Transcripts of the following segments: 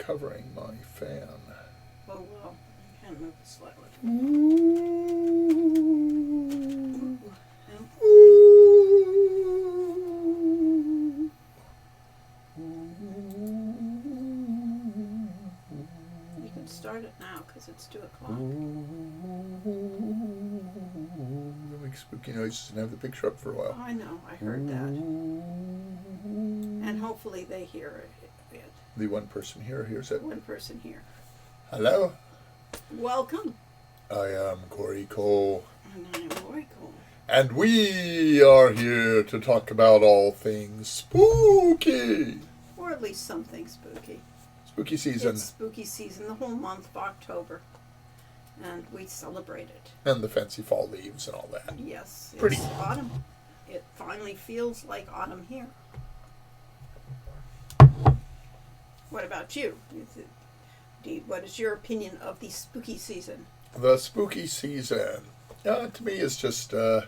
covering my fan. Oh, well, you can move it slightly. You can start it now because it's 2 o'clock. They make spooky noises and have the picture up for a while. Oh, I know, I heard that. And hopefully they hear it. The one person here hears it. One person here. Hello, Welcome. I am Corey Cole. And I am Lori Cole. And we are here to talk about all things spooky. Or at least something spooky. Spooky season. It's spooky season, the whole month of October. And we celebrate it. And the fancy fall leaves and all that. Yes, Pretty. it's autumn. It finally feels like autumn here. What about you? What is your opinion of the spooky season? The spooky season, to me, is just the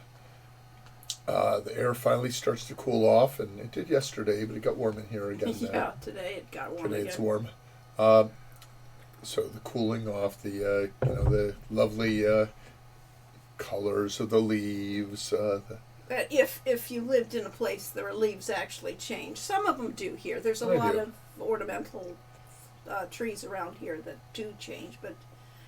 air finally starts to cool off, and it did yesterday, but it got warm in here again. Yeah, today it got warm Today again. it's warm. So the cooling off, the the lovely colors of the leaves. If you lived in a place where leaves actually change, some of them do here. There's a lot of ornamental trees around here that do change, but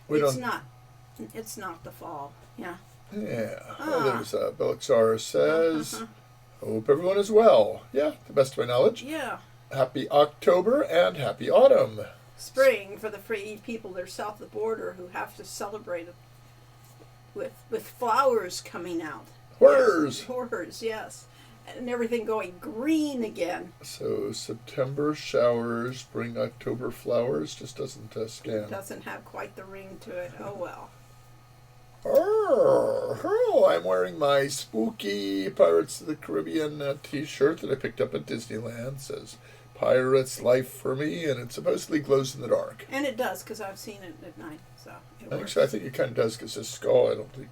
it's not the fall. Yeah. Yeah. Well, there's Belixar says, hope everyone is well. Yeah, to the best of my knowledge. Yeah. Happy October and happy autumn. Spring for the free people that are south of the border who have to celebrate it with flowers coming out. Whirs. Whirs, yes. And everything going green again. So September showers bring October flowers. Just doesn't scan. It doesn't have quite the ring to it. Oh well. Oh, I'm wearing my spooky Pirates of the Caribbean t-shirt that I picked up at Disneyland. It says Pirates Life for Me, and it supposedly glows in the dark. And it does, because I've seen it at night. So it works. I think it kind of does, because this skull I don't think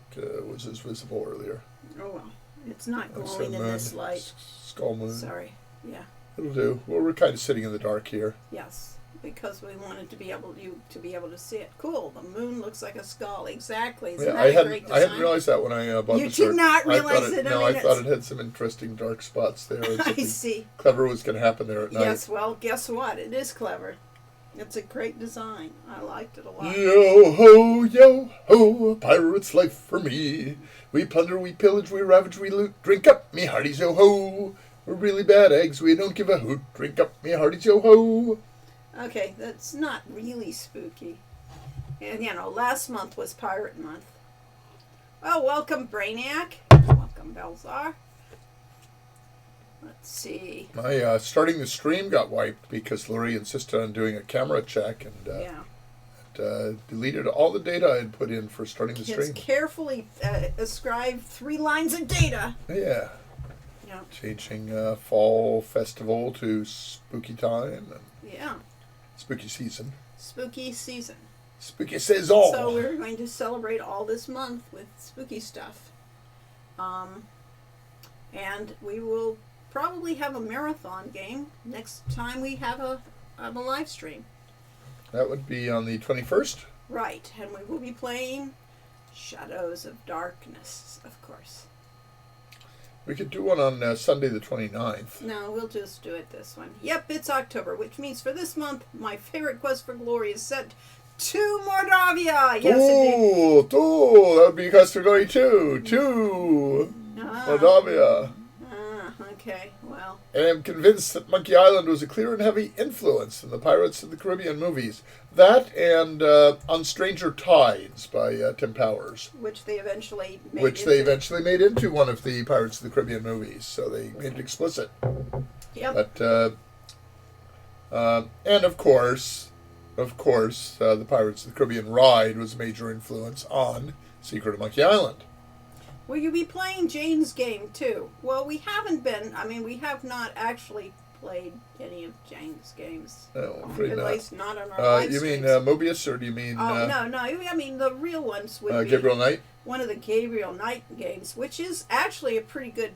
was as visible earlier. Oh well. It's not glowing in this light. Skull moon. Sorry. Yeah. It'll do. Well, we're kind of sitting in the dark here. Yes, because we wanted to be able to see it. Cool. The moon looks like a skull. Exactly. Isn't that a great design? I hadn't realized that when I bought the shirt. You did not realize it? No, I thought it had some interesting dark spots there. I see. Clever was going to happen there at night. Yes. Well, guess what? It is clever. It's a great design. I liked it a lot. Yo ho, a pirate's life for me. We plunder, we pillage, we ravage, we loot. Drink up, me hearties, yo ho. We're really bad eggs, we don't give a hoot. Drink up, me hearties, yo ho. Okay, that's not really spooky. And, last month was Pirate Month. Well, welcome, Brainiac. Welcome, Belzar. Let's see. My starting the stream got wiped because Lori insisted on doing a camera check and deleted all the data I had put in for starting the stream. Carefully ascribed 3 lines of data. Yeah. Yeah. Changing fall festival to spooky time. And yeah. Spooky season. Spooky season. Spooky saison. So we're going to celebrate all this month with spooky stuff. And we will probably have a marathon game next time we have a live stream. That would be on the 21st? Right, and we will be playing Shadows of Darkness, of course. We could do one on Sunday the 29th. No, we'll just do it this one. Yep, it's October, which means for this month, my favorite quest for glory is set to Mordavia. Yes, indeed. That would be quest for glory 2. Mordavia. Okay, well. And I'm convinced that Monkey Island was a clear and heavy influence in the Pirates of the Caribbean movies. That and On Stranger Tides by Tim Powers. Which they eventually made into one of the Pirates of the Caribbean movies. So they made it explicit. Yep. But, and of course, the Pirates of the Caribbean ride was a major influence on Secret of Monkey Island. Will you be playing Jane's game, too? Well, we haven't been. I mean, we have not actually played any of Jane's games. No, I'm afraid at not. least not on our live You mean streams. Mobius, or do you mean... Oh, no. I mean, the real ones would be... Gabriel Knight? One of the Gabriel Knight games, which is actually a pretty good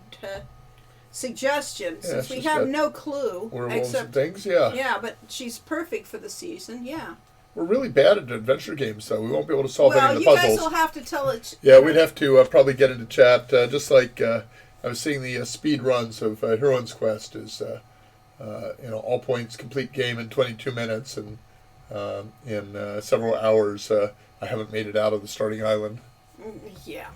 suggestion, Yeah, since it's we just have got no clue. werewolves and things, yeah. Yeah, but she's perfect for the season, yeah. We're really bad at adventure games, so we won't be able to solve any Well, of the you puzzles. guys will have to tell it. Yeah, we'd have to probably get into chat, just like I was seeing the speed runs of Heroine's Quest is, all points complete game in 22 minutes, and in several hours I haven't made it out of the starting island. Yeah.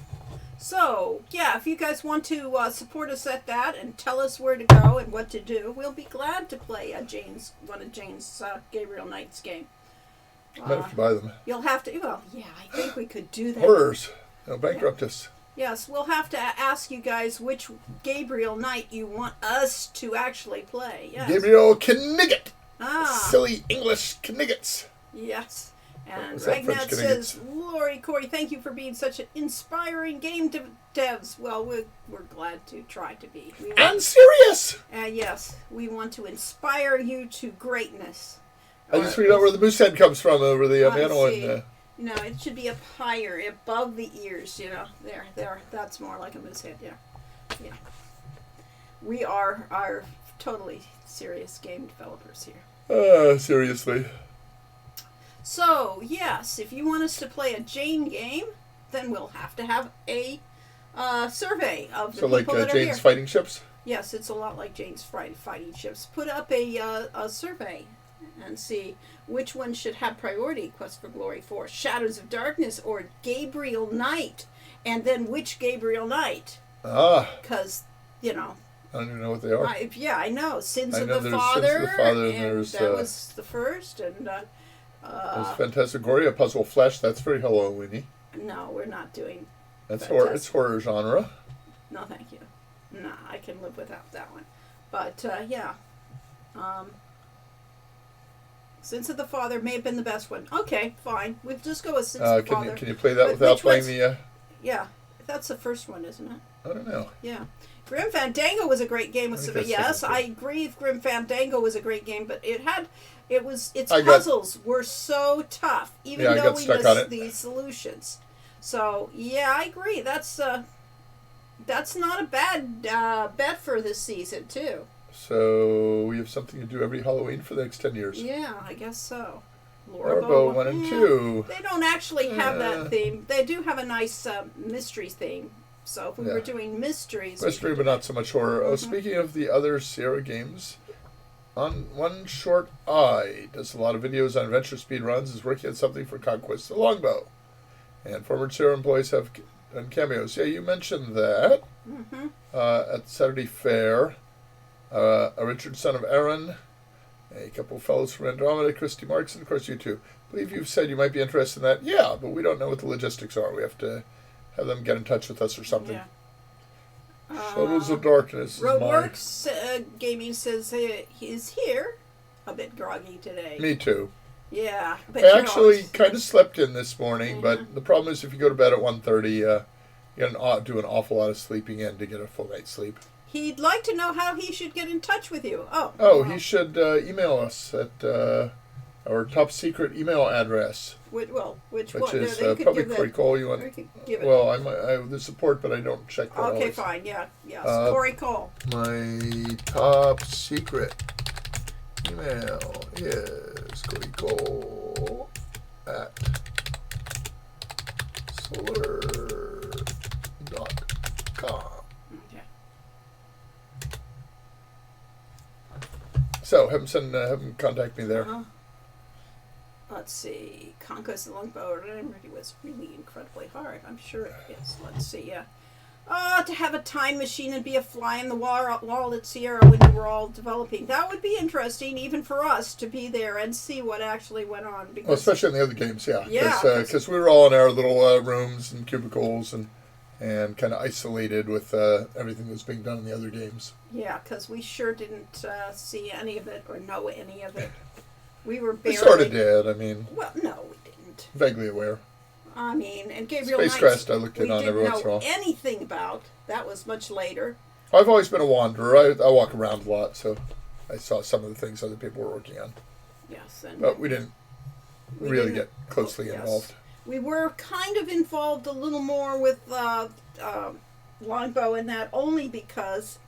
So, yeah, if you guys want to support us at that and tell us where to go and what to do, we'll be glad to play one of Jane's Gabriel Knight's game. Might have to buy them. You'll have to. Well, yeah, I think we could do that. Horrors. They'll bankrupt us. Yes, we'll have to ask you guys which Gabriel Knight you want us to actually play. Yes. Gabriel Knigget. Ah. Silly English Kniggets. Yes. And Was that French Ragnat says, Lori, Corey, thank you for being such an inspiring game devs. Well, we're glad to try to be. And serious. Yes, we want to inspire you to greatness. I just figured out where the moose head comes from over the Mandalorian. No, it should be up higher, above the ears, There. That's more like a moose head, yeah. We are totally serious game developers here. Seriously. So, yes, if you want us to play a Jane game, then we'll have to have a survey of the people that are Jane's here. fighting ships? Yes, it's a lot like Jane's fighting ships. Put up a survey and see which one should have priority. Quest for Glory 4, Shadows of Darkness, or Gabriel Knight. And then which Gabriel Knight? Because, I don't even know what they are. I know. Sins of the Father. Sins of the Father, and there's... That was the first, and... there's Phantasmagoria, Puzzle of Flesh. That's very Halloween-y. No, we're not doing... That's horror. It's horror genre. No, thank you. No, I can live without that one. But, yeah. Sins of the Father may have been the best one. Okay, fine. We'll just go with Sins of the Father. Can you play that without playing the... Yeah, that's the first one, isn't it? I don't know. Yeah. Grim Fandango was a great game with some... Yes, I agree Grim Fandango was a great game, but its puzzles were so tough, even though we missed the solutions. So, yeah, I agree. That's not a bad bet for this season, too. So, we have something to do every Halloween for the next 10 years. Yeah, I guess so. Lorbo 1 and 2. They don't actually have that theme. They do have a nice mystery theme. So if we were doing mysteries... Mystery, but not so much horror. Oh, speaking of the other Sierra games, on One Short Eye does a lot of videos on adventure speed runs, is working on something for Conquest of the Longbow. And former Sierra employees have done cameos. Yeah, you mentioned that at Saturday Fair. A Richard, son of Aaron, a couple of fellows from Andromeda, Christy Marks, and of course you two. I believe you've said you might be interested in that. Yeah, but we don't know what the logistics are. We have to have them get in touch with us or something. Yeah. Shadows of Darkness. Roadworks Gaming says he's here. A bit groggy today. Me too. Yeah. I actually kind of slept in this morning, but the problem is if you go to bed at 1:30, you got to do an awful lot of sleeping in to get a full night's sleep. He'd like to know how he should get in touch with you. He should email us at our top secret email address. Which one? Which is probably Corey Cole. You want? Well, I have the support, but I don't check that. Okay, always. fine. Yeah. Corey Cole. My top secret email is Corey Cole at solar.com. So, have them contact me there. Let's see. Conquest of the Longbow was really incredibly hard. I'm sure it is. Let's see. Yeah. To have a time machine and be a fly in the wall at Sierra when you were all developing. That would be interesting, even for us, to be there and see what actually went on. Because, especially in the other games, yeah. Yeah. Because we were all in our little rooms and cubicles and kind of isolated with everything that's being done in the other games. Yeah, because we sure didn't see any of it or know any of it. We were barely... We sort of did, I mean... Well, no, we didn't. Vaguely aware. I mean, and Gabriel Space Crest I looked in on every once in a while. We didn't know anything about. That was much later. I've always been a wanderer. I walk around a lot, so I saw some of the things other people were working on. Yes. But we didn't really get closely involved. We were kind of involved a little more with Longbow in that only because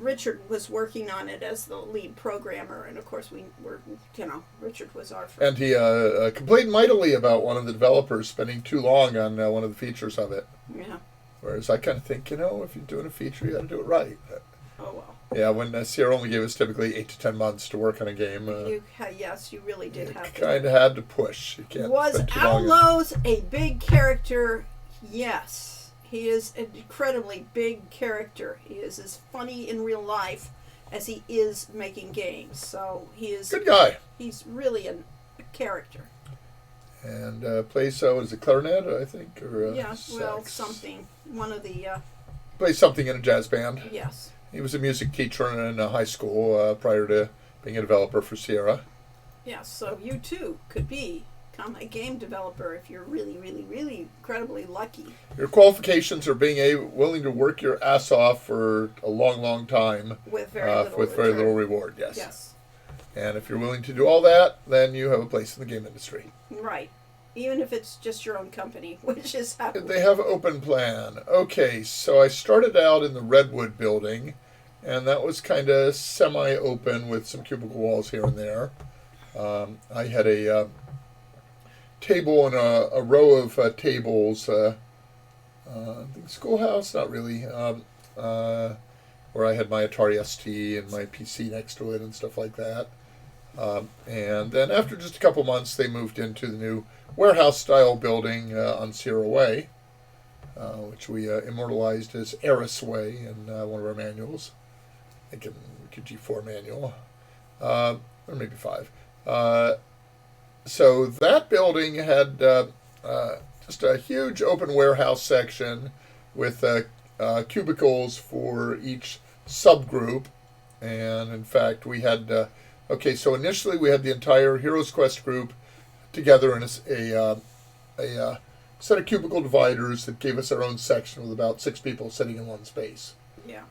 Richard was working on it as the lead programmer, and of course Richard was our friend. And he complained mightily about one of the developers spending too long on one of the features of it. Yeah. Whereas I kind of think, if you're doing a feature, you got to do it right. Oh, well. Yeah, when Sierra only gave us typically 8 to 10 months to work on a game. Yes, you really did have to. Kind of had to push. You can't. Was Owlose a big character? Yes. He is an incredibly big character. He is as funny in real life as he is making games. So he is... Good guy. He's really a character. And plays, is it clarinet, I think? Or sax? Something. One of the... plays something in a jazz band. Yes. He was a music teacher in high school prior to being a developer for Sierra. Yes, so you too could become a game developer if you're really, really, really incredibly lucky. Your qualifications are being willing to work your ass off for a long, long time. With very little reward, yes. Yes. And if you're willing to do all that, then you have a place in the game industry. Right. Even if it's just your own company, which is how... They have open plan. Okay, so I started out in the Redwood building, and that was kind of semi-open with some cubicle walls here and there. I had a table and a row of tables. I think schoolhouse, not really. Where I had my Atari ST and my PC next to it and stuff like that. And then after just a couple months, they moved into the new warehouse-style building on Sierra Way, which we immortalized as Eris Way in one of our manuals. I think in G4 manual, or maybe 5. So that building had just a huge open warehouse section with cubicles for each subgroup. And in fact, we had, so initially we had the entire Heroes Quest group together in a set of cubicle dividers that gave us our own section with about 6 people sitting in one space. Yeah.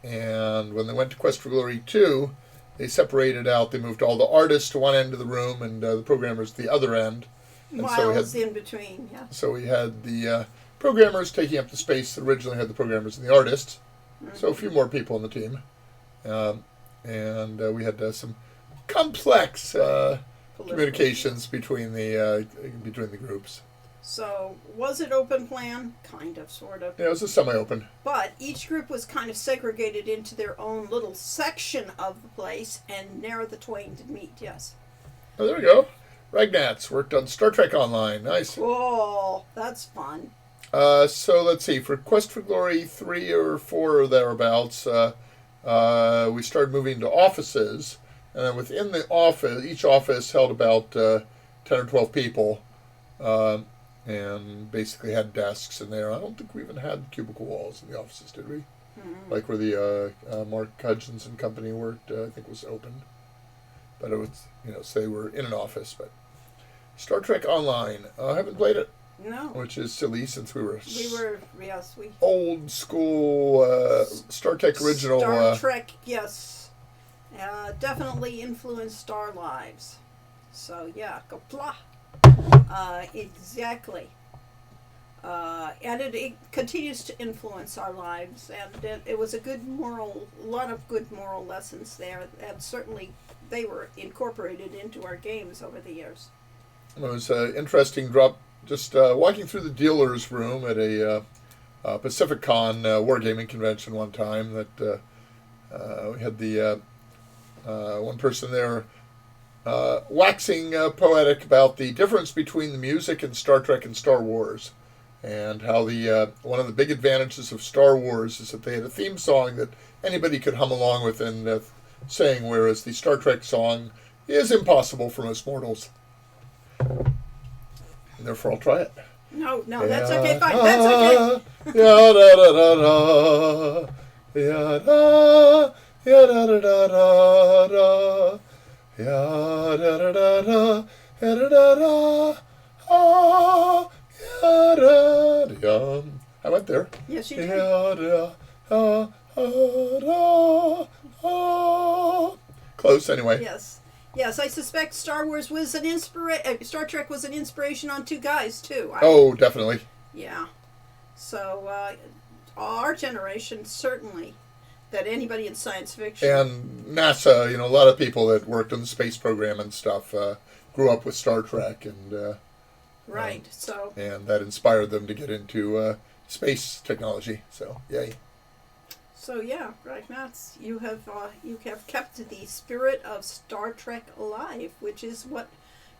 And when they went to Quest for Glory 2, they separated out. They moved all the artists to one end of the room and the programmers to the other end. And Miles in between, yeah. So we had the programmers taking up the space that originally had the programmers and the artists. Mm-hmm. So a few more people on the team. And we had some complex communications between the groups. So, was it open plan? Kind of, sort of. Yeah, it was a semi-open. But each group was kind of segregated into their own little section of the place, and ne'er the twain did meet, yes. Oh, there we go. Ragnats worked on Star Trek Online. Nice. Cool. That's fun. So, let's see. For Quest for Glory 3 or 4 or thereabouts, we started moving to offices. And then within the office, each office held about 10 or 12 people. And basically had desks in there. I don't think we even had cubicle walls in the offices, did we? Mm-hmm. Like where the Mark Hudgens and company worked, I think was open. But it was, so they were in an office. But Star Trek Online, I haven't played it. No. Which is silly since we were old school Star Trek original. Star Trek, yes. Definitely influenced our lives. So, yeah, go blah. Exactly. And it continues to influence our lives, and it was a lot of good moral lessons there, and certainly they were incorporated into our games over the years. It was an interesting drop, just walking through the dealer's room at a PacificCon wargaming convention one time, that we had the one person there waxing poetic about the difference between the music in Star Trek and Star Wars, and how the one of the big advantages of Star Wars is that they had a theme song that anybody could hum along with and sing, whereas the Star Trek song is impossible for most mortals. And therefore, I'll try it. No, that's okay, fine, that's okay. Ya da da da da, ya da, ya da da da da. Ya da da da da, ya da da da, ah, ya da da. I went there. Yes, you did. Ya da da da. Close, anyway. Yes. I suspect Star Trek was an inspiration on 2 guys too. Definitely. Yeah. So our generation certainly that anybody in science fiction. And NASA, a lot of people that worked on the space program and stuff grew up with Star Trek, and right. So. And that inspired them to get into space technology. So yay. So yeah, right, Matt. You have kept the spirit of Star Trek alive, which is what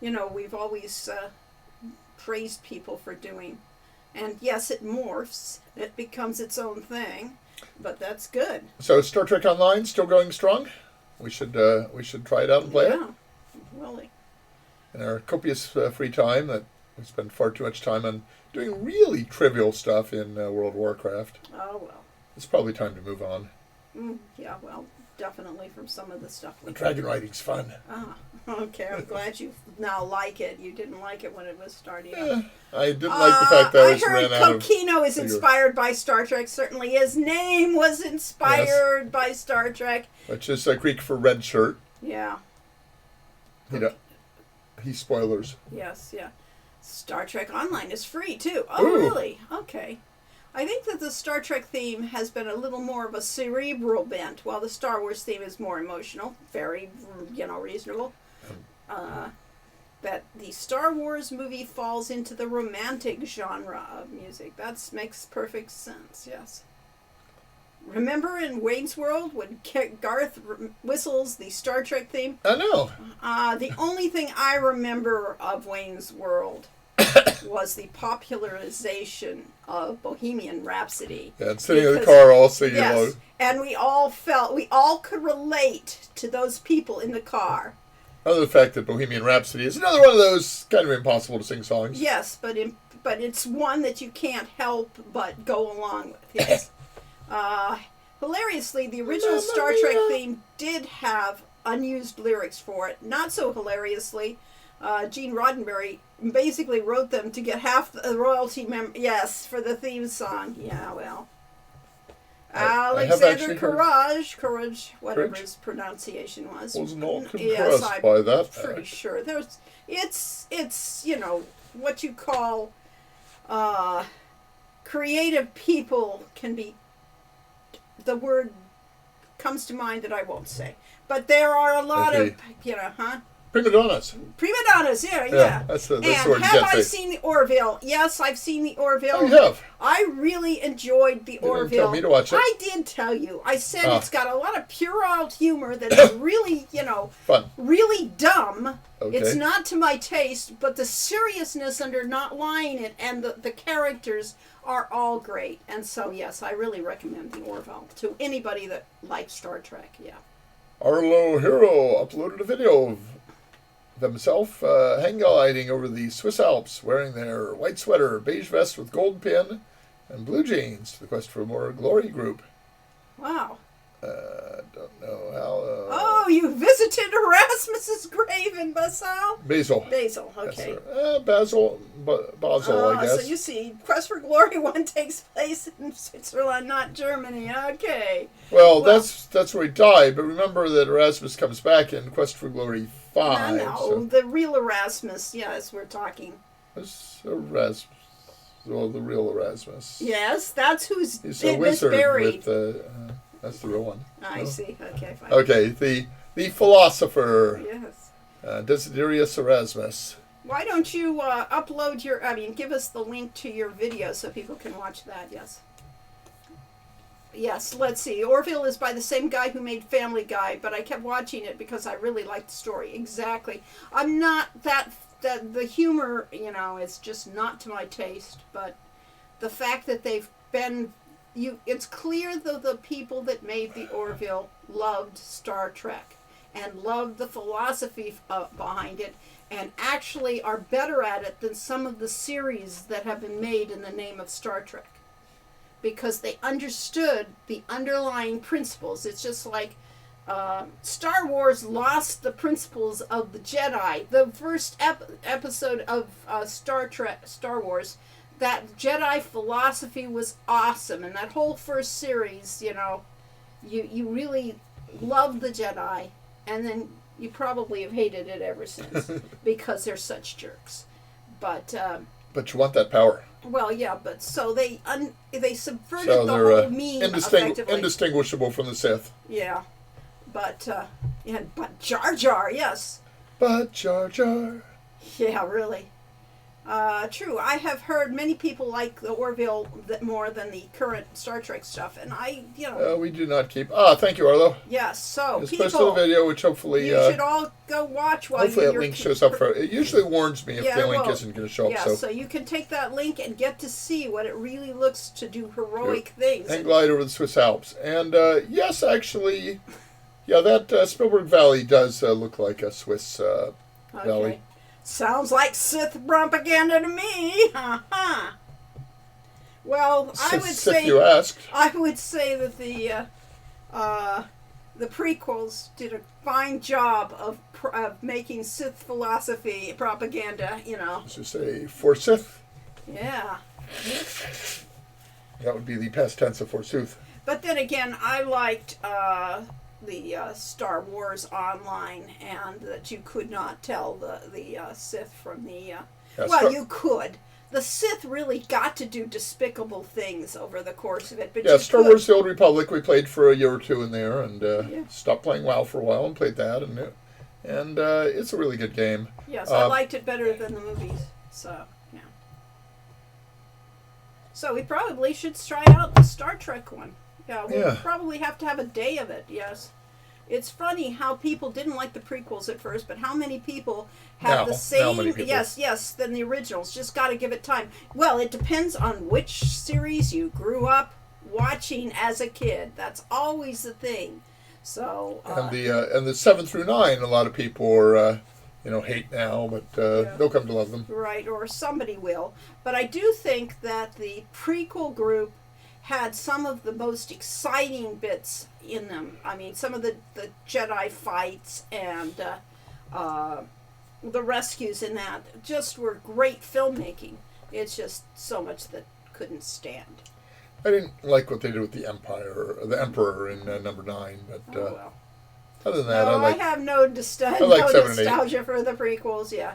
we've always praised people for doing. And yes, it morphs. It becomes its own thing, but that's good. So Star Trek Online still going strong? We should try it out and play it. Yeah, really. In our copious free time, that we spend far too much time on doing really trivial stuff in World of Warcraft. Oh well. It's probably time to move on. Yeah, well, definitely from some of the stuff. The dragon riding's fun. Ah, okay. I'm glad you now like it. You didn't like it when it was starting out. Yeah, I didn't like the fact that I heard Kokino is inspired by Star Trek. Certainly his name was inspired by Star Trek. Which is Greek for red shirt. Yeah. He's spoilers. Yes, yeah. Star Trek Online is free, too. Oh, Ooh. Really? Okay. I think that the Star Trek theme has been a little more of a cerebral bent, while the Star Wars theme is more emotional. Very, reasonable. That the Star Wars movie falls into the romantic genre of music. That makes perfect sense, yes. Remember in Wayne's World when Garth whistles the Star Trek theme? I know. The only thing I remember of Wayne's World was the popularization of Bohemian Rhapsody. Yeah, and sitting in the car all singing. Yes, and we all could relate to those people in the car. Other than the fact that Bohemian Rhapsody is another one of those kind of impossible to sing songs. Yes, but it's one that you can't help but go along with. Yes. Hilariously, the original Star Trek theme did have unused lyrics for it. Not so hilariously, Gene Roddenberry basically wrote them to get half the royalty for the theme song. Yeah, well. Alexander Courage, whatever his pronunciation was. Was not impressed by that. Pretty sure. It's what you call creative people can be. The word comes to mind that I won't say, but there are a lot of Prima donnas. Prima donnas, yeah. That's the and word. Have I seen the Orville? Yes, I've seen the Orville. Oh, you have. I really enjoyed the Orville. You didn't tell me to watch it. I did tell you. I said it's got a lot of puerile humor that is really, fun, really dumb. Okay. It's not to my taste, but the seriousness under not lying it and the characters are all great. And so, yes, I really recommend the Orville to anybody that likes Star Trek. Yeah. Arlo Hero uploaded a video of themselves hang gliding over the Swiss Alps, wearing their white sweater, beige vest with gold pin, and blue jeans to the Quest for More Glory group. Wow. Don't know how. Oh, you visited Erasmus's grave in Basel? Basel, okay. Basel, I guess. So you see, Quest for Glory 1 takes place in Switzerland, not Germany. Okay. Well, that's where he died, but remember that Erasmus comes back in Quest for Glory 5. No, the real Erasmus, yes, we're talking. That's Erasmus. Well, the real Erasmus. Yes, that's who's He's a wizard buried. With that's the real one. I see. Okay, fine. Okay, the philosopher. Yes. Desiderius Erasmus. Why don't you give us the link to your video so people can watch that, yes. Yes, let's see. Orville is by the same guy who made Family Guy, but I kept watching it because I really liked the story. Exactly. I'm not the humor, is just not to my taste, but the fact that they've been... it's clear that the people that made the Orville loved Star Trek and loved the philosophy behind it and actually are better at it than some of the series that have been made in the name of Star Trek. Because they understood the underlying principles. It's just like Star Wars lost the principles of the Jedi. The first episode of Star Wars, that Jedi philosophy was awesome. And that whole first series, you really loved the Jedi. And then you probably have hated it ever since because they're such jerks. But you want that power. Well, yeah, but so they subverted the whole meme effectively. Indistinguishable from the Sith. Yeah, but Jar Jar, yes. But Jar Jar. Yeah, really. True. I have heard many people like the Orville more than the current Star Trek stuff, and we do not keep. Thank you, Arlo. Yes. So it's posted the video, which hopefully you should all go watch. Hopefully, that link shows up for. It usually warns me if the link isn't going to show up. Yeah. So you can take that link and get to see what it really looks to do heroic things. And glide over the Swiss Alps, and yes, actually, yeah, that Spielberg Valley does look like a Swiss valley. Sounds like Sith propaganda to me. Well, I would say you asked. I would say that the prequels did a fine job of making Sith philosophy propaganda. To say forsooth. Yeah. That would be the past tense of forsooth. But then again, I liked the Star Wars Online, and that you could not tell the Sith from the... you could. The Sith really got to do despicable things over the course of it. But Star Wars The Old Republic we played for a year or two in there, and stopped playing WoW for a while and played that, and it's a really good game. Yes, I liked it better than the movies, so, yeah. So we probably should try out the Star Trek one. Yeah, we'll probably have to have a day of it, yes. It's funny how people didn't like the prequels at first, but how many people have the same... Yes, than the originals. Just got to give it time. Well, it depends on which series you grew up watching as a kid. That's always the thing. So... and the 7 through 9, a lot of people are... hate now, but they'll come to love them. Right, or somebody will. But I do think that the prequel group had some of the most exciting bits in them. I mean, some of the Jedi fights and the rescues in that just were great filmmaking. It's just so much that couldn't stand. I didn't like what they did with the Emperor in number 9, but other than that, I have no nostalgia for the prequels. Yeah.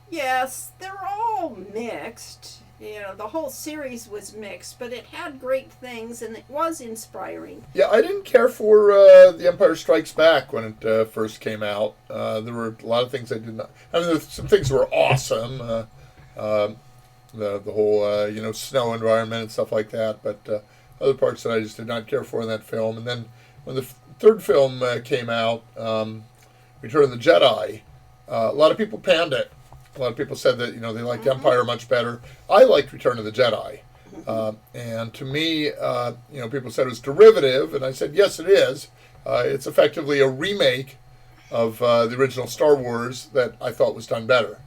Yes, they're all mixed. The whole series was mixed, but it had great things, and it was inspiring. Yeah, I didn't care for The Empire Strikes Back when it first came out. There were a lot of things I did not... I mean, there's some things that were awesome. The whole, snow environment and stuff like that, but other parts that I just did not care for in that film. And then when the third film came out, Return of the Jedi, a lot of people panned it. A lot of people said that, they liked Empire much better. I liked Return of the Jedi. And to me, people said it was derivative, and I said, yes, it is. It's effectively a remake of the original Star Wars that I thought was done better.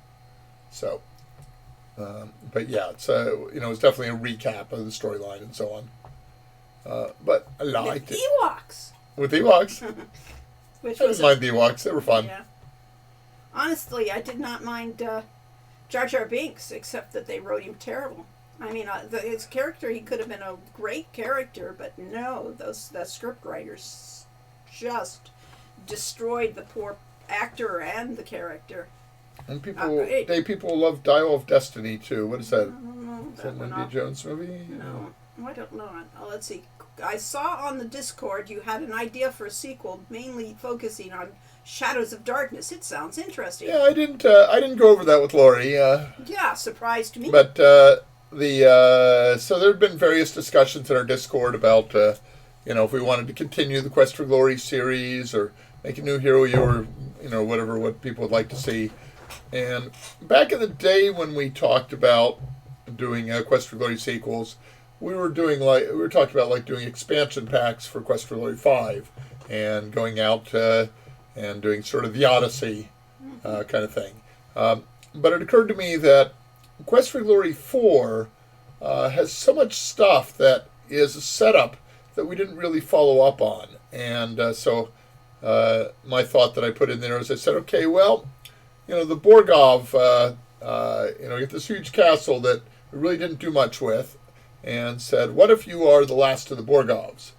So, but yeah, it's definitely a recap of the storyline and so on. But I liked it. Ewoks. With Ewoks. I didn't mind the Ewoks. They were fun. Yeah. Honestly, I did not mind Jar Jar Binks, except that they wrote him terrible. I mean, his character, he could have been a great character, but no, the script writers just destroyed the poor actor and the character. And people love Dial of Destiny too. What is that? I don't know. Is that an Indiana Jones movie? No, I don't know. Let's see. I saw on the Discord you had an idea for a sequel, mainly focusing on Shadows of Darkness. It sounds interesting. Yeah, I didn't go over that with Lori. Yeah, surprised me. But so there had been various discussions in our Discord about if we wanted to continue the Quest for Glory series or make a new hero or what people would like to see. And back in the day when we talked about doing Quest for Glory sequels, we were talking about doing expansion packs for Quest for Glory 5 and going out and doing sort of the Odyssey kind of thing. But it occurred to me that Quest for Glory 4 has so much stuff that is a setup that we didn't really follow up on. And so my thought that I put in there is I said, okay, well, the Borgov, get this huge castle that we really didn't do much with, and said, what if you are the last of the Borgovs?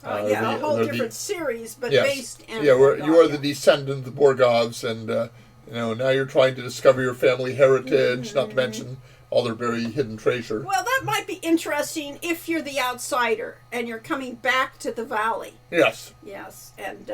A whole different series, but based in you are the descendant of the Borgovs, and Now you're trying to discover your family heritage, not to mention all their very hidden treasure. Well, that might be interesting if you're the outsider and you're coming back to the valley. Yes. Yes, and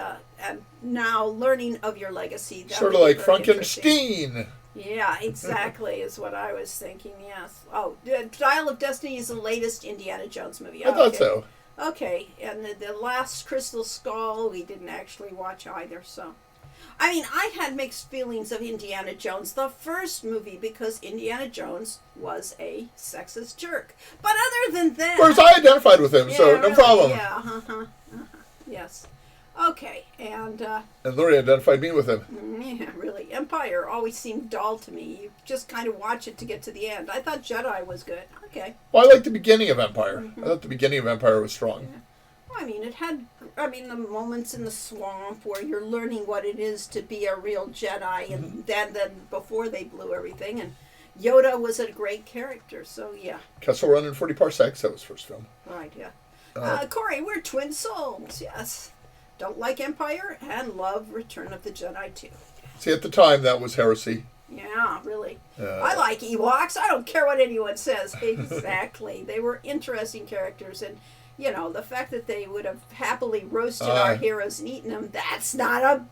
now learning of your legacy. Sort of like Frankenstein. Yeah, exactly, is what I was thinking, yes. Oh, Dial of Destiny is the latest Indiana Jones movie. I thought so. Okay, and the last Crystal Skull we didn't actually watch either, so... I mean, I had mixed feelings of Indiana Jones, the first movie, because Indiana Jones was a sexist jerk. But other than that... Of course, I identified with him, so no really, problem. Yeah, yes. Okay, and Lori identified me with him. Yeah, really. Empire always seemed dull to me. You just kind of watch it to get to the end. I thought Jedi was good. Okay. Well, I liked the beginning of Empire. I thought the beginning of Empire was strong. Yeah. Well, I mean, it had... the moments in the swamp where you're learning what it is to be a real Jedi, and then before they blew everything, and Yoda was a great character, so yeah. Kessel Run in 40 Parsecs, that was first film. Right, yeah. Corey, we're twin souls, yes. Don't like Empire and love Return of the Jedi too. See, at the time, that was heresy. Yeah, really. I like Ewoks. I don't care what anyone says. Exactly. They were interesting characters, and you know, the fact that they would have happily roasted our heroes and eaten them, that's not a,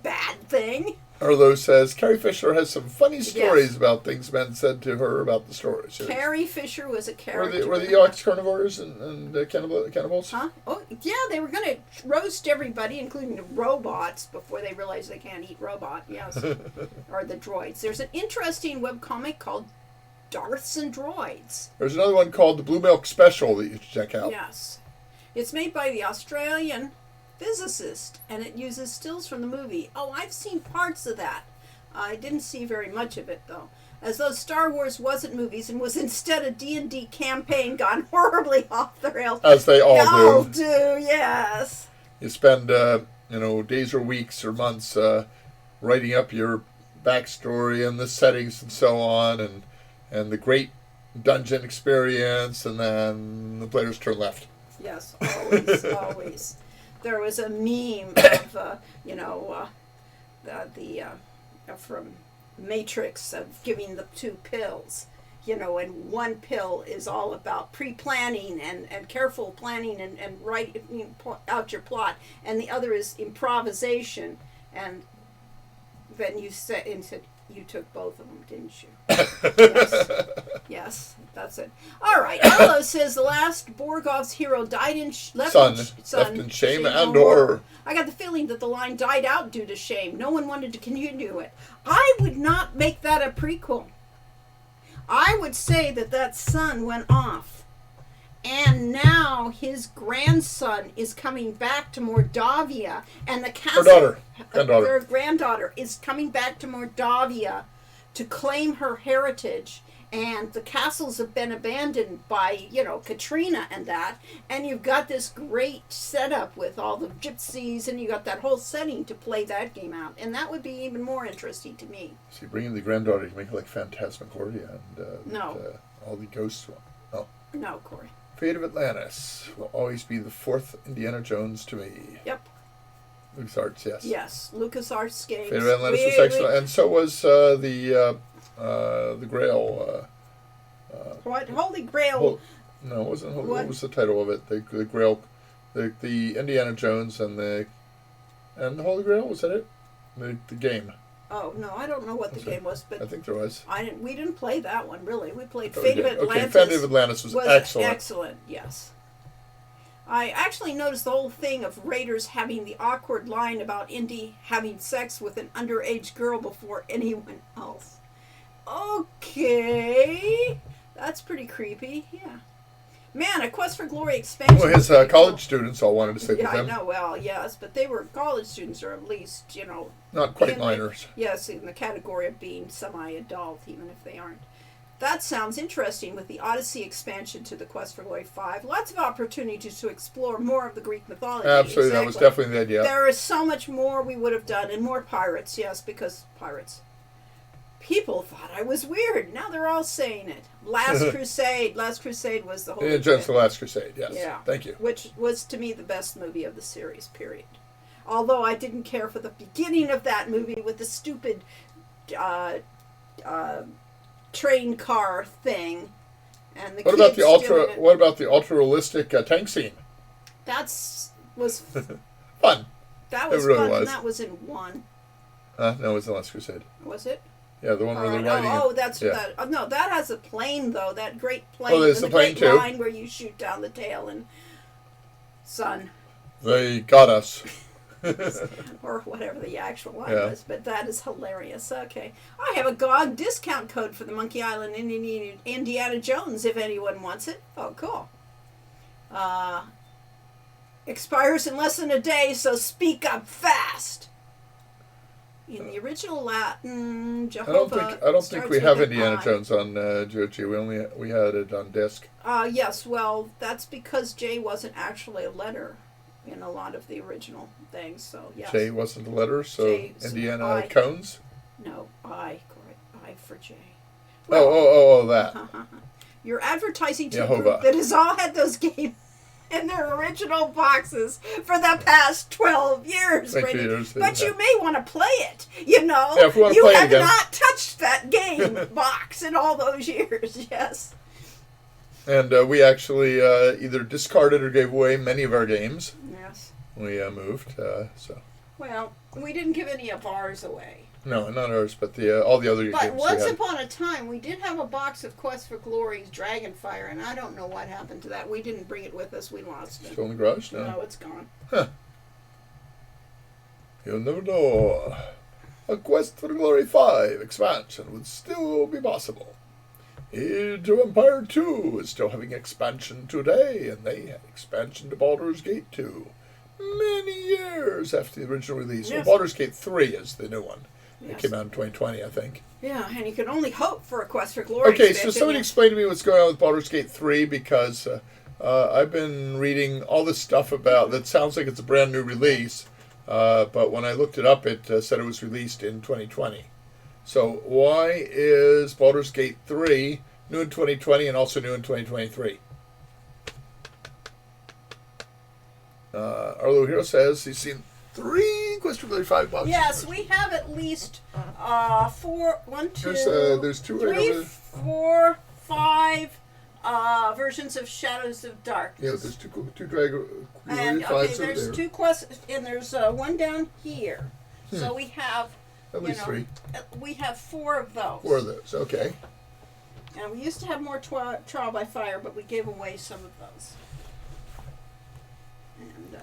bad thing. Arlo says, Carrie Fisher has some funny stories about things men said to her about the stories. Carrie Fisher was a character. Were the Ewoks carnivores and cannibals? Huh? Oh, yeah, they were going to roast everybody, including the robots, before they realized they can't eat robot, yes. Or the droids. There's an interesting webcomic called Darths and Droids. There's another one called the Blue Milk Special that you should check out. Yes. It's made by the Australian physicist, and it uses stills from the movie. Oh, I've seen parts of that. I didn't see very much of it, though. As though Star Wars wasn't movies and was instead a D&D campaign gone horribly off the rails. As they all do. Yes. You spend, days or weeks or months writing up your backstory and the settings and so on, and the great dungeon experience, and then the players turn left. Yes, always, always. There was a meme of, from Matrix of giving the two pills, and one pill is all about pre-planning and careful planning and writing out your plot, and the other is improvisation, and then you said, you took both of them, didn't you? Yes. Yes, that's it. All right. Arlo says the last Borgov's hero died left in shame and horror. I got the feeling that the line died out due to shame. No one wanted to continue it. I would not make that a prequel. I would say that son went off, and now his grandson is coming back to Mordavia, and the castle. Her granddaughter is coming back to Mordavia to claim her heritage, and the castles have been abandoned by, Katrina and that, and you've got this great setup with all the gypsies, and you got that whole setting to play that game out, and that would be even more interesting to me. See, bringing the granddaughter to make it like Phantasmagoria and all the ghosts. Oh. No, Corey. Fate of Atlantis will always be the fourth Indiana Jones to me. Yep. LucasArts, yes. Yes, LucasArts games. Fate of Atlantis was excellent, and so was the Grail. What? Holy Grail? No, it wasn't. What was the title of it? The Grail, the Indiana Jones and the Holy Grail. Was that it? The game. Oh no, I don't know what the game was, but I think there was. We didn't play that one really. We played Fate of Atlantis. Okay, Fate of Atlantis was excellent. Excellent, yes. I actually noticed the whole thing of Raiders having the awkward line about Indy having sex with an underage girl before anyone else. Okay, that's pretty creepy. Yeah. Man, a Quest for Glory expansion. Well, his college students all wanted to stay with him. Yeah, I know. Well, yes, but they were college students, or at least, not quite minors. Yes, in the category of being semi-adult, even if they aren't. That sounds interesting with the Odyssey expansion to the Quest for Glory 5. Lots of opportunities to explore more of the Greek mythology. Absolutely, exactly. That was definitely the idea. There is so much more we would have done, and more pirates, yes, because pirates. People thought I was weird. Now they're all saying it. Last Crusade was the whole... Just the Last Crusade, yes. Yeah. Thank you. Which was, to me, the best movie of the series, period. Although I didn't care for the beginning of that movie with the stupid train car thing, and the What about the ultra realistic tank scene? Was fun. That was really fun. Was. And that was in 1. No, it was The Last Crusade. Was it? Yeah, the one where they're riding. That's that. No, that has a plane though. That great plane. Oh, there's the plane great too. Line where you shoot down the tail and sun. They got us. Or whatever the actual line was, but that is hilarious. Okay, I have a GOG discount code for the Monkey Island Indiana Jones if anyone wants it. Oh, cool. Expires in less than a day, so speak up fast. In the original Latin, Jehovah. I don't think we have Indiana Jones on GOG. We had it on disc. Yes. Well, that's because J wasn't actually a letter in a lot of the original things. So yes. J wasn't a letter, so Indiana I. Cones. No, I. Correct. I for J. Well, that. You're advertising to Jehovah. a group that has all had those games in their original boxes for the past 12 years. But you may want to play it, you know. Yeah, if we want to you play have it again. not touched that game box in all those years, yes. And we actually either discarded or gave away many of our games. Yes. We moved, so. Well, we didn't give any of ours away. No, not ours, but all the other games. But once upon a time, we did have a box of Quest for Glory's Dragonfire, and I don't know what happened to that. We didn't bring it with us. We lost it. Still in the garage? No, it's gone. Huh. You'll never know. A Quest for Glory 5 expansion would still be possible. Age of Empire 2 is still having expansion today, and they had expansion to Baldur's Gate 2 many years after the original release. Yes. Well, Baldur's Gate 3 is the new one. Yes. It came out in 2020, I think. Yeah, and you can only hope for a Quest for Glory Okay, expansion. so somebody explain to me what's going on with Baldur's Gate 3, because I've been reading all this stuff about that sounds like it's a brand new release, but when I looked it up, it said it was released in 2020. So why is Baldur's Gate 3 new in 2020 and also new in 2023? Arlo Hero says he's seen 3 Quest for Glory 5 boxes. Yes, we have at least 4, 1, 2, there's 2 3, right over there. 4, 5 versions of Shadows of Darkness. Yeah, there's 2 Dragon And Glory 5s there's over 2 quests, and there's one down here. So we have at least 3. We have 4 of those. 4 of those, okay. And we used to have more Trial by Fire, but we gave away some of those. And,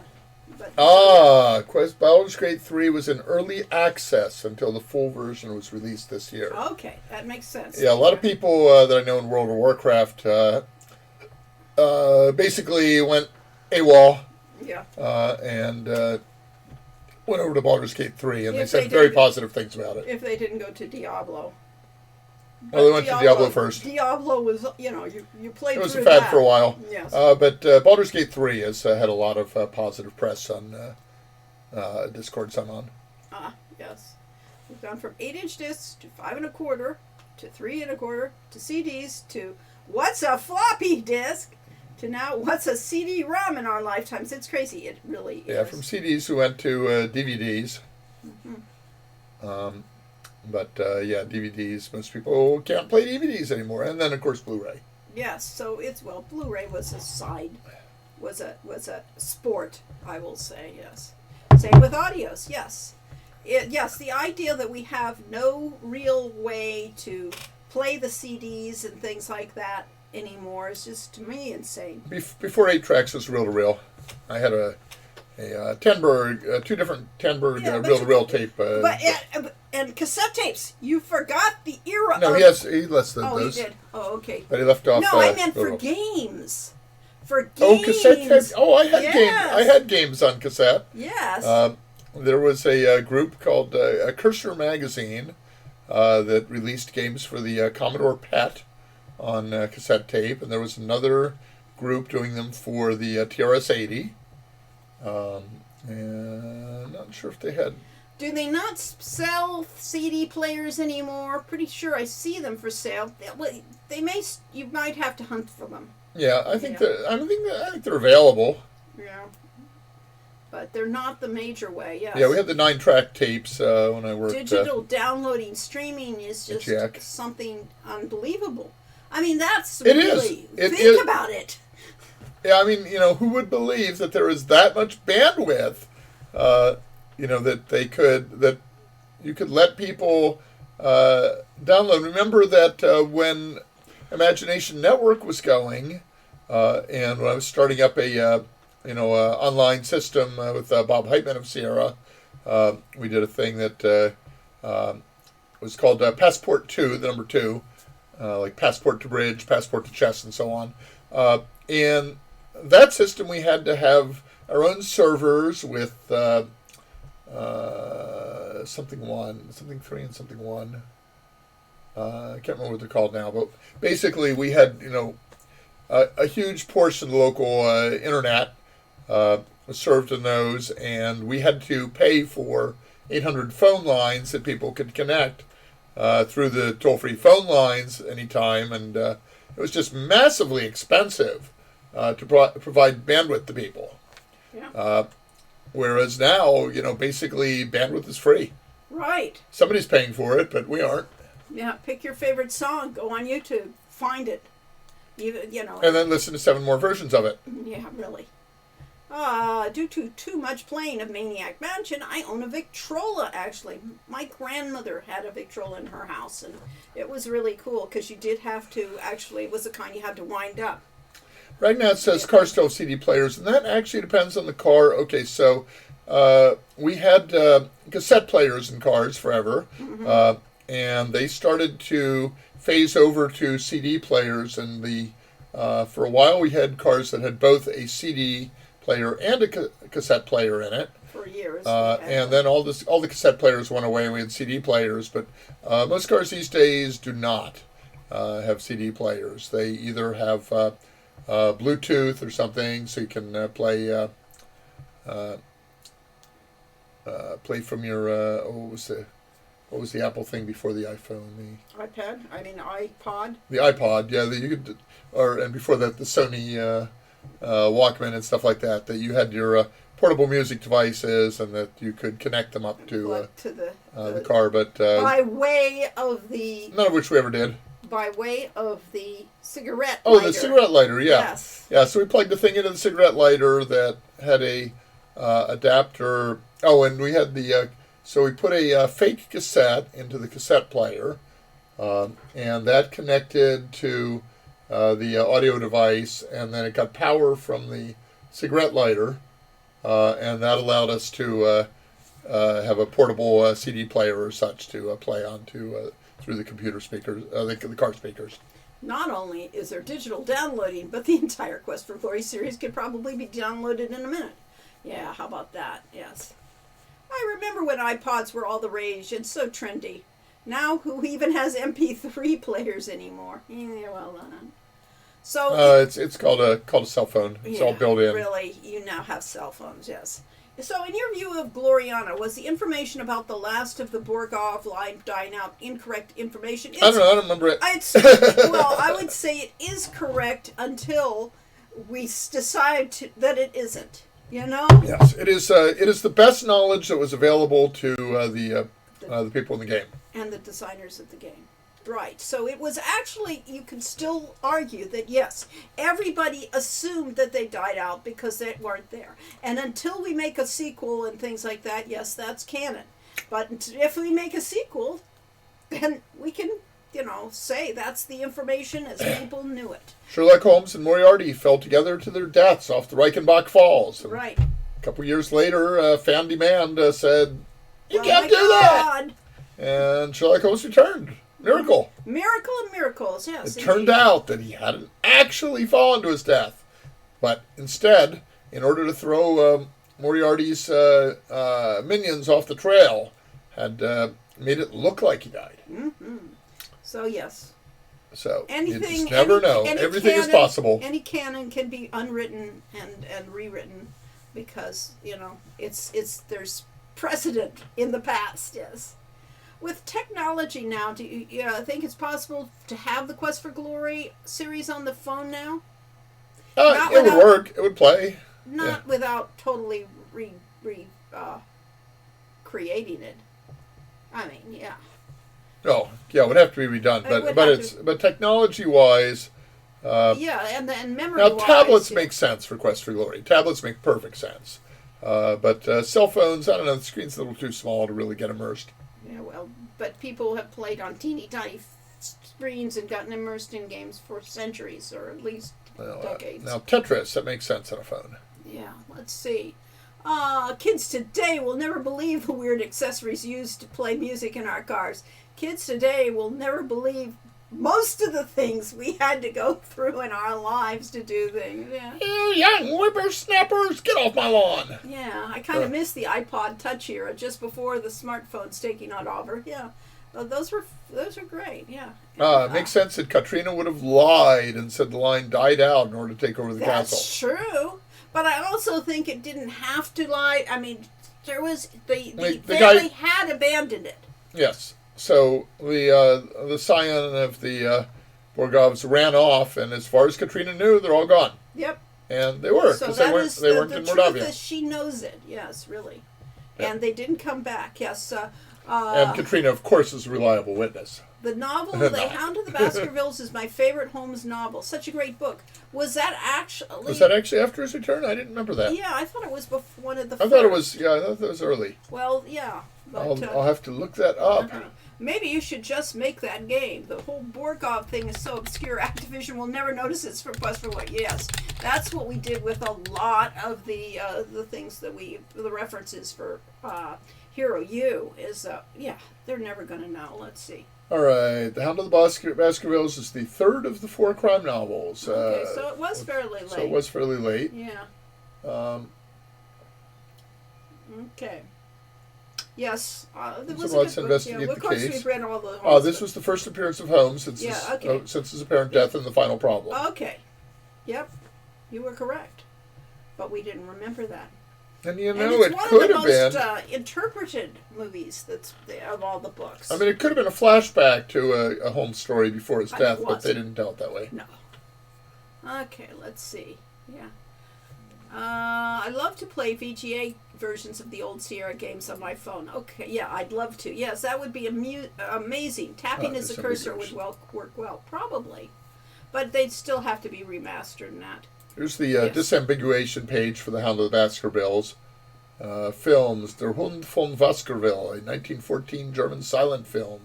Quest Baldur's Gate 3 was in early access until the full version was released this year. Okay, that makes sense. Yeah, a lot of people that I know in World of Warcraft basically went AWOL. Yeah. And went over to Baldur's Gate 3, and If they said they very did- positive things about it. If they didn't go to Diablo. Well, they went to Diablo first. Diablo was, you played It was through a fad that. for a while. Yes. But Baldur's Gate 3 has had a lot of positive press on Discord I'm on. Yes. We've gone from 8-inch discs to 5 1/4 to 3 1/4 to CDs to what's a floppy disk to now what's a CD-ROM in our lifetimes. It's crazy. It really is. Yeah, from CDs we went to DVDs. But DVDs, most people can't play DVDs anymore. And then, of course, Blu-ray. Yes, so Blu-ray was a sport, I will say, yes. Same with audios, yes. The idea that we have no real way to play the CDs and things like that anymore is just, to me, insane. Before 8-tracks was reel-to-reel, I had a Tenberg, 2 different Tenberg reel-to-reel tape. And cassette tapes. You forgot the era. No, he left those. Oh, he did. Oh, okay. But he left off. No, I meant for games. For games. Oh, cassette tapes. Oh, I had Yes. games. I had games on cassette. Yes. There was a group called Cursor Magazine that released games for the Commodore PET on cassette tape, and there was another group doing them for the TRS-80. And not sure if they had. Do they not sell CD players anymore? Pretty sure I see them for sale. They may. You might have to hunt for them. Yeah, I think they're available. Yeah. but they're not the major way. Yes. Yeah, we had the 9-track tapes when I worked. Digital downloading, streaming is just something unbelievable. I mean, that's really, think about it. Yeah, I mean, who would believe that there is that much bandwidth, that that you could let people download. Remember that when Imagination Network was going, and when I was starting up a online system with Bob Heitman of Sierra, we did a thing that was called Passport 2, the number 2, like Passport to Bridge, Passport to Chess, and so on. And that system, we had to have our own servers with something 3 and something 1. I can't remember what they're called now, but basically we had, a huge portion of the local internet was served in those, and we had to pay for 800 phone lines that people could connect through the toll-free phone lines anytime, and it was just massively expensive to provide bandwidth to people. Yeah. Whereas now, basically bandwidth is free. Right. Somebody's paying for it, but we aren't. Yeah, pick your favorite song, go on YouTube, find it. And then listen to 7 more versions of it. Yeah, really. Due to too much playing of Maniac Mansion, I own a Victrola, actually. My grandmother had a Victrola in her house, and it was really cool because you did have to, actually, it was the kind you had to wind up. Right now it says cars still have CD players, and that actually depends on the car. Okay, so we had cassette players in cars forever, and they started to phase over to CD players, and for a while we had cars that had both a CD player and a cassette player in it. For years. And then all the cassette players went away, and we had CD players, but most cars these days do not have CD players. They either have Bluetooth or something, so you can play from your what was the Apple thing before the iPhone? The iPod. The iPod, yeah. You could, and before that, the Sony Walkman and stuff like that. That you had your portable music devices, and that you could connect them up to the car. But by way of the none of which we ever did. By way of the cigarette lighter. Oh, the cigarette lighter, yeah. Yes. Yeah, so we plugged the thing into the cigarette lighter that had a adapter. Oh, and we had so we put a fake cassette into the cassette player, and that connected to the audio device, and then it got power from the cigarette lighter, and that allowed us to have a portable CD player or such to play onto through the computer speakers, the car speakers. Not only is there digital downloading, but the entire Quest for Glory series could probably be downloaded in a minute. Yeah, how about that? Yes. I remember when iPods were all the rage and so trendy. Now, who even has MP3 players anymore? Yeah, well, so it's called a cell phone. It's all built in. Really, you now have cell phones. Yes. So, in your view of Gloriana, was the information about the last of the Borgov line dying out incorrect information? I don't know. I don't remember it. Well, I would say it is correct until we decide that it isn't. Yes, it is. It is the best knowledge that was available to the people in the game and the designers of the game. Right. So it was actually, you can still argue that yes, everybody assumed that they died out because they weren't there. And until we make a sequel and things like that, yes, that's canon. But if we make a sequel, then we can, say that's the information as people knew it. Sherlock Holmes and Moriarty fell together to their deaths off the Reichenbach Falls. Right. A couple years later, Fan Demand said, "You can't do that!" And Sherlock Holmes returned. Miracle. Miracle of miracles, yes. It turned out that he hadn't actually fallen to his death. But instead, in order to throw Moriarty's minions off the trail, had made it look like he died. Mm-hmm. So, yes. So, you just never know. Everything is possible. Any canon can be unwritten and rewritten because, there's precedent in the past, yes. With technology now, do you think it's possible to have the Quest for Glory series on the phone now? It would work. It would play. Not without totally creating it. I mean, yeah. Oh, yeah, it would have to be redone, but technology-wise. And memory. Now, tablets make sense for Quest for Glory. Tablets make perfect sense. But cell phones, I don't know, the screen's a little too small to really get immersed. Yeah, well, but people have played on teeny tiny screens and gotten immersed in games for centuries, or at least decades. Now, Tetris, that makes sense on a phone. Yeah, let's see. Kids today will never believe the weird accessories used to play music in our cars. Kids today will never believe most of the things we had to go through in our lives to do things. Yeah. You young whippersnappers, get off my lawn. Yeah, I kind of miss the iPod Touch era, just before the smartphones taking on over. Yeah, those were great. Yeah. Makes sense that Katrina would have lied and said the line died out in order to take over the castle. That's true, but I also think it didn't have to lie. I mean, there was the family had abandoned it. Yes. So the scion of the Borgovs ran off, and as far as Katrina knew, they're all gone. Yep. And they were, because they weren't in Mordavia. The truth is, she knows it. Yes, really. Yep. And they didn't come back. Yes. And Katrina, of course, is a reliable witness. The novel The Hound of the Baskervilles is my favorite Holmes novel. Such a great book. Was that actually after his return? I didn't remember that. Yeah, I thought it was before one of the I thought it was early. Well, yeah. But, I'll have to look that up. Maybe you should just make that game. The whole Borgov thing is so obscure, Activision will never notice it's for Quest for Glory. Yes, that's what we did with a lot of the things that the references for Hero U is, they're never going to know. Let's see. All right, The Hound of the Baskervilles is the third of the 4 crime novels. Okay, so it was fairly late. Yeah. Okay. Yes, there was let's investigate the case. We've read all the Holmes. This was the first appearance of Holmes since his apparent death and the final problem. Okay. Yep, you were correct, but we didn't remember that. And it could have been one of the most interpreted movies of all the books. I mean, it could have been a flashback to a Holmes story before his death, but they didn't tell it that way. No. Okay, let's see. Yeah. I love to play VGA versions of the old Sierra games on my phone. Okay, yeah, I'd love to. Yes, that would be amazing. Tapping as a cursor would work well, probably. But they'd still have to be remastered in that. Here's the disambiguation page for The Hound of the Baskervilles. Films, Der Hund von Baskerville, a 1914 German silent film.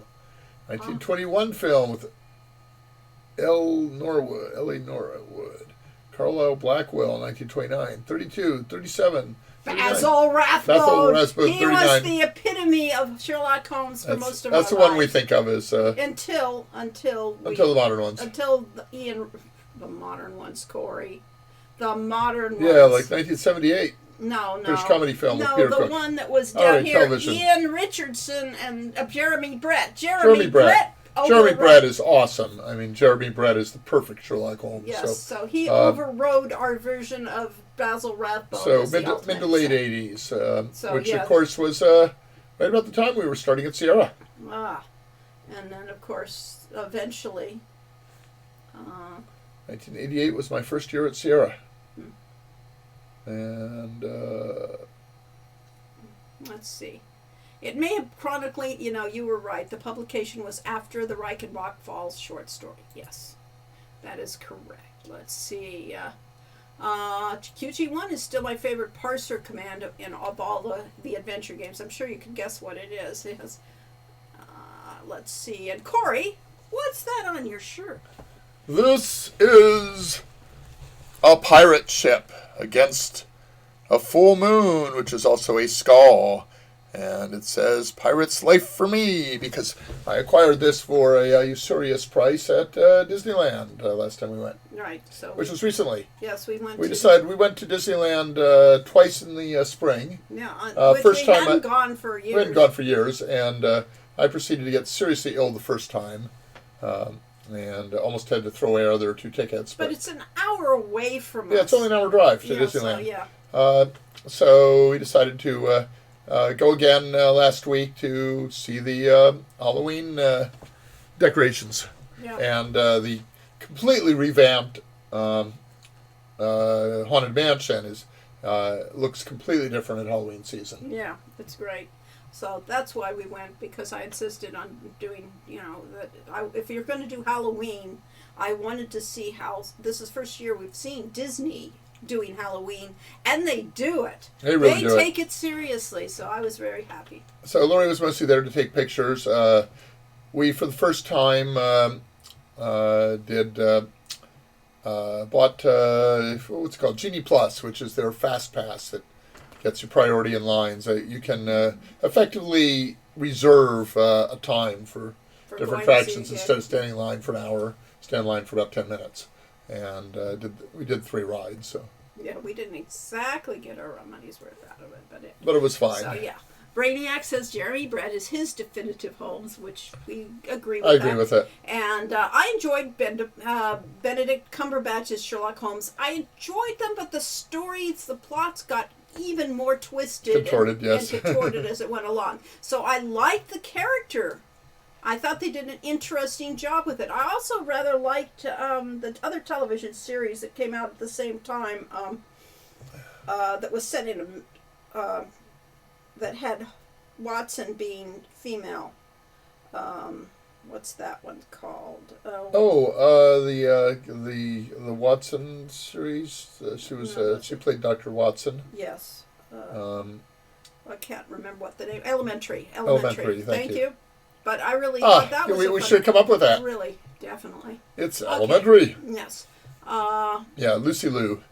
1921 film with L.A. Norwood. Carlisle Blackwell, 1929. 32, 37. Basil Rathbone. He was the epitome of Sherlock Holmes for most of our lives. That's the one we think of as... until the modern ones. Until the modern ones, Corey. The modern ones. Yeah, like 1978. No. British comedy film with Peter Cook. One that was down here. Television. Ian Richardson and Jeremy Brett. Jeremy Brett is awesome. I mean, Jeremy Brett is the perfect Sherlock Holmes. Yes, so he overrode our version of Basil Rathbone. So mid to late 80s, which of course was right about the time we were starting at Sierra. And then of course, eventually... 1988 was my first year at Sierra. And... let's see. It may have chronically, you were right. The publication was after the Reichenbach Falls short story. Yes, that is correct. Let's see. QG1 is still my favorite parser command of all the adventure games. I'm sure you can guess what it is. It has, let's see. And Corey, what's that on your shirt? This is a pirate ship against a full moon, which is also a skull. And it says, Pirate's Life for Me, because I acquired this for a usurious price at Disneyland last time we went. Right. Which was recently. Yes, we went we went to Disneyland twice in the spring. Yeah. First time hadn't gone for years. We hadn't gone for years, and I proceeded to get seriously ill the first time. And almost had to throw away our other 2 tickets. But it's an hour away from us. Yeah, it's only an hour drive to Disneyland. So we decided to... go again last week to see the Halloween decorations. Yeah. And the completely revamped Haunted Mansion is looks completely different at Halloween season. Yeah, it's great. So that's why we went, because I insisted on doing, if you're going to do Halloween, I wanted to see how, this is the first year we've seen Disney doing Halloween, and they do it. They really do take it seriously, so I was very happy. So Lori was mostly there to take pictures. We, for the first time, bought what's it called, Genie Plus, which is their fast pass that gets you priority in lines. You can effectively reserve a time for different attractions instead of standing in line for an hour. Stand in line for about 10 minutes. And we did 3 rides. So yeah, we didn't exactly get our money's worth out of it, but it was fine. So yeah. Brainiac says Jeremy Brett is his definitive Holmes, which we agree with. I agree with it. And I enjoyed Benedict Cumberbatch's Sherlock Holmes. I enjoyed them, but the stories, the plots got even more twisted contorted, and contorted as it went along. So I liked the character. I thought they did an interesting job with it. I also rather liked the other television series that came out at the same time that was set in that had Watson being female. What's that one called? The Watson series. She played Dr. Watson. Yes. I can't remember what the name. Elementary. Thank you. But I really thought that was. We should come up with that. Really, definitely. It's Elementary. Yes. Lucy Liu.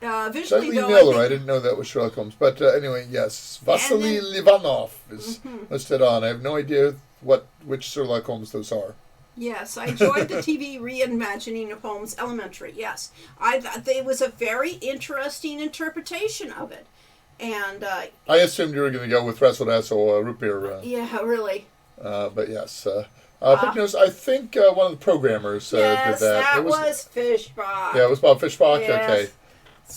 Visually, though, Miller. I didn't know that was Sherlock Holmes, but anyway, yes, Vasily Livanov is listed on. I have no idea which Sherlock Holmes those are. Yes, I enjoyed the TV reimagining of Holmes Elementary. Yes, I thought it was a very interesting interpretation of it, and I assumed you were going to go with Razzle Root Beer. Yeah, really. But yes. Big news, I think one of the programmers did that. That was Fishbach. Yeah, it was Bob Fishbach? Yes.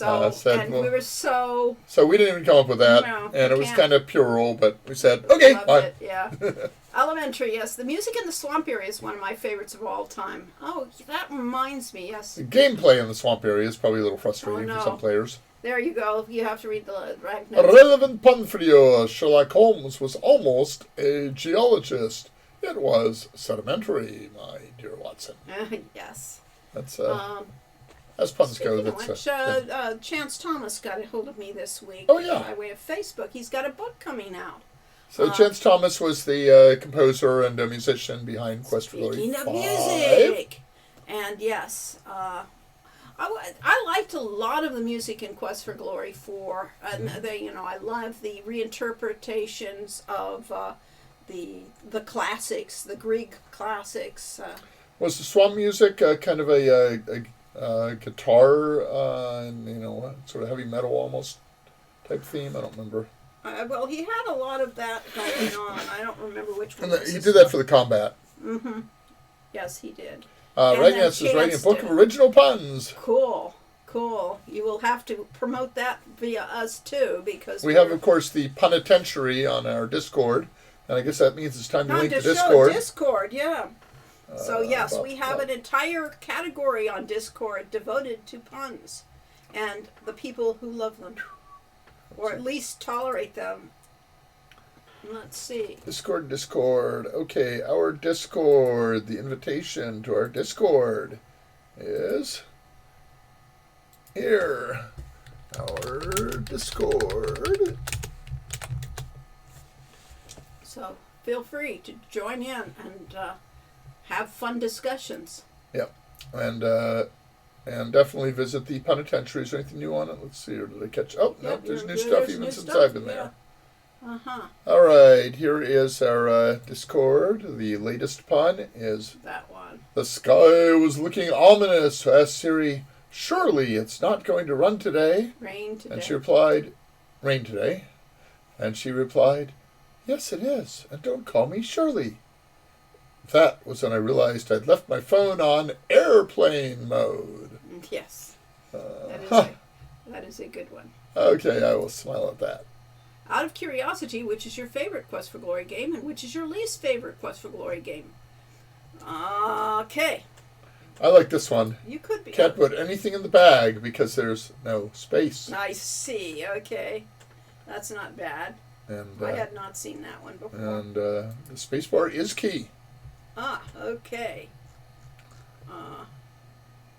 Okay. We were so... So we didn't even come up with that, and it was kind of puerile, but we said, okay, fine. Yeah. Elementary, yes. The music in the swamp area is one of my favorites of all time. Oh, that reminds me, yes. The gameplay in the swamp area is probably a little frustrating for some players. There you go. You have to read the notes. A relevant pun for you. Sherlock Holmes was almost a geologist. It was sedimentary, my dear Watson. Yes. That's as puns go. That's Chance Thomas got a hold of me this week. Oh yeah. By way of Facebook, he's got a book coming out. So Chance Thomas was the composer and musician behind Quest for Glory 5. Speaking of music, and yes, I liked a lot of the music in Quest for Glory 4. And I love the reinterpretations of the classics, the Grieg classics. Was the swamp music kind of a guitar, sort of heavy metal almost type theme? I don't remember. Well, he had a lot of that going on. I don't remember which one. And he did that for the combat. Mm-hmm. Yes, he did. Ragnance is writing a book of original puns. Cool. You will have to promote that via us too, because we have, of course, the Punitentiary on our Discord, and I guess that means it's time to link to Discord. Discord, yeah. So yes, we have an entire category on Discord devoted to puns, and the people who love them, or at least tolerate them. Let's see. Discord. Okay, our Discord. The invitation to our Discord is here. Our Discord. So feel free to join in and have fun discussions. Yep, and definitely visit the Punitentiary. Is there anything new on it? Let's see. Or did I catch? Oh, no, there's new stuff even since I've been there. All right, here is our Discord. The latest pun is that one. The sky was looking ominous. Asked Siri, surely it's not going to run today. Rain today. And she replied, rain today. And she replied, yes, it is. And don't call me Shirley. That was when I realized I'd left my phone on airplane mode. Yes. That is a good one. Okay, I will smile at that. Out of curiosity, which is your favorite Quest for Glory game, and which is your least favorite Quest for Glory game? Okay. I like this one. You could be. Can't put anything in the bag because there's no space. I see. Okay. That's not bad. And I had not seen that one before. And the space bar is key. Ah, okay.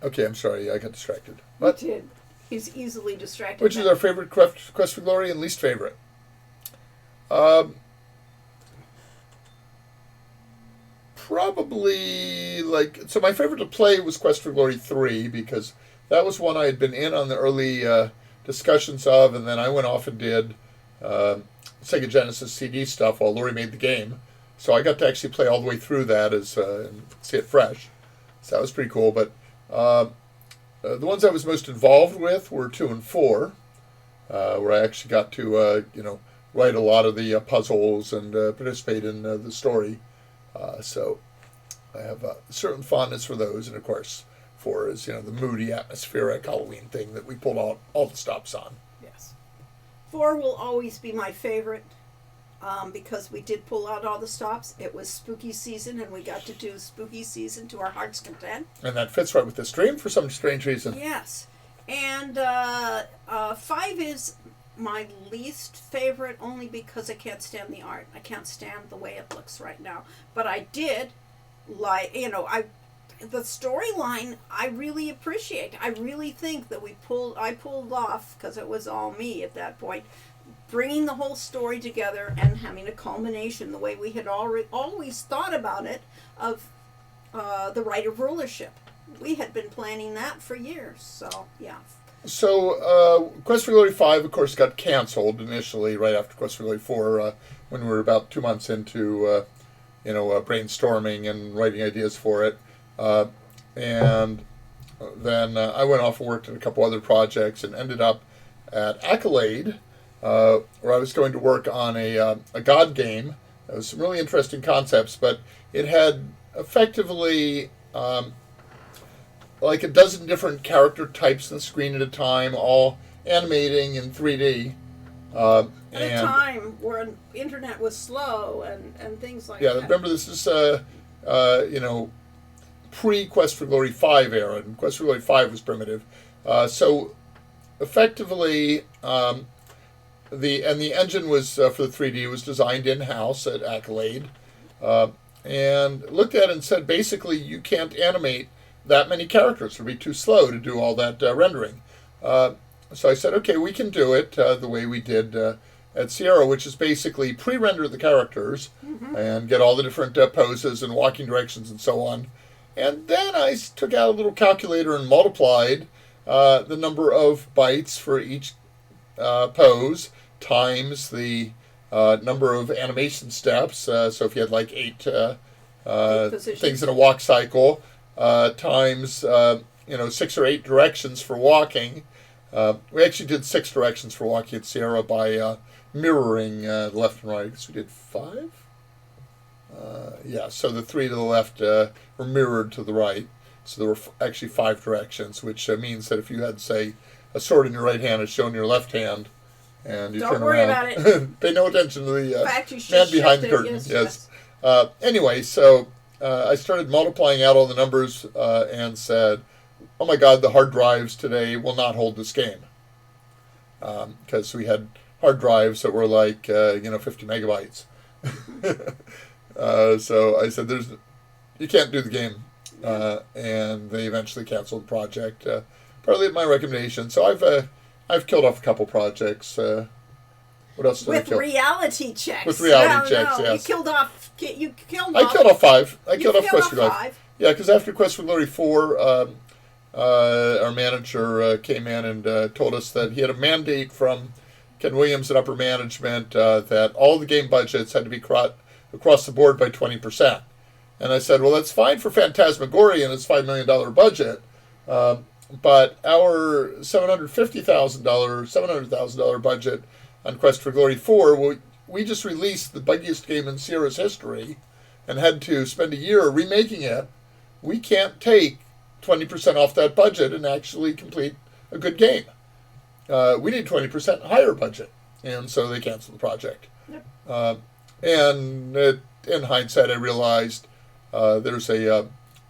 Okay, I'm sorry. I got distracted. What? You did. He's easily distracted. Which is our favorite Quest for Glory and least favorite? Probably, so my favorite to play was Quest for Glory 3 because that was one I had been in on the early discussions of, and then I went off and did Sega Genesis CD stuff while Lori made the game. So I got to actually play all the way through that and see it fresh. So that was pretty cool. But the ones I was most involved with were 2 and 4, where I actually got to, write a lot of the puzzles and participate in the story. So I have a certain fondness for those. And, of course, 4 is, the moody, atmospheric Halloween thing that we pulled out all the stops on. Yes. 4 will always be my favorite. Because we did pull out all the stops. It was spooky season, and we got to do spooky season to our heart's content. And that fits right with the stream for some strange reason. Yes. And 5 is my least favorite only because I can't stand the art. I can't stand the way it looks right now. But I did like, the storyline I really appreciate. I really think that I pulled off, because it was all me at that point, bringing the whole story together and having a culmination the way we had always thought about it of the right of rulership. We had been planning that for years, so yeah. So Quest for Glory 5, of course, got canceled initially right after Quest for Glory 4 when we were about 2 months into brainstorming and writing ideas for it. And then I went off and worked on a couple other projects and ended up at Accolade, where I was going to work on a God game. There was some really interesting concepts, but it had effectively like a dozen different character types on the screen at a time, all animating in 3D. At a time where internet was slow and things like that. Yeah, remember this is pre-Quest for Glory 5 era, and Quest for Glory 5 was primitive. So effectively, the engine was for the 3D was designed in-house at Accolade, and looked at it and said basically you can't animate that many characters. It would be too slow to do all that rendering. So I said, okay, we can do it the way we did at Sierra, which is basically pre-render the characters and get all the different poses and walking directions and so on. And then I took out a little calculator and multiplied the number of bytes for each pose times the number of animation steps. So if you had like 8 things in a walk cycle, times 6 or 8 directions for walking. We actually did 6 directions for walking at Sierra by mirroring left and right. I guess we did 5. So the 3 to the left were mirrored to the right. So there were actually 5 directions, which means that if you had, say, a sword in your right hand, it's shown in your left hand, and you Don't turn worry around. about it. Pay no attention to the fact, man behind the curtain. Yes. Anyway, so I started multiplying out all the numbers and said, oh my God, the hard drives today will not hold this game. Because we had hard drives that were like, 50 megabytes. So I said, you can't do the game. And they eventually canceled the project, partly at my recommendation. So I've killed off a couple projects. What else did I kill? With reality checks. With reality checks, yes. You killed off. I killed off 5. I killed off Quest for Glory. 5. Yeah, because after Quest for Glory 4, our manager came in and told us that he had a mandate from Ken Williams and upper management that all the game budgets had to be across the board by 20%. And I said, well, that's fine for Phantasmagoria and its $5 million budget, but our $750,000 budget on Quest for Glory 4, we just released the buggiest game in Sierra's history and had to spend a year remaking it. We can't take 20% off that budget and actually complete a good game. We need 20% higher budget. And so they canceled the project. Yep. In hindsight, I realized there's a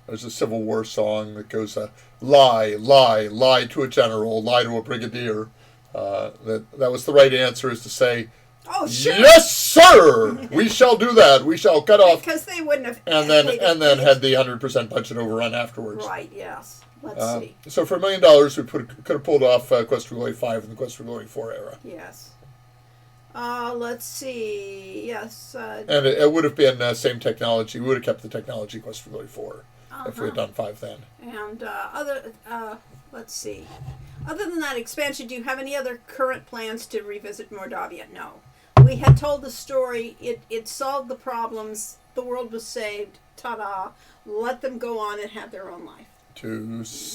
there's a Civil War song that goes, lie, lie, lie to a general, lie to a brigadier. That was the right answer, is to say, oh, sure. Yes, sir! We shall do that. We shall cut off. Because they wouldn't have. And then had the 100% budget overrun afterwards. Right, yes. Let's see. So for $1 million, we could have pulled off Quest for Glory 5 in the Quest for Glory 4 era. Yes. Let's see. Yes. And it would have been same technology. We would have kept the technology Quest for Glory 4 if we had done 5 then. And let's see. Other than that expansion, do you have any other current plans to revisit Mordavia? No. We had told the story. It solved the problems. The world was saved. Ta-da. Let them go on and have their own life.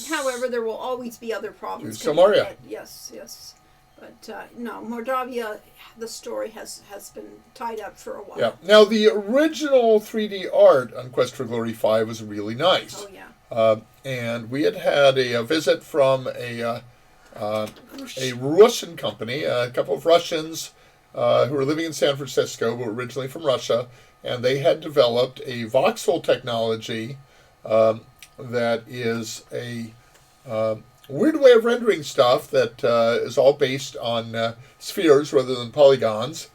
However, there will always be other problems. To Somalia. Yes, yes. But no, Mordavia, the story has been tied up for a while. Yeah. Now, the original 3D art on Quest for Glory 5 was really nice. Oh, yeah. And we had a visit from a Russian company, a couple of Russians who were living in San Francisco, but were originally from Russia, and they had developed a voxel technology that is a weird way of rendering stuff that is all based on spheres rather than polygons.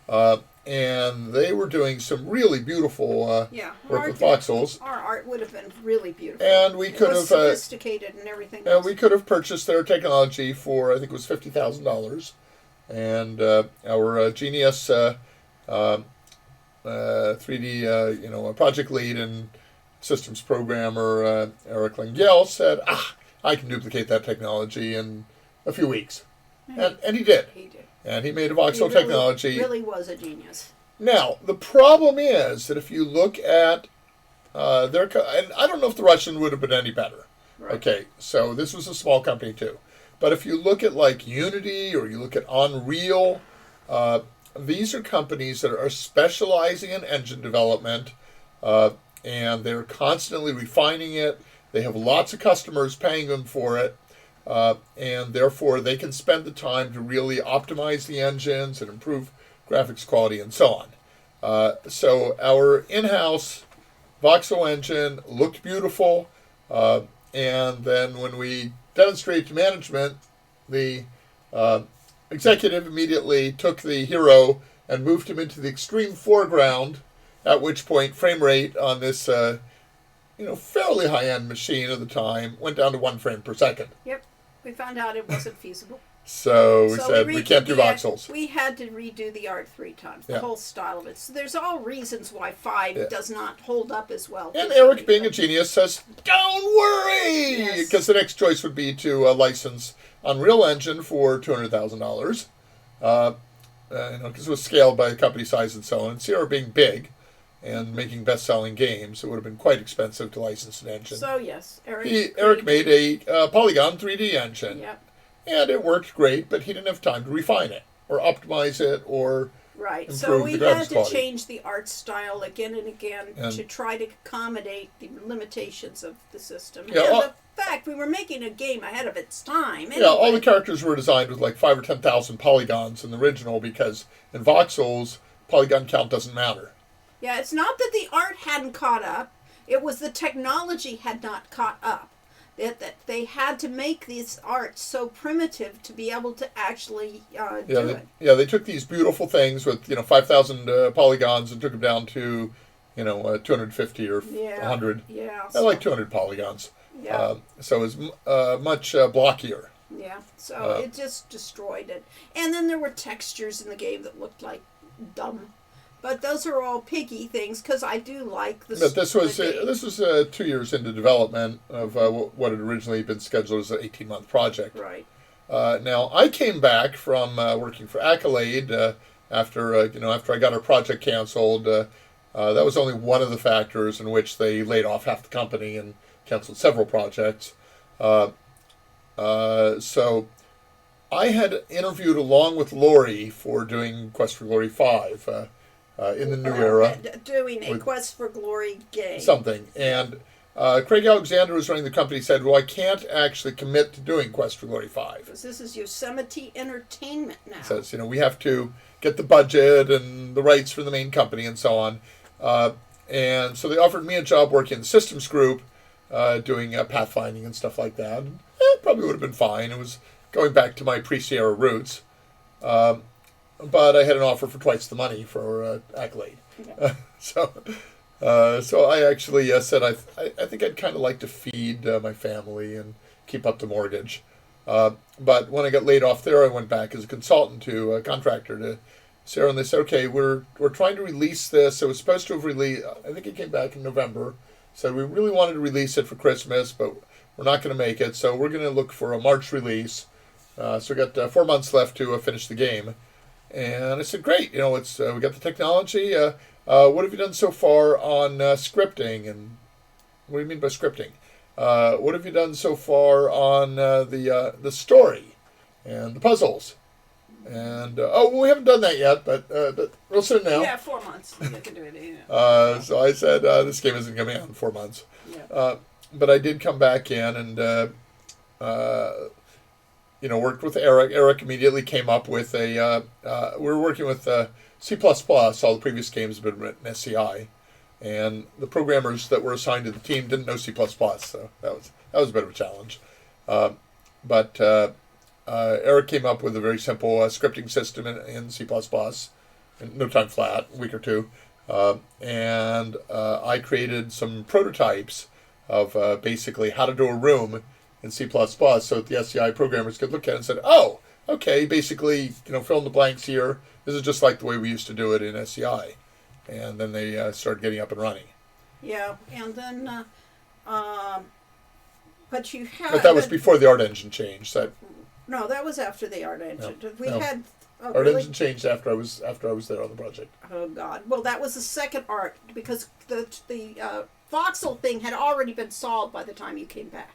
And they were doing some really beautiful work with voxels. Our art would have been really beautiful. And we could have sophisticated and everything else. And we could have purchased their technology for, I think it was $50,000. And our genius 3D project lead and systems programmer Eric Lengyel said, I can duplicate that technology in a few weeks. And he did. He did. And he made a voxel technology. He really was a genius. Now, the problem is that if you look at and I don't know if the Russian would have been any better. Right. Okay, so this was a small company too. But if you look at like Unity or you look at Unreal, these are companies that are specializing in engine development, and they're constantly refining it. They have lots of customers paying them for it, and therefore they can spend the time to really optimize the engines and improve graphics quality and so on. So our in-house voxel engine looked beautiful, and then when we demonstrated to management, the executive immediately took the hero and moved him into the extreme foreground, at which point frame rate on this fairly high-end machine at the time went down to 1 frame per second. Yep. We found out it wasn't feasible. So we said we can't do voxels. We had to redo the art 3 times, the whole style of it. So there's all reasons why 5 does not hold up as well. And Eric, being a genius, says, don't worry! Because the next choice would be to license Unreal Engine for $200,000. Because it was scaled by the company size and so on. And Sierra being big and making best-selling games, it would have been quite expensive to license an engine. So yes, Eric made a Polygon 3D engine. Yep. And it worked great, but he didn't have time to refine it or optimize it or right. improve So we the graphics had to quality. change the art style again and again to try to accommodate the limitations of the system. Yeah, and the fact we were making a game ahead of its time. Anyway. Yeah, all the characters were designed with like 5,000 or 10,000 polygons in the original because in voxels, polygon count doesn't matter. Yeah, it's not that the art hadn't caught up. It was the technology had not caught up. That they had to make these arts so primitive to be able to actually do it. Yeah, they took these beautiful things with 5,000 polygons and took them down to 250 or 100. Yeah, I like 200 polygons. Yeah. So it's much blockier. Yeah, so it just destroyed it. And then there were textures in the game that looked like dumb. But those are all piggy things because I do like the. But this was 2 years into development of what had originally been scheduled as an 18-month project. Right. Now I came back from working for Accolade after I got our project canceled. That was only one of the factors in which they laid off half the company and canceled several projects. So I had interviewed along with Lori for doing Quest for Glory 5. In the new era. Doing a Quest for Glory game. Something. And Craig Alexander, who's running the company, said, well, I can't actually commit to doing Quest for Glory 5. Because this is Yosemite Entertainment now. Says, we have to get the budget and the rights from the main company and so on. And so they offered me a job working in the systems group doing pathfinding and stuff like that. And, it probably would have been fine. It was going back to my pre-Sierra roots. But I had an offer for twice the money for Accolade. Okay. So I actually said I think I'd kind of like to feed my family and keep up the mortgage. But when I got laid off there, I went back as a consultant to a contractor to Sierra, and they said, okay, we're trying to release this. It was supposed to have released, I think it came back in November. So we really wanted to release it for Christmas, but we're not going to make it. So we're going to look for a March release. So we got 4 months left to finish the game. And I said, great, we got the technology. What have you done so far on scripting? And what do you mean by scripting? What have you done so far on the story and the puzzles? And we haven't done that yet, but real soon now. Yeah, 4 months. You can do it. So I said this game isn't going to be out in 4 months. Yeah. But I did come back in and worked with Eric. Eric immediately came up with we were working with C++. All the previous games have been written in SCI, and the programmers that were assigned to the team didn't know C++, so that was a bit of a challenge. But Eric came up with a very simple scripting system in C++, in no time flat, a week or two, and I created some prototypes of basically how to do a room in C++, so that the SCI programmers could look at it and said, oh, okay, basically, fill in the blanks here. This is just like the way we used to do it in SCI. And then they started getting up and running. Yeah, and then, but you had... But that was before the art engine changed. No, that was after the art engine. No. Had... Oh, art really? engine changed after I was there on the project. Oh, God. Well, that was the second art, because the voxel thing had already been solved by the time you came back.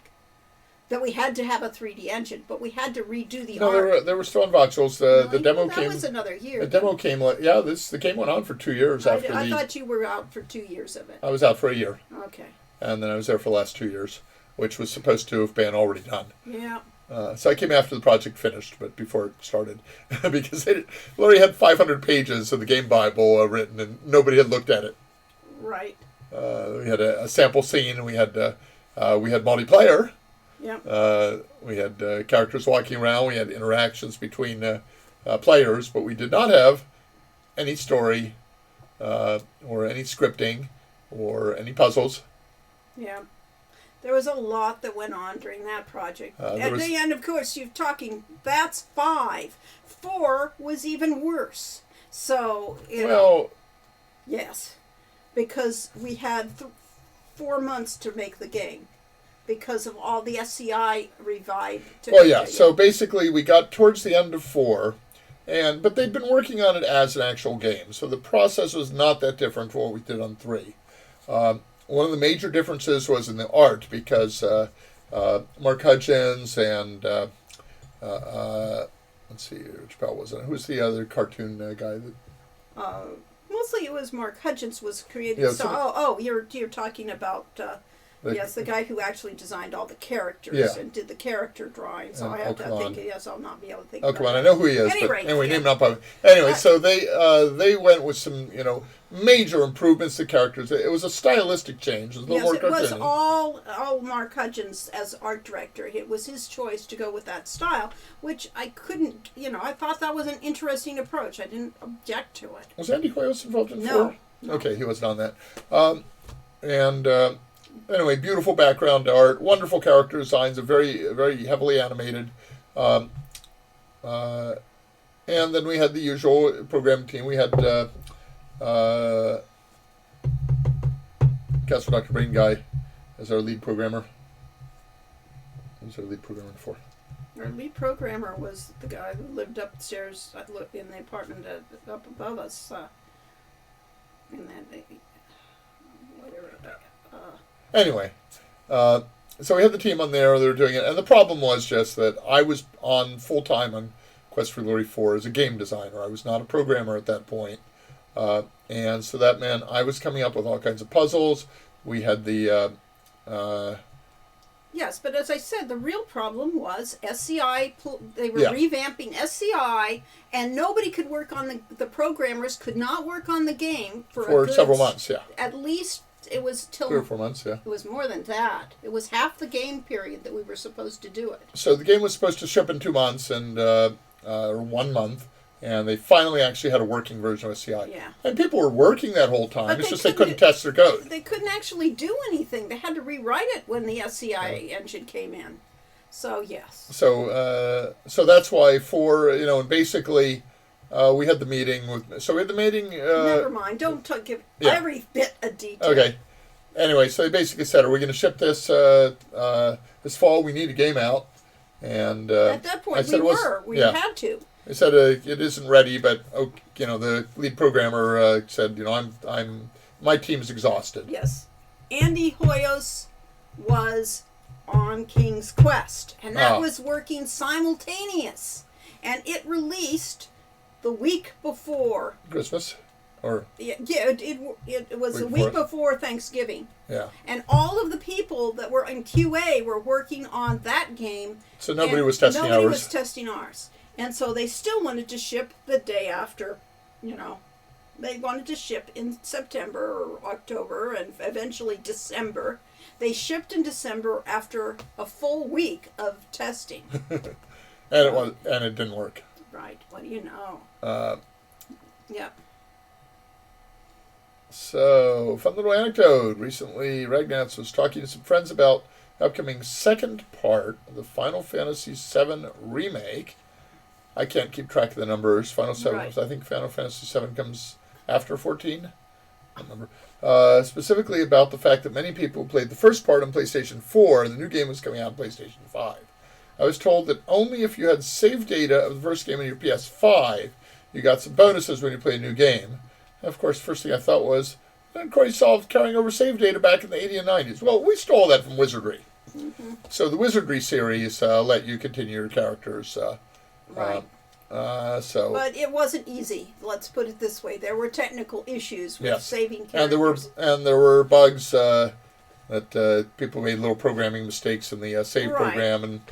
That we had to have a 3D engine, but we had to redo the art. No, they were still on voxels. The demo came... That was another year. The demo came... the game went on for 2 years after I thought you were out for 2 years of it. I was out for a year. Okay. And then I was there for the last 2 years, which was supposed to have been already done. Yeah. So I came after the project finished, but before it started, because we already had 500 pages of the game Bible written, and nobody had looked at it. Right. We had a sample scene, and we had multiplayer. Yeah. We had characters walking around. We had interactions between players, but we did not have any story or any scripting or any puzzles. Yeah. There was a lot that went on during that project. And of course, you're talking, that's 5. 4 was even worse. So, yes. Because we had 4 months to make the game. Because of all the SCI revive. So basically we got towards the end of 4, but they'd been working on it as an actual game. So the process was not that different from what we did on 3. One of the major differences was in the art, because Mark Hutchins and let's see, which pal was it? Who's the other cartoon guy? Mostly it was Mark Hutchins was creating. Yeah, you're talking about the guy who actually designed all the characters and did the character drawing. So I have to think. Yes, I'll not be able to think. Oh, come on! I know who he is. Anyway, name not by. Anyway, so they went with some major improvements to characters. It was a stylistic change. It was a little more cartoony. It was all Mark Hutchins as art director. It was his choice to go with that style, which I couldn't. I thought that was an interesting approach. I didn't object to it. Was Andy Hoyos involved in 4? No. Okay, he wasn't on that. Anyway, beautiful background art, wonderful character designs, very, very heavily animated. And then we had the usual programming team. We had Castle Dr. Brain Guy as our lead programmer. Who was our lead programmer before? Our lead programmer was the guy who lived upstairs in the apartment up above us. Anyway, so we had the team on there. They were doing it. And the problem was just that I was on full-time on Quest for Glory 4 as a game designer. I was not a programmer at that point. And so that meant I was coming up with all kinds of puzzles. We had the... Yes, but as I said, the real problem was SCI. They were revamping SCI, and nobody could work on the programmers could not work on the game for several months. Yeah, at least It was till 3 or 4 months. Yeah. It was more than that. It was half the game period that we were supposed to do it. So the game was supposed to ship in 2 months and or 1 month, and they finally actually had a working version of SCI. Yeah. And people were working that whole time. It's just they couldn't test their code. They couldn't actually do anything. They had to rewrite it when the SCI engine came in. So yes. So that's why and basically. We had the meeting Never mind. Don't give every bit of detail. Okay. Anyway, so they basically said, "Are we going to ship this this fall? We need a game out." And at that point, we had to. They said it isn't ready, but the lead programmer said, my team's exhausted. Yes, Andy Hoyos was on King's Quest, and that was working simultaneous, and it released the week before Christmas, or it was the week before Thanksgiving. Yeah, and all of the people that were in QA were working on that game. So nobody was testing ours. Nobody was testing ours, and so they still wanted to ship the day after. They wanted to ship in September or October, and eventually December. They shipped in December after a full week of testing. and it didn't work. Right. What do you know? Yeah. So, fun little anecdote. Recently, Ragnats was talking to some friends about the upcoming second part of the Final Fantasy VII Remake. I can't keep track of the numbers. Final 7, right. I think Final Fantasy VII comes after 14. I don't remember. Specifically about the fact that many people played the first part on PlayStation 4, and the new game was coming out on PlayStation 5. I was told that only if you had save data of the first game on your PS5, you got some bonuses when you play a new game. And of course, first thing I thought was, then Corey solved carrying over save data back in the 80s and 90s. Well, we stole that from Wizardry. Mm-hmm. So the Wizardry series let you continue your characters. Right. But it wasn't easy. Let's put it this way: there were technical issues with saving characters, and there were bugs that people made little programming mistakes in the save program and.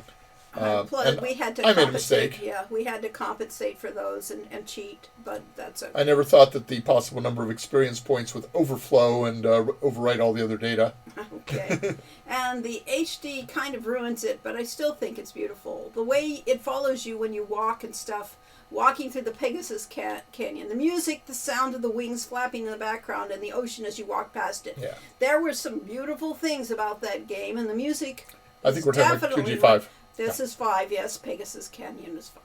Plus, we had to compensate. I made a mistake. Yeah, we had to compensate for those and cheat, but that's okay. I never thought that the possible number of experience points would overflow and overwrite all the other data. Okay. And the HD kind of ruins it, but I still think it's beautiful. The way it follows you when you walk and stuff, walking through the Pegasus Canyon. The music, the sound of the wings flapping in the background, and the ocean as you walk past it. Yeah. There were some beautiful things about that game, and the music I think we're talking about 2G5. This is 5, yes. Pegasus Canyon is 5,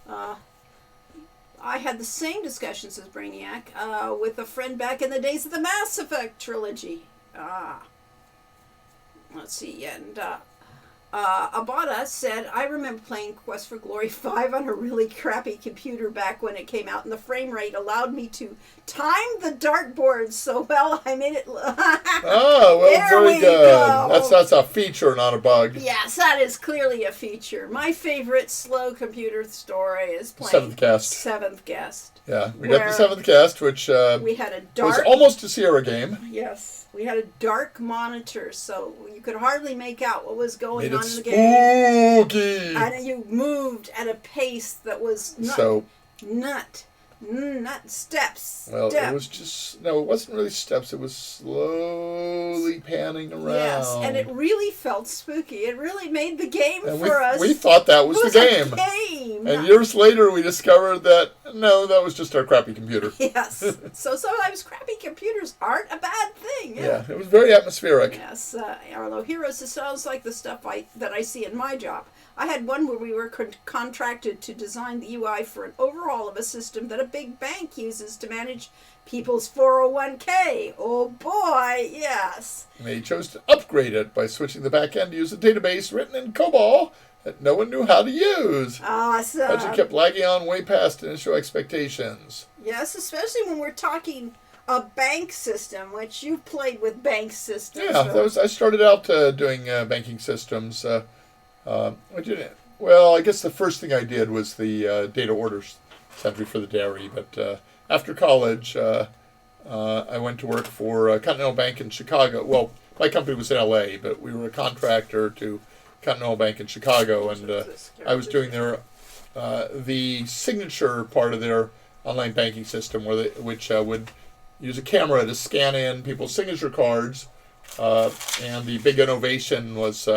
yeah. I had the same discussions as Brainiac with a friend back in the days of the Mass Effect trilogy. Let's see, and Abada said, I remember playing Quest for Glory 5 on a really crappy computer back when it came out, and the frame rate allowed me to time the dartboard so well I made it... very good. Go. That's a feature, not a bug. Yes, that is clearly a feature. My favorite slow computer story is playing Seventh Guest. Yeah, we got the Seventh Guest, which we had a dark... was almost a Sierra game. Yes. We had a dark monitor, so you could hardly make out what was going on in the game. Spooky! And you moved at a pace that was not steps. Well, it was just... No, it wasn't really steps. It was slowly panning around. Yes, and it really felt spooky. It really made the game for us. We thought that was the game. And years later, we discovered that, no, that was just our crappy computer. Yes. So sometimes crappy computers aren't a bad thing. Yeah, it was very atmospheric. Yes. Arlo Heroes, it sounds like the stuff that I see in my job. I had one where we were contracted to design the UI for an overhaul of a system that a big bank uses to manage people's 401k. Oh boy, yes. They chose to upgrade it by switching the back end to use a database written in COBOL that no one knew how to use. Awesome. But it kept lagging on way past initial expectations. Yes, especially when we're talking a bank system, which you've played with bank systems. Yeah, I started out doing banking systems. Well, I guess the first thing I did was the data orders entry for the dairy. But after college, I went to work for Continental Bank in Chicago. Well, my company was in L.A., but we were a contractor to Continental Bank in Chicago, and I was doing the signature part of their online banking system, which would use a camera to scan in people's signature cards. And the big innovation was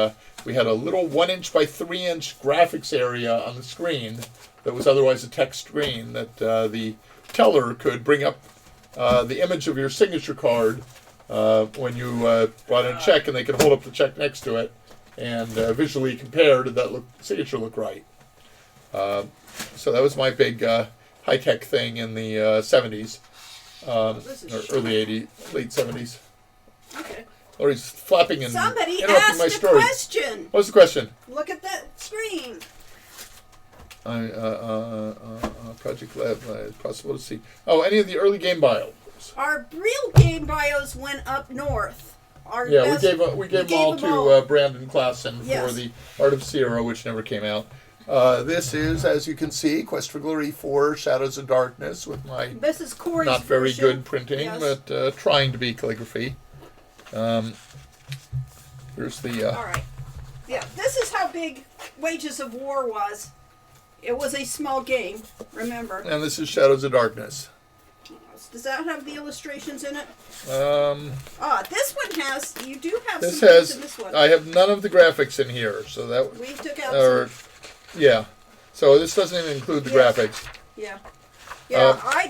we had a little 1-inch by 3-inch graphics area on the screen that was otherwise a text screen that the teller could bring up the image of your signature card when you brought in a check, and they could hold up the check next to it and visually compare, did that signature look right? So that was my big high-tech thing in the 70s, or early 80s, late 70s. Okay. Or he's flapping and Somebody interrupting asked my story. a question. What's the question? Look at that screen. Project Lab, possible to see. Oh, any of the early game bios. Our real game bios went up north. We gave them all to Brandon Klassen for the Art of Sierra, which never came out. This is, as you can see, Quest for Glory 4, Shadows of Darkness, with my this is Corey's not very version. good printing, but trying to be calligraphy. Here's the... all right. Yeah, this is how big Wages of War was. It was a small game, remember. And this is Shadows of Darkness. Does that have the illustrations in it? This one has. You do have this some things in this one. I have none of the graphics in here, so that we took out some. Yeah, so this doesn't even include the graphics. Yeah.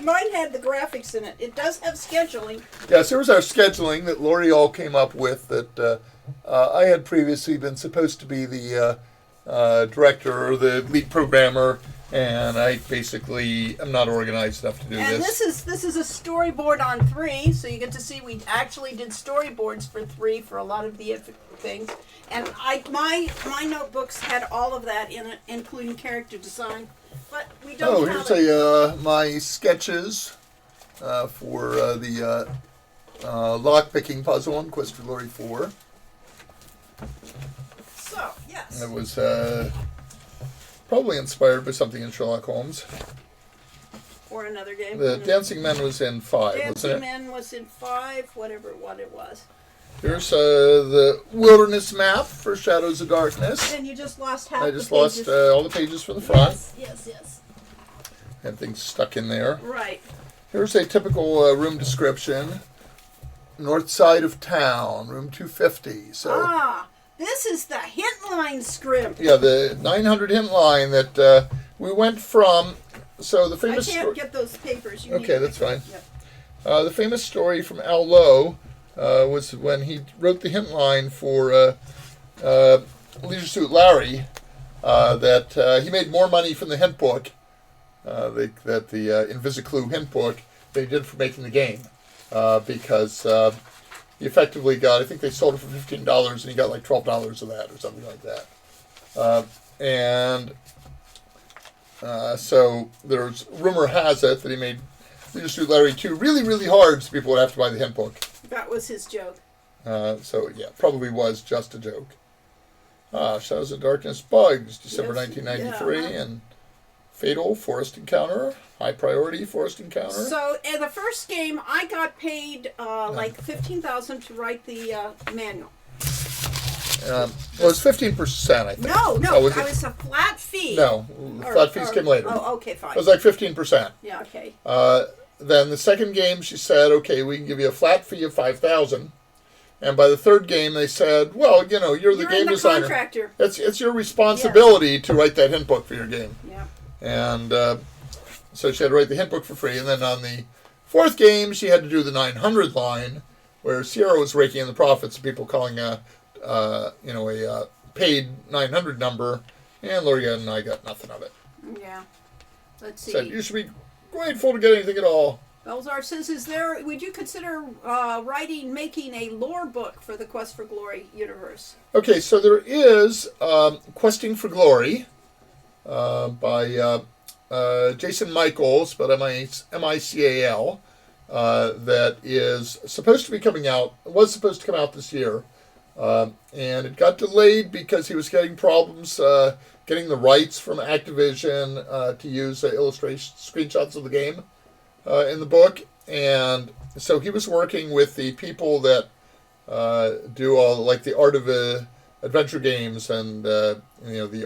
Mine had the graphics in it. It does have scheduling. Yes, there was our scheduling that L'Oreal came up with that I had previously been supposed to be the director or the lead programmer, and I basically am not organized enough to do this. And this is a storyboard on 3, so you get to see we actually did storyboards for 3 for a lot of the things. And my notebooks had all of that in it, including character design. But we don't have here's my sketches for the lock-picking puzzle on Quest for Glory 4. So, yes. It was probably inspired by something in Sherlock Holmes. Or another game. The Dancing Men was in 5, wasn't it? Dancing Men was in 5, whatever it was. Here's the wilderness map for Shadows of Darkness. And you just lost half I just lost all the pages from the front. Yes. And things stuck in there. Right. Here's a typical room description. North side of town, room 250. So. This is the hint line script. Yeah, the 900 hint line that we went from. So the famous. I can't get those papers. Okay, that's fine. Yep. The famous story from Al Lowe was when he wrote the hint line for Leisure Suit Larry that he made more money from the hint book, the Invisiclue hint book, than he did for making the game, because. He effectively got, I think they sold it for $15, and he got like $12 of that or something like that. So there's rumor has it that he made Leisure Suit Larry 2 really, really hard so people would have to buy the hint book. That was his joke. So yeah, probably was just a joke. Shadows of Darkness Bugs, December 1993, and Fatal Forest Encounter. High Priority Forest Encounter. So, in the first game, I got paid like $15,000 to write the manual. Well, it was 15%, I think. No, it was a flat fee. No, flat fees came later. Oh, okay, fine. It was like 15%. Yeah, okay. Then the second game, she said, okay, we can give you a flat fee of $5,000. And by the third game, they said, well, you're the game designer. Contractor. It's your responsibility to write that hint book for your game. Yeah. And so she had to write the hint book for free. And then on the fourth game, she had to do the 900 line, where Sierra was raking in the profits of people calling a paid 900 number. And L'Oreal and I got nothing of it. Yeah. Let's see. Said, you should be grateful to get anything at all. Belzar says, would you consider making a lore book for the Quest for Glory universe? Okay, so there is Questing for Glory by Jason Michaels, but M-I-C-A-L, that is supposed to be coming out, was supposed to come out this year, and it got delayed because he was getting problems getting the rights from Activision to use illustration screenshots of the game in the book, and so he was working with the people that do all like the art of adventure games and the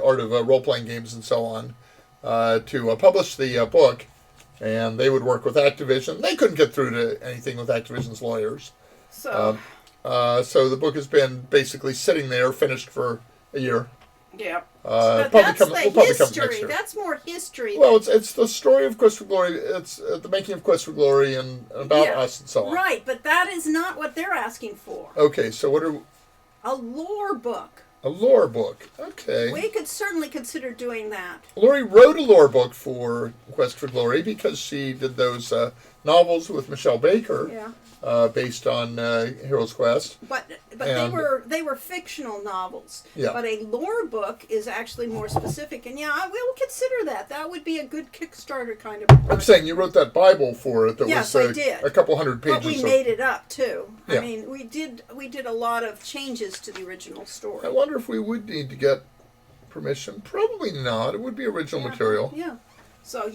art of role-playing games and so on to publish the book, and they would work with Activision. They couldn't get through to anything with Activision's lawyers. So the book has been basically sitting there, finished for a year. Yeah. But that's the history. That's more history. Well, it's the story of Quest for Glory. It's the making of Quest for Glory and about us and so on. Right, but that is not what they're asking for. Okay, so what are... A lore book. A lore book. Okay. We could certainly consider doing that. Lori wrote a lore book for Quest for Glory because she did those novels with Michelle Baker. Yeah. Based on Heroes Quest. But they were fictional novels. Yeah. But a lore book is actually more specific, and I will consider that. That would be a good Kickstarter kind of project. I'm saying you wrote that Bible for it that was I did. A couple hundred pages. But we made it up too. Yeah. I mean, we did a lot of changes to the original story. I wonder if we would need to get permission. Probably not. It would be original material. Yeah. So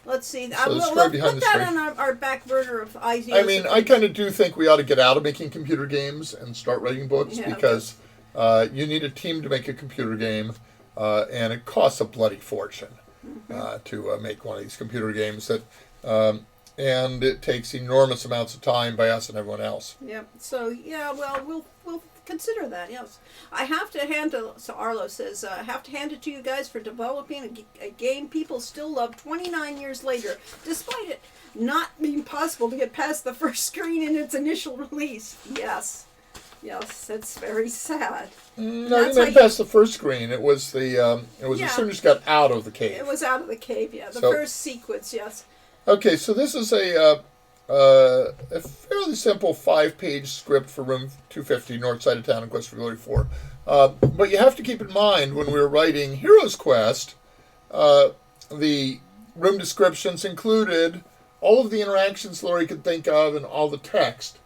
let's see. So we'll put that on our back burner of ideas. I mean, I kind of do think we ought to get out of making computer games and start writing books because you need a team to make a computer game, and it costs a bloody fortune to make one of these computer games. And it takes enormous amounts of time by us and everyone else. Yep. So we'll consider that. Yes. I have to hand it. So Arlo says, I have to hand it to you guys for developing a game people still love 29 years later, despite it not being possible to get past the first screen in its initial release. Yes, it's very sad. No, you made past the first screen. It was as soon as you got out of the cave. It was out of the cave. Yeah, the first sequence. Yes. Okay, so this is a fairly simple 5-page script for Room 250, north side of town in Quest for Glory 4. But you have to keep in mind, when we were writing Heroes Quest, the room descriptions included all of the interactions Lori could think of and all the text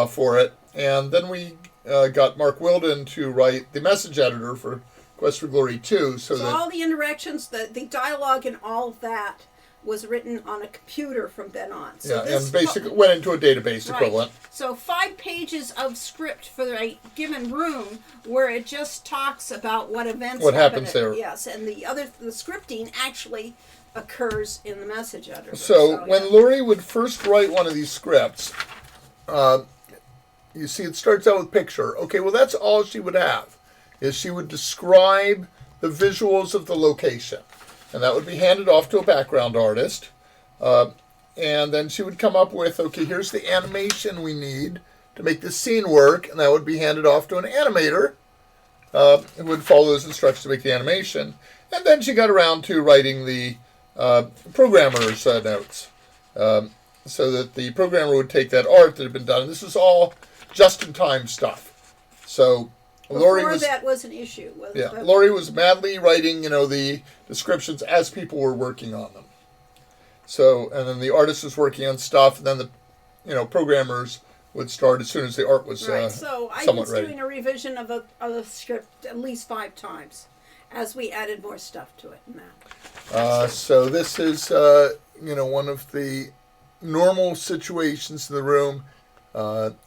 for it. And then we got Mark Wilden to write the message editor for Quest for Glory 2. So that all the interactions, the dialogue and all of that was written on a computer from then on. So and basically went into a database equivalent. So 5 pages of script for a given room where it just talks about what happens there. Yes, and the scripting actually occurs in the message editor. So when Lori would first write one of these scripts, you see it starts out with picture. Okay, well that's all she would have, is she would describe the visuals of the location. And that would be handed off to a background artist. And then she would come up with, okay, here's the animation we need to make this scene work. And that would be handed off to an animator who would follow those instructions to make the animation. And then she got around to writing the programmer's notes. So that the programmer would take that art that had been done. And this is all just-in-time stuff. So Before that was an issue. Lori was madly writing, the descriptions as people were working on them. So, and then the artist was working on stuff, and then the, programmers would start as soon as the art was somewhat ready. So I was doing a revision of the script at least 5 times as we added more stuff to it. So this is, one of the normal situations in the room.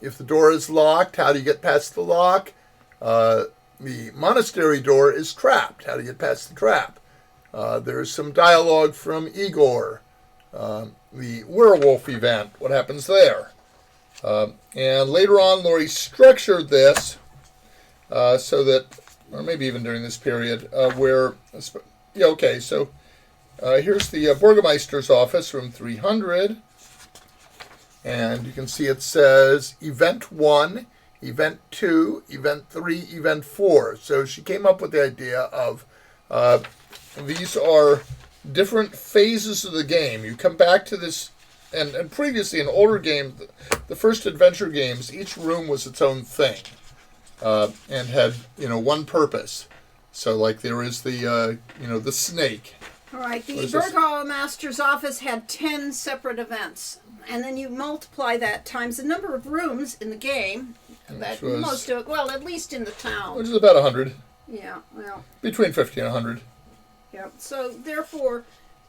If the door is locked, how do you get past the lock? The monastery door is trapped. How to get past the trap? There's some dialogue from Igor. The werewolf event. What happens there? And later on, Lori structured this so that, or maybe even during this period, so here's the Burgomeister's office, room 300. And you can see it says Event 1, Event 2, Event 3, Event 4. So she came up with the idea of these are different phases of the game. You come back to this, and previously in older games, the first adventure games, each room was its own thing and had, one purpose. So like there is the, the snake. All right, the Burgomaster's office had 10 separate events. And then you multiply that times the number of rooms in the game. That most of it, well, at least in the town. Which is about 100. Yeah, well. Between 50 and 100. Yeah, so therefore,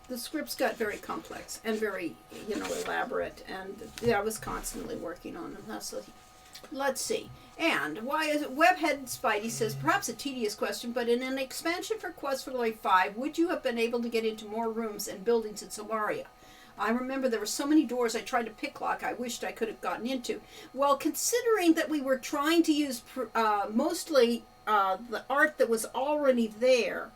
the scripts got very complex and very, elaborate. And I was constantly working on them. So let's see. And why is it? Webhead Spidey says, perhaps a tedious question, but in an expansion for Quest for Glory 5, would you have been able to get into more rooms and buildings in Solaria? I remember there were so many doors I tried to picklock I wished I could have gotten into. Well, considering that we were trying to use mostly the art that was already there,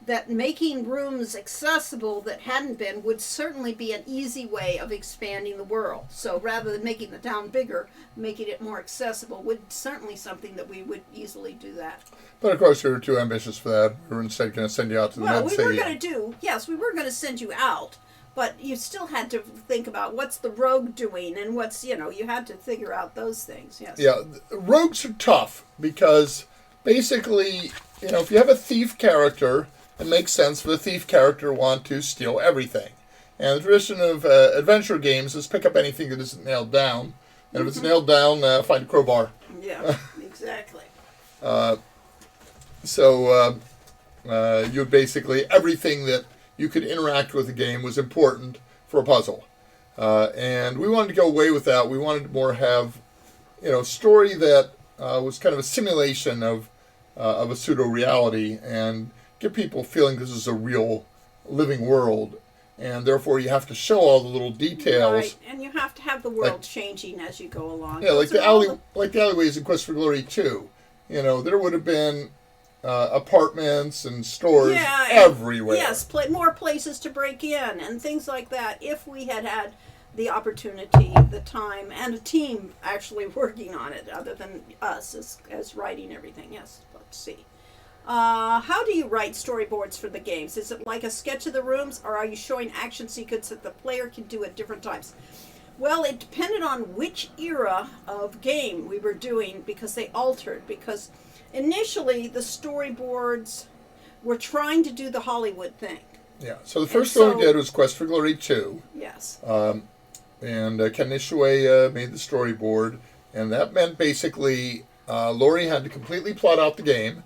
that making rooms accessible that hadn't been would certainly be an easy way of expanding the world. So rather than making the town bigger, making it more accessible would certainly something that we would easily do that. But of course, we were too ambitious for that. We were instead going to send you out to the Well, we were going to send you out, but you still had to think about what's the rogue doing and what's, you had to figure out those things. Yes. Yeah, rogues are tough because basically, if you have a thief character, it makes sense for the thief character to want to steal everything. And the tradition of adventure games is pick up anything that isn't nailed down. And if it's nailed down, find a crowbar. Yeah, exactly. So you would basically, everything that you could interact with the game was important for a puzzle. And we wanted to go away with that. We wanted to more have, a story that was kind of a simulation of a pseudo-reality and give people feeling this is a real living world. And therefore you have to show all the little details. Right, and you have to have the world changing as you go along. Yeah, like the alleyways in Quest for Glory 2. There would have been apartments and stores everywhere. Yes, more places to break in and things like that if we had had the opportunity, the time, and a team actually working on it other than us as writing everything. Yes, let's see. How do you write storyboards for the games? Is it like a sketch of the rooms, or are you showing action sequences that the player can do at different times? Well, it depended on which era of game we were doing because they altered. Because initially the storyboards were trying to do the Hollywood thing. Yeah, so the first one we did was Quest for Glory 2. Yes. And Ken Ishii made the storyboard, and that meant basically Lori had to completely plot out the game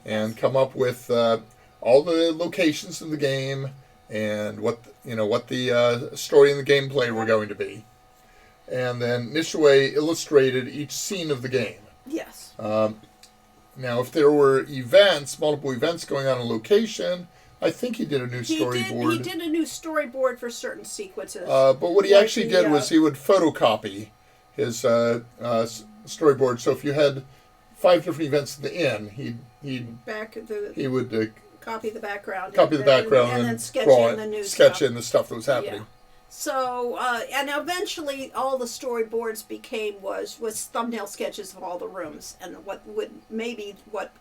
and come up with all the locations in the game and what the story and the gameplay were going to be. And then Nishue illustrated each scene of the game. Yes. Now, if there were multiple events going on in a location, I think he did a new storyboard. He did a new storyboard for certain sequences. But what he actually did was he would photocopy his storyboard. So if you had 5 different events in the inn, he would copy the background. And then sketch in the stuff that was happening. Yeah. So, and eventually all the storyboards was thumbnail sketches of all the rooms and what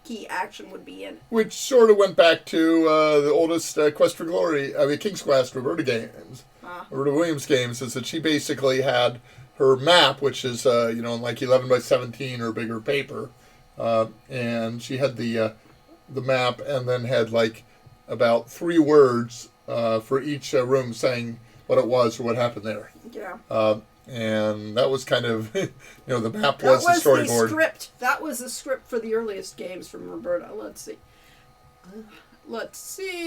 key action would be in it. Which sort of went back to the oldest Quest for Glory, King's Quest, Roberta games. Roberta Williams games, is that she basically had her map, which is, like 11 by 17 or bigger paper. And she had the map and then had like about 3 words for each room saying what it was or what happened there. Yeah. And that was kind of, the map was the storyboard. That was the script for the earliest games from Roberta. Let's see.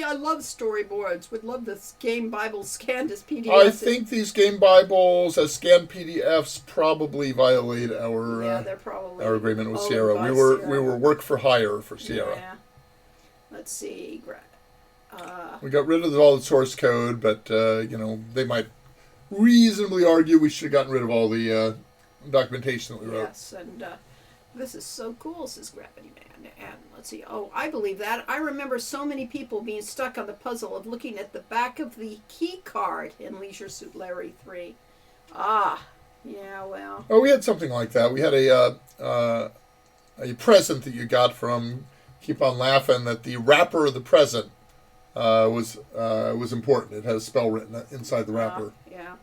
I love storyboards. Would love this game Bible scanned as PDFs. I think these game Bibles as scanned PDFs probably violate our our agreement with Sierra. We were work for hire for Sierra. Yeah. Let's see. We got rid of all the source code, but they might reasonably argue we should have gotten rid of all the documentation that we wrote. Yes, and this is so cool, says Gravity Man. And let's see. Oh, I believe that. I remember so many people being stuck on the puzzle of looking at the back of the key card in Leisure Suit Larry 3. Ah, yeah, well. Oh, we had something like that. We had a present that you got from Keep On Laughing, that the wrapper of the present was important. It had a spell written inside the wrapper. Yeah.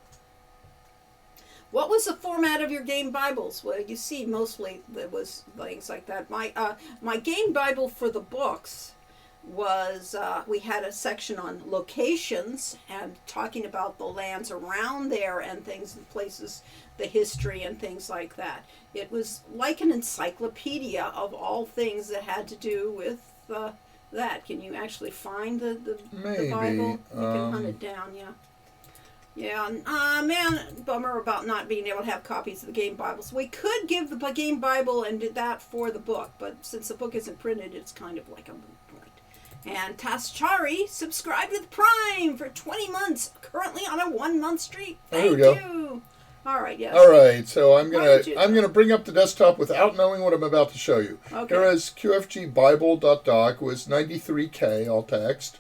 What was the format of your game Bibles? Well, you see, mostly there was things like that. My game Bible for the books was we had a section on locations and talking about the lands around there and things and places, the history and things like that. It was like an encyclopedia of all things that had to do with that. Can you actually find the Bible? You can hunt it down, yeah. Yeah, man, bummer about not being able to have copies of the game Bibles. We could give the game Bible and do that for the book, but since the book isn't printed, it's kind of like a moot point. And Taschari subscribed with Prime for 20 months, currently on a 1-month streak. Thank you. All right, yes. All right, so I'm gonna bring up the desktop without knowing what I'm about to show you. Okay. Here is qfgbible.doc was 93K all text.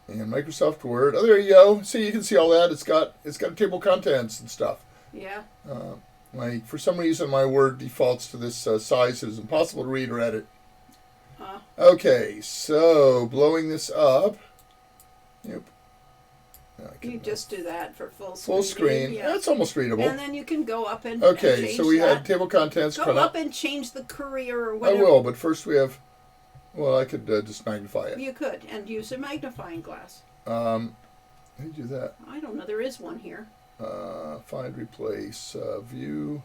And Microsoft Word. Oh, there you go. See, you can see all that. It's got a table of contents and stuff. Yeah. Like for some reason, my Word defaults to this size. It is impossible to read or edit. Okay, so blowing this up. Yep. You just do that for full screen. Full screen. Yeah. That's almost readable. And then you can go up and okay, and change so we that. had table contents. Go up and change the courier or whatever. I will, but first we have. Well, I could just magnify it. You could, and use a magnifying glass. How do you do that? I don't know. There is one here. Find, replace, view.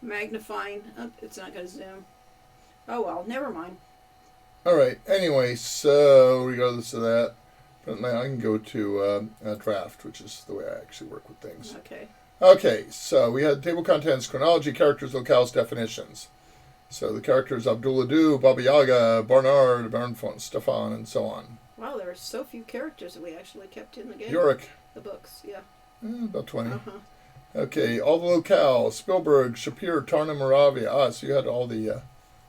Magnifying. Oh, it's not going to zoom. Oh, well, never mind. All right. Anyway, so regardless of that, but now I can go to draft, which is the way I actually work with things. Okay. Okay, so we had table contents, chronology, characters, locales, definitions. So the characters Abdullah Du, Baba Yaga, Barnard, Baron Stefan, and so on. Wow, there are so few characters that we actually kept in the game. Yorick. The books, yeah. About 20. Okay, all the locales, Spielberg, Shapir, Tarna, Moravia. So you had all the...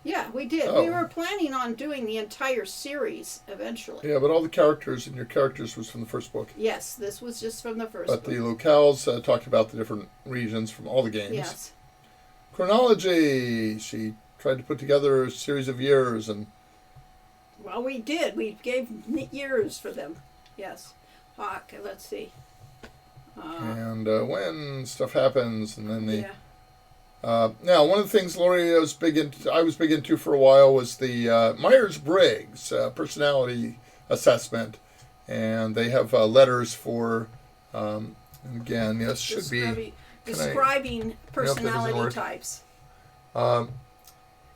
Yeah, we did. Oh. We were planning on doing the entire series eventually. Yeah, but all the characters, and your characters was from the first book. Yes, this was just from the first book. But the locales talked about the different regions from all the games. Yes. Chronology. She tried to put together a series of years and... Well, we did. We gave years for them. Yes. Okay, let's see. And when stuff happens, and then the... Yeah. Now, one of the things Lori I was big into for a while was the Myers-Briggs personality assessment, and they have letters for. Again, yes, should be describing personality types.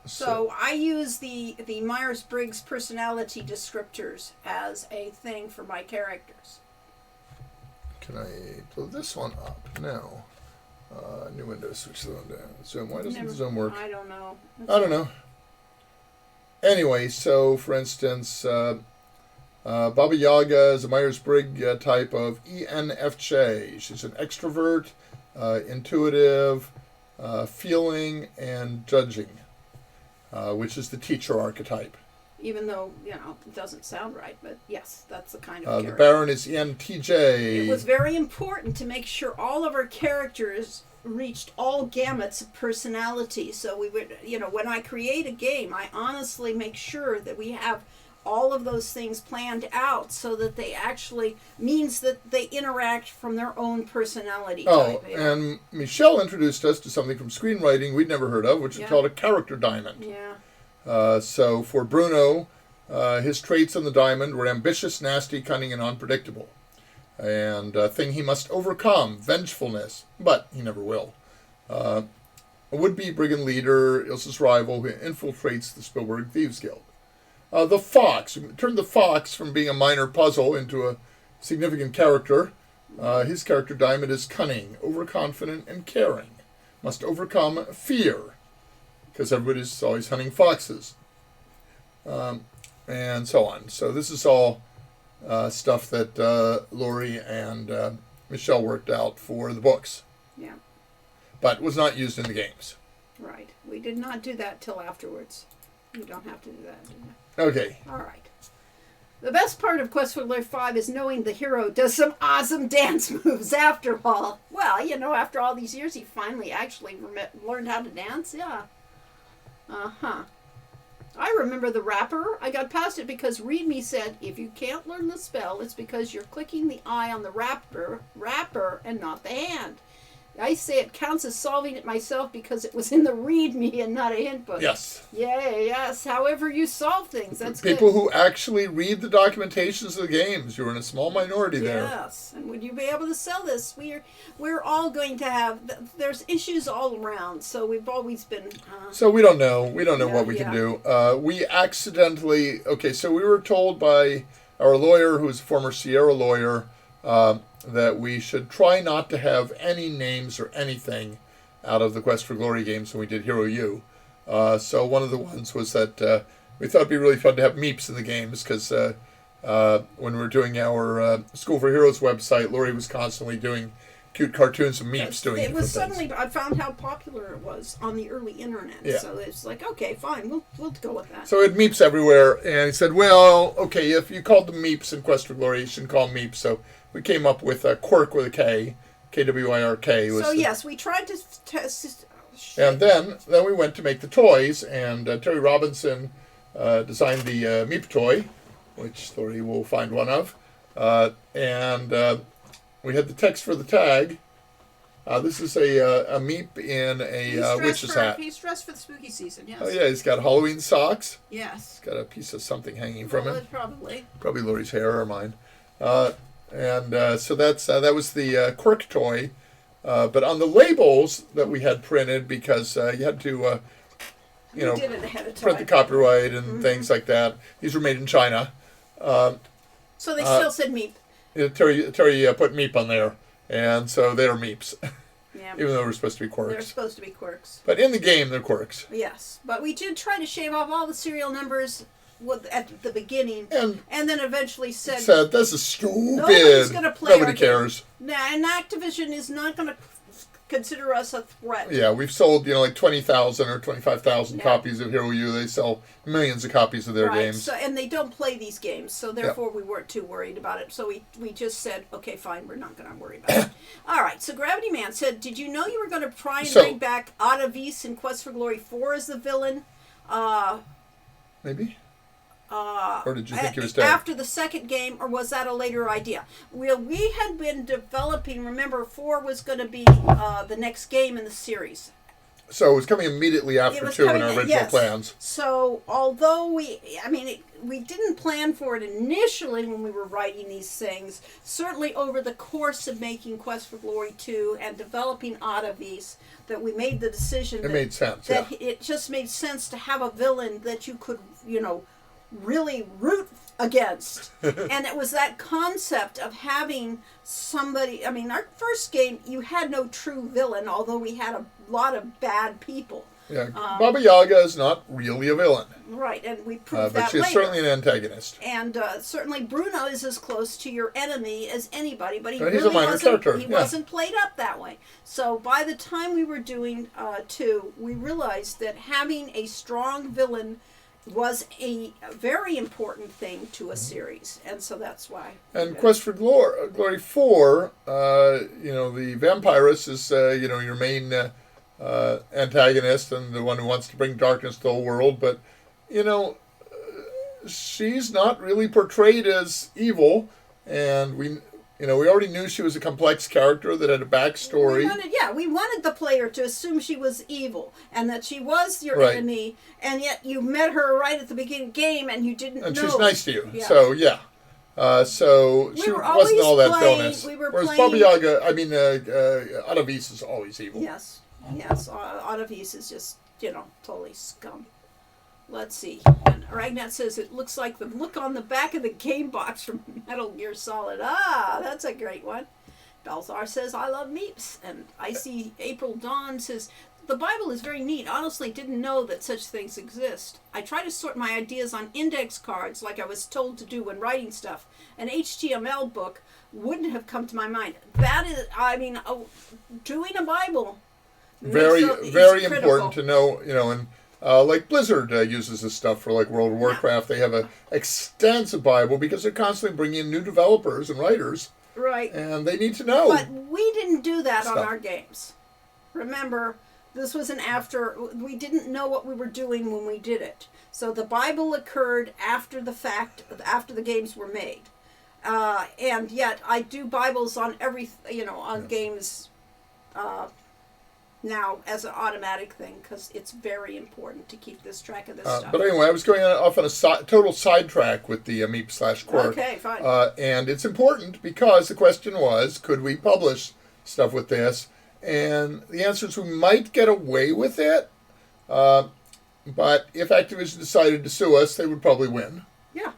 So I use the Myers-Briggs personality descriptors as a thing for my characters. Can I blow this one up? No. New window, switch the window. Zoom. Why doesn't the zoom work? I don't know. I don't know. Anyway, so for instance, Baba Yaga is a Myers-Briggs type of ENFJ. She's an extrovert, intuitive, feeling, and judging, which is the teacher archetype. Even though, it doesn't sound right, but yes, that's the kind of character. The Baron is ENTJ. It was very important to make sure all of our characters reached all gamuts of personality. So we would, when I create a game, I honestly make sure that we have all of those things planned out so that they actually means that they interact from their own personality type. And Michelle introduced us to something from screenwriting we'd never heard of, which is called a character diamond. Yeah. So for Bruno, his traits on the diamond were ambitious, nasty, cunning, and unpredictable. And a thing he must overcome, vengefulness, but he never will. A would-be brigand leader, Ilsa's rival, who infiltrates the Spielberg Thieves Guild. The Fox, turned the Fox from being a minor puzzle into a significant character. His character diamond is cunning, overconfident, and caring. Must overcome fear, because everybody's always hunting foxes, and so on. So this is all stuff that Lori and Michelle worked out for the books. Yeah. But was not used in the games. Right. We did not do that till afterwards. You don't have to do that. Okay. All right. The best part of Quest for Glory 5 is knowing the hero does some awesome dance moves after all. Well, after all these years, he finally actually learned how to dance. Yeah. Uh-huh. I remember the wrapper. I got past it because README said, if you can't learn the spell, it's because you're clicking the eye on the wrapper and not the hand. I say it counts as solving it myself because it was in the README and not a hint book. Yes. Yay, yes. However you solve things, that's people good. Who actually read the documentations of the games. You're in a small minority there. Yes. And would you be able to sell this? We're all going to have... There's issues all around, so we've always been... So we don't know. We don't know what we can do. We accidentally... Okay, so we were told by our lawyer, who's a former Sierra lawyer... that we should try not to have any names or anything out of the Quest for Glory games when we did Hero U. So one of the ones was that we thought it'd be really fun to have Meeps in the games because when we were doing our School for Heroes website, Lori was constantly doing cute cartoons of Meeps doing it was suddenly things. I found how popular it was on the early internet. Yeah. So it's like, okay, fine, we'll go with that. So it had Meeps everywhere, and he said, well, okay, if you called them Meeps in Quest for Glory, you shouldn't call them Meeps. So we came up with a Quirk with a K, Kwirk. So yes, we tried to and then we went to make the toys, and Terry Robinson designed the Meep toy, which Lori will find one of, and we had the text for the tag. This is a Meep in a witch's hat. He's dressed for the spooky season, yes. Oh, yeah, he's got Halloween socks. Yes. He's got a piece of something hanging from him. Probably. Probably Lori's hair or mine. And so that was the Quirk toy. But on the labels that we had printed, because you had to, did it ahead of time. print the copyright and things like that. These were made in China. So they still said Meep. Terry put Meep on there, and so they're Meeps. Yeah. Even though we're supposed to be Quirks. They're supposed to be Quirks. But in the game, they're Quirks. Yes, but we did try to shave off all the serial numbers at the beginning, and then eventually said this is stupid. Nobody's going to play. Nobody cares. And Activision is not going to consider us a threat. Yeah, we've sold like 20,000 or 25,000 copies of Hero U. They sell millions of copies of their games. So, and they don't play these games, so therefore we weren't too worried about it. So we just said, okay, fine, we're not going to worry about it. All right, so Gravity Man said, did you know you were going to try and bring back Ada Vis in Quest for Glory 4 as the villain? Maybe? Or did you think he was dead? After the second game, or was that a later idea? We had been developing, remember, 4 was going to be the next game in the series. So it was coming immediately after 2 in our original plans. So although we didn't plan for it initially when we were writing these things, certainly over the course of making Quest for Glory 2 and developing Ada Vis, that we made the decision it made sense. That it just made sense to have a villain that you could, really root against. And it was that concept of having somebody, our first game, you had no true villain, although we had a lot of bad people. Yeah, Baba Yaga is not really a villain. Right, and we proved that but she's certainly an antagonist. And certainly Bruno is as close to your enemy as anybody, but he's a minor character. He wasn't played up that way. So by the time we were doing 2, we realized that having a strong villain was a very important thing to a series, and so that's why. And Quest for Glory 4, the Vampirus is, your main antagonist and the one who wants to bring darkness to the whole world, but, she's not really portrayed as evil, and we already knew she was a complex character that had a backstory. We wanted the player to assume she was evil and that she was your enemy, and yet you met her right at the beginning of the game and you didn't know. And she's nice to you. Yeah. So, so she wasn't all that villainous. Whereas Baba Yaga, Ada Vis is always evil. Yes. Ada Vis is just, totally scum. Let's see. And Ragnar says, it looks like the look on the back of the game box from Metal Gear Solid. That's a great one. Balthar says, I love Meeps. And I see April Dawn says, the Bible is very neat. Honestly, didn't know that such things exist. I try to sort my ideas on index cards like I was told to do when writing stuff. An HTML book wouldn't have come to my mind. That is, doing a Bible. Very important to know, and like Blizzard uses this stuff for like World of Warcraft. They have an extensive Bible because they're constantly bringing in new developers and writers. Right. And they need to know. But we didn't do that on our games. Remember, this was we didn't know what we were doing when we did it. So the Bible occurred after the fact, after the games were made. And yet I do Bibles on games now as an automatic thing because it's very important to keep this track of this stuff. But anyway, I was going off on a total sidetrack with the Meep/Quirk. Okay, fine. And it's important because the question was, could we publish stuff with this? And the answer is we might get away with it, but if Activision decided to sue us, they would probably win. Yeah.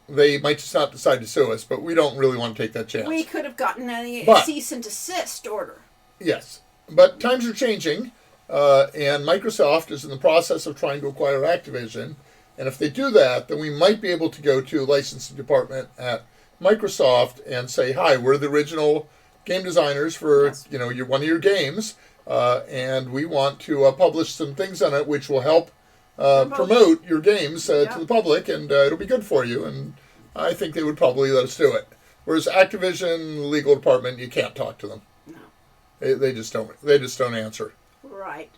They might just not decide to sue us, but we don't really want to take that chance. We could have gotten a cease and desist order. Yes. But times are changing, and Microsoft is in the process of trying to acquire Activision, And if they do that, then we might be able to go to licensing department at Microsoft and say, hi, we're the original game designers for one of your games, and we want to publish some things on it which will help promote your games to the public, and it'll be good for you. And I think they would probably let us do it. Whereas Activision legal department, you can't talk to them. No, they just don't. They just don't answer. Right.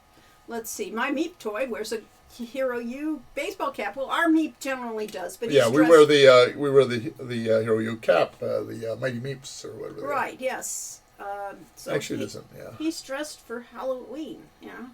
Let's see. My Meep toy wears a Hero U baseball cap. Well, our Meep generally does, but we wear the Hero U cap, the Mighty Meeps or whatever. Right. Yes. So actually, it isn't. Yeah. He's dressed for Halloween. Yeah.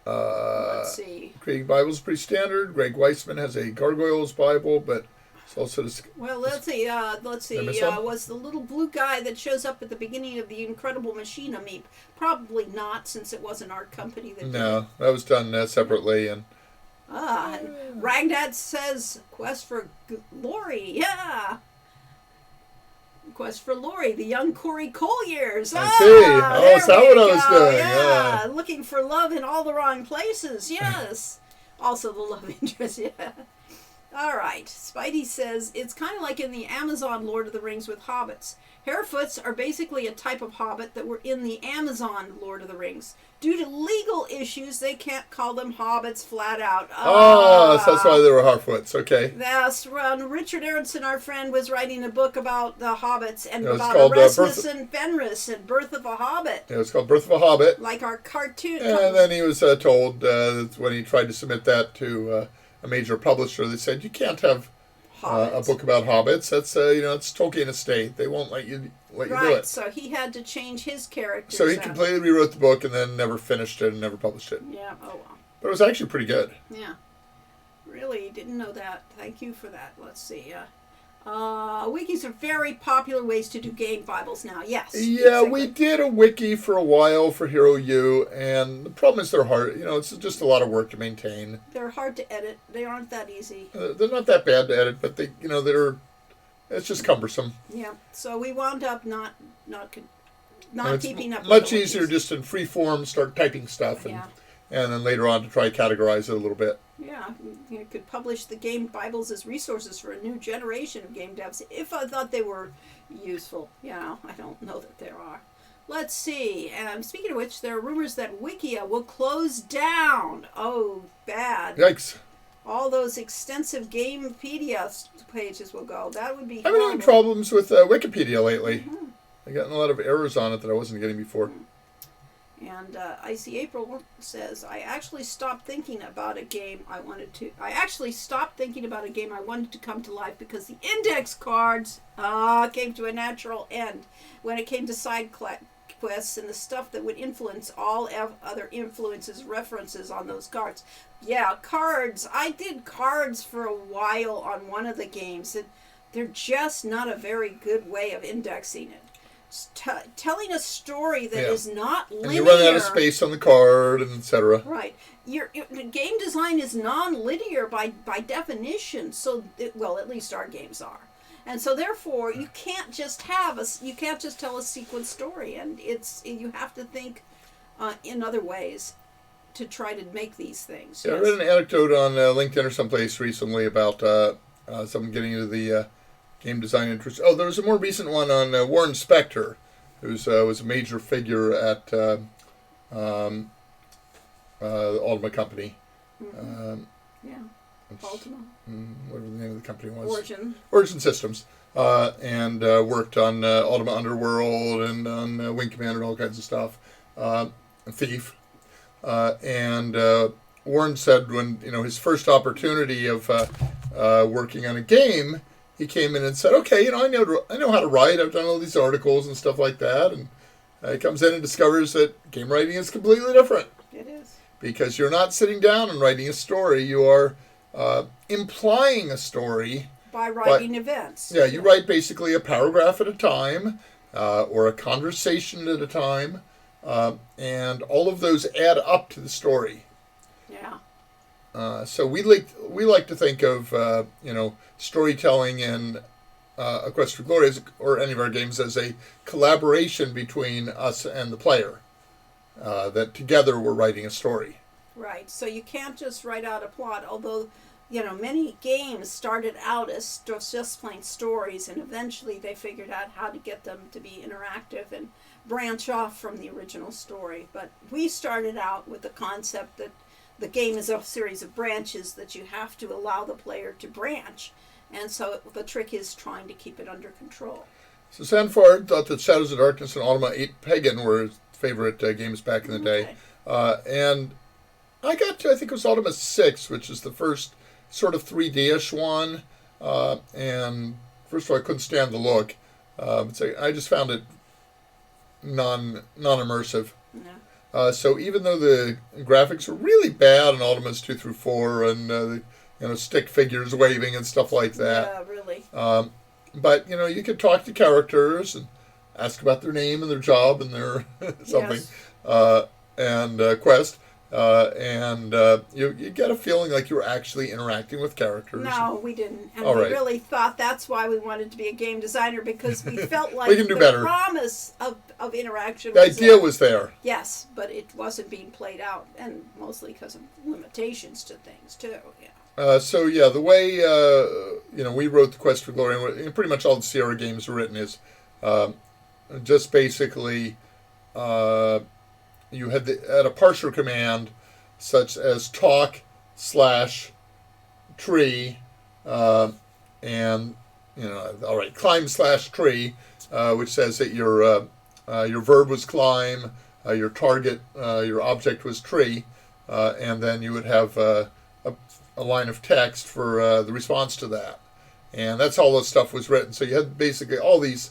Let's see. Creating Bibles is pretty standard. Greg Weissman has a Gargoyles Bible, but it's also well, let's see. Was the little blue guy that shows up at the beginning of the Incredible Machine a Meep? Probably not, since it wasn't our company that did it. No, that was done separately. And Ragdad says Quest for Glory. Yeah. Quest for Lori, the young Corey Colliers. I see. Oh, is that what I was doing? Yeah. Looking for love in all the wrong places. Yes. Also the love interest. Yeah. All right. Spidey says, it's kind of like in the Amazon Lord of the Rings with hobbits. Harefoots are basically a type of hobbit that were in the Amazon Lord of the Rings. Due to legal issues, they can't call them hobbits flat out. So that's why they were Harfoots. Okay. That's when Richard Aronson, our friend, was writing a book about the hobbits and about Erasmus and Fenris and Birth of a Hobbit. Yeah, it's called Birth of a Hobbit. Like our cartoon. And then he was told when he tried to submit that to a major publisher, they said, you can't have a book about hobbits. That's it's Tolkien estate. They won't let you do it. Right. So he had to change his characters. So he completely rewrote the book and then never finished it and never published it. Yeah. Oh well. But it was actually pretty good. Yeah. Really didn't know that. Thank you for that. Let's see. Wikis are very popular ways to do game Bibles now. Yes. Yeah, exactly. We did a wiki for a while for Hero U, and the problem is they're hard. It's just a lot of work to maintain. They're hard to edit. They aren't that easy. They're not that bad to edit, but it's just cumbersome. Yeah. So we wound up not keeping up. Much easier just in free form start typing stuff and then later on to try to categorize it a little bit. Yeah, you could publish the game Bibles as resources for a new generation of game devs if I thought they were useful. I don't know that there are. Let's see. And speaking of which, there are rumors that Wikia will close down. Oh, bad. Yikes. All those extensive Gamepedia pages will go. That would be I've been having problems with Wikipedia lately. Mm-hmm. I've gotten a lot of errors on it that I wasn't getting before. Mm-hmm. And Icy April says, I actually stopped thinking about a game I wanted to come to life because the index cards came to a natural end when it came to side quests and the stuff that would influence all other influences, references on those cards. Yeah, cards. I did cards for a while on one of the games, and they're just not a very good way of indexing it. Telling a story that is not linear. And you run out of space on the card, and etc. Right. Your game design is non-linear by definition. So, at least our games are, and so therefore you can't just tell a sequence story, and you have to think in other ways to try to make these things. Yeah, yes. I read an anecdote on LinkedIn or someplace recently about someone getting into the game design interest. Oh, there was a more recent one on Warren Spector, who was a major figure at the Ultima company. Mm-hmm. Ultima. Whatever the name of the company was. Origin Systems. And worked on Ultima Underworld and on Wing Commander and all kinds of stuff. Thief. And Warren said when his first opportunity of working on a game, he came in and said, okay, I know how to write. I've done all these articles and stuff like that. And he comes in and discovers that game writing is completely different. It is. Because you're not sitting down and writing a story. You are implying a story. By writing events. Yeah, you write basically a paragraph at a time or a conversation at a time. And all of those add up to the story. Yeah. So we like to think of storytelling in A Quest for Glory or any of our games as a collaboration between us and the player. That together we're writing a story. Right. So you can't just write out a plot, although, many games started out as just plain stories, and eventually they figured out how to get them to be interactive and branch off from the original story. But we started out with the concept that the game is a series of branches that you have to allow the player to branch. And so the trick is trying to keep it under control. So Sanford thought that Shadows of Darkness and Ultima 8 Pagan were his favorite games back in the day. And I got to, I think it was Ultima 6, which is the first sort of 3D-ish one. And first of all, I couldn't stand the look. So I just found it non-immersive. Yeah. So even though the graphics were really bad in Ultimas 2 through 4 and stick figures waving and stuff like that. Yeah, really. But you could talk to characters and ask about their name and their job and their something, yes. And quest, and you get a feeling like you were actually interacting with characters. No, we didn't, and All we right. really thought that's why we wanted to be a game designer, because we felt like we can do the better. promise of interaction. The idea was there. Yes, but it wasn't being played out, and mostly because of limitations to things too. Yeah. The way we wrote the Quest for Glory, and pretty much all the Sierra games are written is just basically you had a parser command such as talk/tree and climb/tree, which says that your verb was climb, your target, your object was tree, and then you would have a line of text for the response to that. And that's how all this stuff was written. So you had basically all these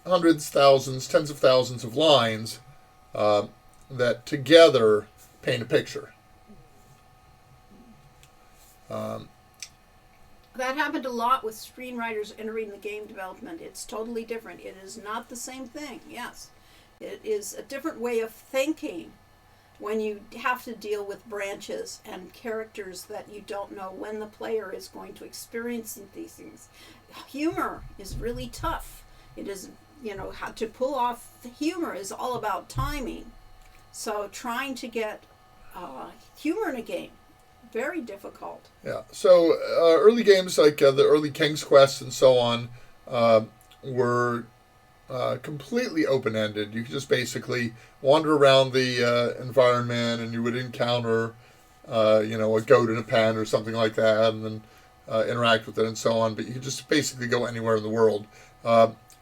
hundreds, thousands, tens of thousands of lines that together paint a picture. That happened a lot with screenwriters entering the game development. It's totally different. It is not the same thing, yes. It is a different way of thinking when you have to deal with branches and characters that you don't know when the player is going to experience these things. Humor is really tough. It is, how to pull off the humor is all about timing. So trying to get humor in a game, very difficult. Yeah. So early games like the early King's Quest and so on were completely open-ended. You could just basically wander around the environment, and you would encounter, a goat in a pen or something like that, and then interact with it and so on. But you could just basically go anywhere in the world.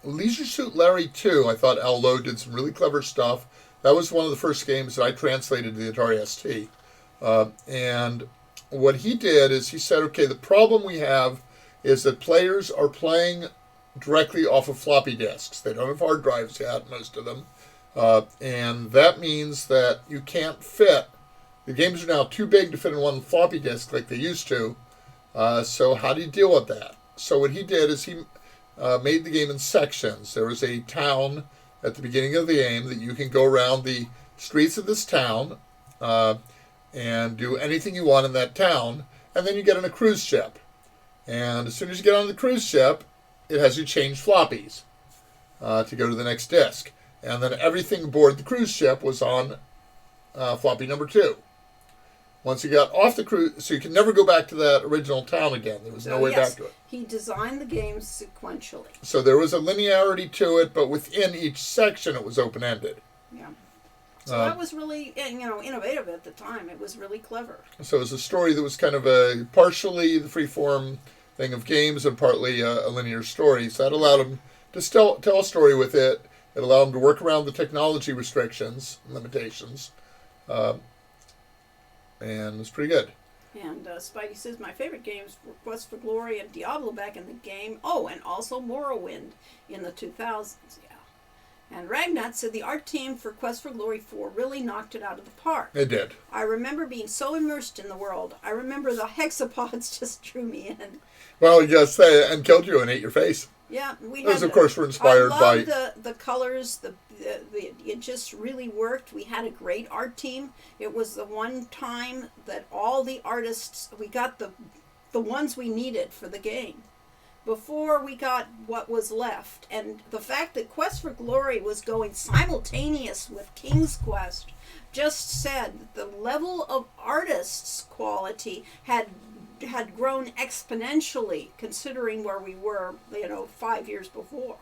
Leisure Suit Larry 2, I thought Al Lowe did some really clever stuff. That was one of the first games that I translated to the Atari ST. And what he did is he said, okay, the problem we have is that players are playing directly off of floppy disks. They don't have hard drives yet, most of them. And that means that you can't fit. The games are now too big to fit in one floppy disk like they used to. So how do you deal with that? So what he did is he made the game in sections. There was a town at the beginning of the game that you can go around the streets of this town and do anything you want in that town. And then you get on a cruise ship. And as soon as you get on the cruise ship, it has you change floppies to go to the next disk. And then everything aboard the cruise ship was on floppy number 2. Once you got off the cruise, so you can never go back to that original town again. There was no way back to it. He designed the game sequentially. So there was a linearity to it, but within each section it was open-ended. Yeah. So that was really, innovative at the time. It was really clever. So it was a story that was kind of a partially the freeform thing of games and partly a linear story. So that allowed him to still tell a story with it. It allowed him to work around the technology restrictions, limitations, and it was pretty good. And Spidey says, my favorite games were Quest for Glory and Diablo back in the game. Oh, and also Morrowind in the 2000s, yeah. And Ragnat said the art team for Quest for Glory 4 really knocked it out of the park. It did. I remember being so immersed in the world. I remember the hexapods just drew me in. Well, yes, and killed you and ate your face. Yeah, those, of course, were inspired by. I loved the colors. It just really worked. We had a great art team. It was the one time that all the artists, we got the ones we needed for the game. Before we got what was left. And the fact that Quest for Glory was going simultaneous with King's Quest just said the level of artists' quality had grown exponentially, considering where we were, 5 years before.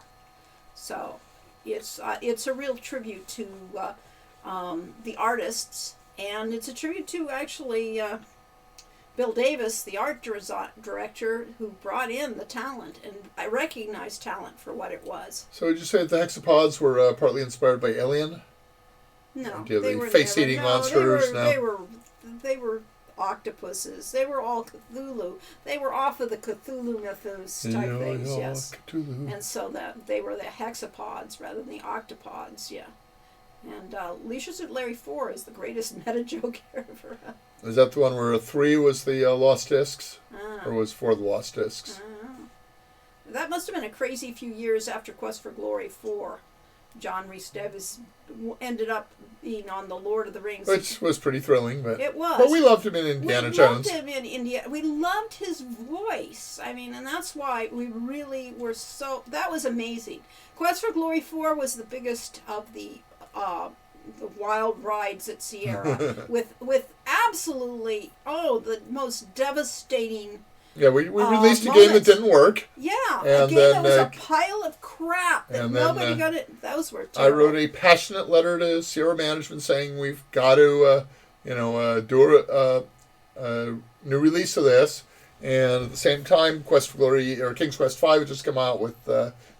So it's a real tribute to the artists, and it's a tribute to actually Bill Davis, the art director, who brought in the talent, and I recognized talent for what it was. So would you say that the hexapods were partly inspired by Alien? No, they were face-eating monsters. They were octopuses. They were all Cthulhu. They were off of the Cthulhu mythos type things, yes. Cthulhu. And so that they were the hexapods rather than the octopods, yeah. And Leisure Suit Larry 4 is the greatest meta joke ever. Is that the one where 3 was the Lost Discs? Or was 4 the Lost Discs? That must have been a crazy few years after Quest for Glory 4. John Rhys Davies ended up being on the Lord of the Rings. Which was pretty thrilling. But it was. But we loved him in Indiana Jones. We loved him in India. We loved his voice. I mean, and that's why we really were so... That was amazing. Quest for Glory 4 was the biggest of the wild rides at Sierra. with absolutely, the most devastating... Yeah, we released a game that didn't work. Yeah, a game that was a pile of crap that nobody got it. Those were terrible. I wrote a passionate letter to Sierra management saying we've got to, do a new release of this. And at the same time, Quest for Glory, or King's Quest 5 had just come out with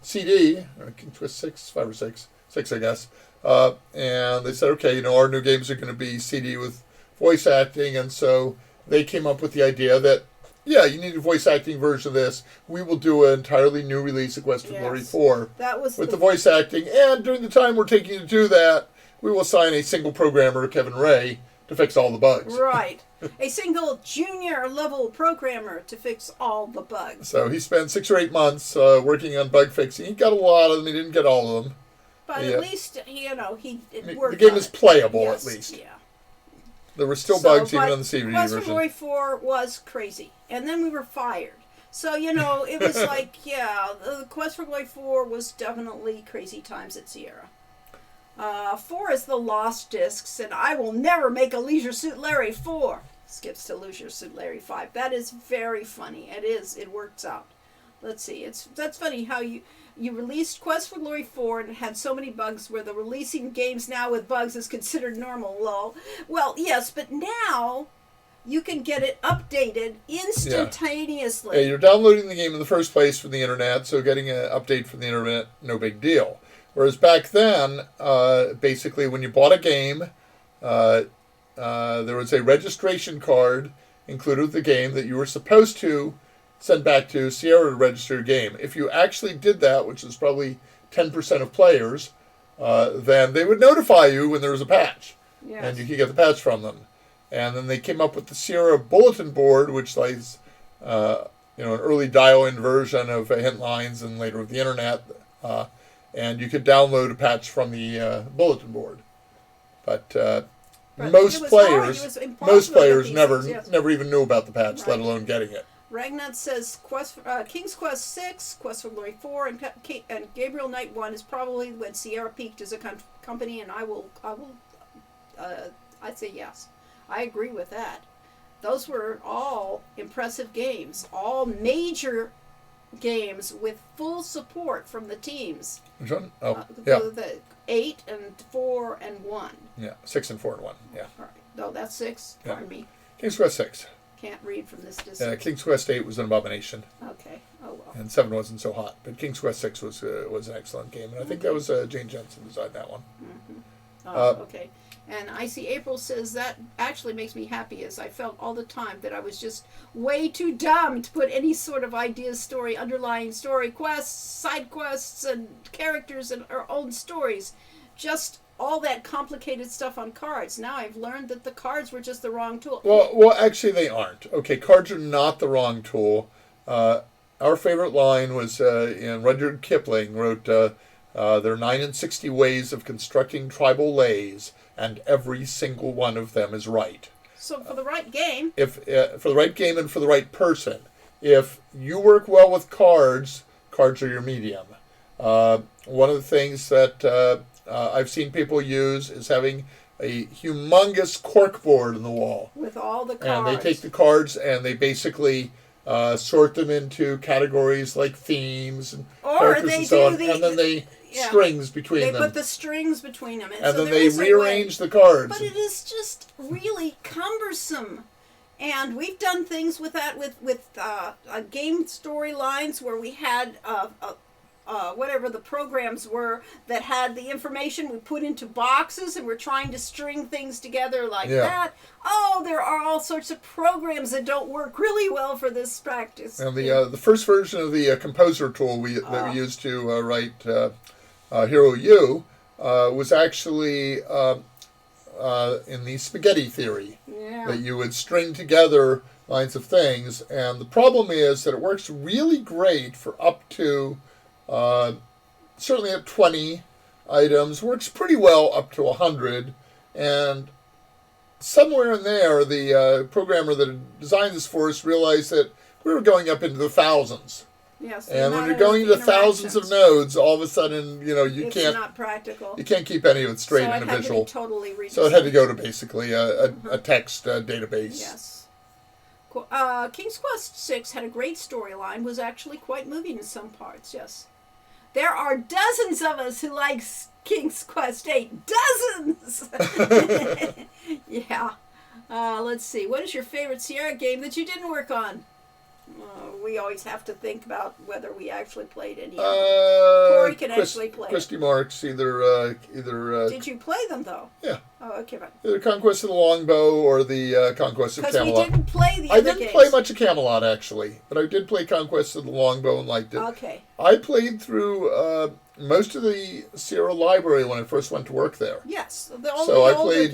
CD, or King's Quest 6, 5 or 6, 6 I guess. And they said, okay, our new games are going to be CD with voice acting. And so they came up with the idea that, yeah, you need a voice acting version of this. We will do an entirely new release of Quest for Glory 4 with the voice acting. And during the time we're taking to do that, we will assign a single programmer, Kevin Ray, to fix all the bugs. Right. A single junior level programmer to fix all the bugs. So he spent 6 or 8 months working on bug fixing. He got a lot of them. He didn't get all of them. But at least, it worked. The game is playable, yes, at least. Yeah. There were still bugs even on the CD version. Quest for Glory 4 was crazy. And then we were fired. So, it was like, the Quest for Glory 4 was definitely crazy times at Sierra. 4 is the Lost Discs, and I will never make a Leisure Suit Larry 4. Skips to Leisure Suit Larry 5. That is very funny. It is. It works out. Let's see. That's funny how you released Quest for Glory 4 and it had so many bugs where the releasing games now with bugs is considered normal. Lol. Well, yes, but now you can get it updated instantaneously. Yeah, you're downloading the game in the first place from the internet, so getting an update from the internet, no big deal. Whereas back then, basically when you bought a game, there was a registration card included with the game that you were supposed to send back to Sierra to register your game. If you actually did that, which is probably 10% of players, then they would notify you when there was a patch. Yes. And you could get the patch from them. And then they came up with the Sierra bulletin board, which is an early dial-in version of hint lines and later of the internet. And you could download a patch from the bulletin board. But most players never even knew about the patch, let alone getting it. Ragnat says King's Quest 6, Quest for Glory 4, and Gabriel Knight 1 is probably when Sierra peaked as a company, and I'd say yes. I agree with that. Those were all impressive games, all major games with full support from the teams. Which one? Oh, yeah. The 8 and 4 and 1. Yeah, 6 and 4 and 1, yeah. All right. No, that's 6. Yeah. Pardon me. King's Quest 6. Can't read from this distance. King's Quest 8 was an abomination. Okay. Oh, well. And 7 wasn't so hot. But King's Quest 6 was an excellent game. And I think that was Jane Jensen designed that one. Mm-hmm. Okay. And I see April says that actually makes me happy, as I felt all the time that I was just way too dumb to put any sort of ideas, story, underlying story, quests, side quests, and characters and our own stories. Just all that complicated stuff on cards. Now I've learned that the cards were just the wrong tool. Well, actually they aren't. Okay, cards are not the wrong tool. Our favorite line was Rudyard Kipling wrote, there are 69 ways of constructing tribal lays, and every single one of them is right. So for the right game... For the right game and for the right person. If you work well with cards, cards are your medium. One of the things that I've seen people use is having a humongous cork board in the wall. With all the cards. And they take the cards and they basically sort them into categories like themes and characters and so on. And then they strings between them. They put the strings between them. And then they rearrange the cards. But it is just really cumbersome. And we've done things with that with game storylines where we had whatever the programs were that had the information we put into boxes, and we're trying to string things together like that. Oh, there are all sorts of programs that don't work really well for this practice. And the first version of the composer tool that we used to write Hero U was actually in the spaghetti theory, that you would string together lines of things. And the problem is that it works really great for up to certainly at 20 items, works pretty well up to 100, and somewhere in there, the programmer that designed this for us realized that we were going up into the thousands. Yes, and when you're going into thousands of nodes, all of a sudden, it's not practical. You can't keep any of it straight in a visual. Totally so it had to go to basically a text database. Yes. King's Quest VI had a great storyline, was actually quite moving in some parts, yes. There are dozens of us who like King's Quest VIII. Dozens! Yeah. Let's see. What is your favorite Sierra game that you didn't work on? We always have to think about whether we actually played any of them. Corey can actually play. Christy Marks, either. Did you play them though? Yeah. Oh, okay. Fine. Either Conquest of the Longbow or the Conquest of Camelot. Because we didn't play the other games. I didn't play much of Camelot actually, but I did play Conquest of the Longbow and liked it. Okay. I played through most of the Sierra library when I first went to work there. Yes. I played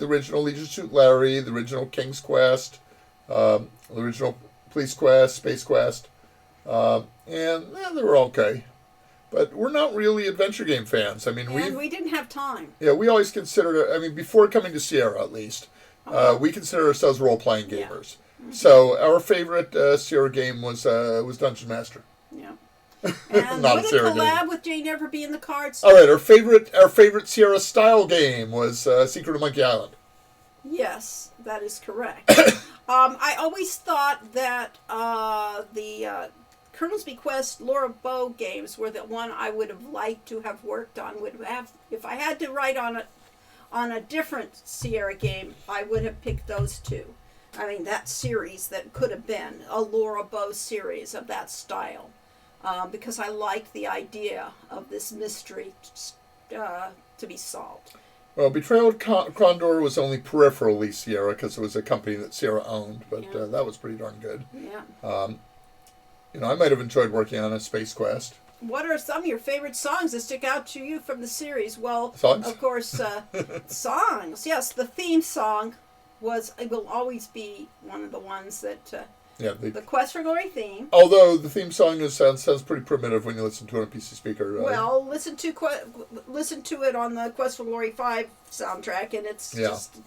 the original Leisure Suit Larry, the original King's Quest, the original Police Quest, Space Quest, and they were okay. But we're not really adventure game fans. I mean, we didn't have time. Yeah, we always considered, before coming to Sierra at least, we consider ourselves role-playing gamers. Yeah. Mm-hmm. So our favorite Sierra game was Dungeon Master. Yeah. And would a collab with Jane ever be in the cards? All right, our favorite Sierra style game was Secret of Monkey Island. Yes, that is correct. I always thought that the Colonel's Bequest Laura Bow games were the one I would have liked to have worked on. If I had to write on a different Sierra game, I would have picked those two. That series that could have been a Laura Bow series of that style, because I liked the idea of this mystery to be solved. Well, Betrayal of Condor was only peripherally Sierra because it was a company that Sierra owned, but that was pretty darn good. Yeah. I might have enjoyed working on a Space Quest. What are some of your favorite songs that stick out to you from the series? Well, songs? Of course, songs. Yes, the theme song will always be one of the ones that... the Quest for Glory theme. Although the theme song sounds pretty primitive when you listen to it on a PC speaker. Well, listen to it on the Quest for Glory 5 soundtrack, and it's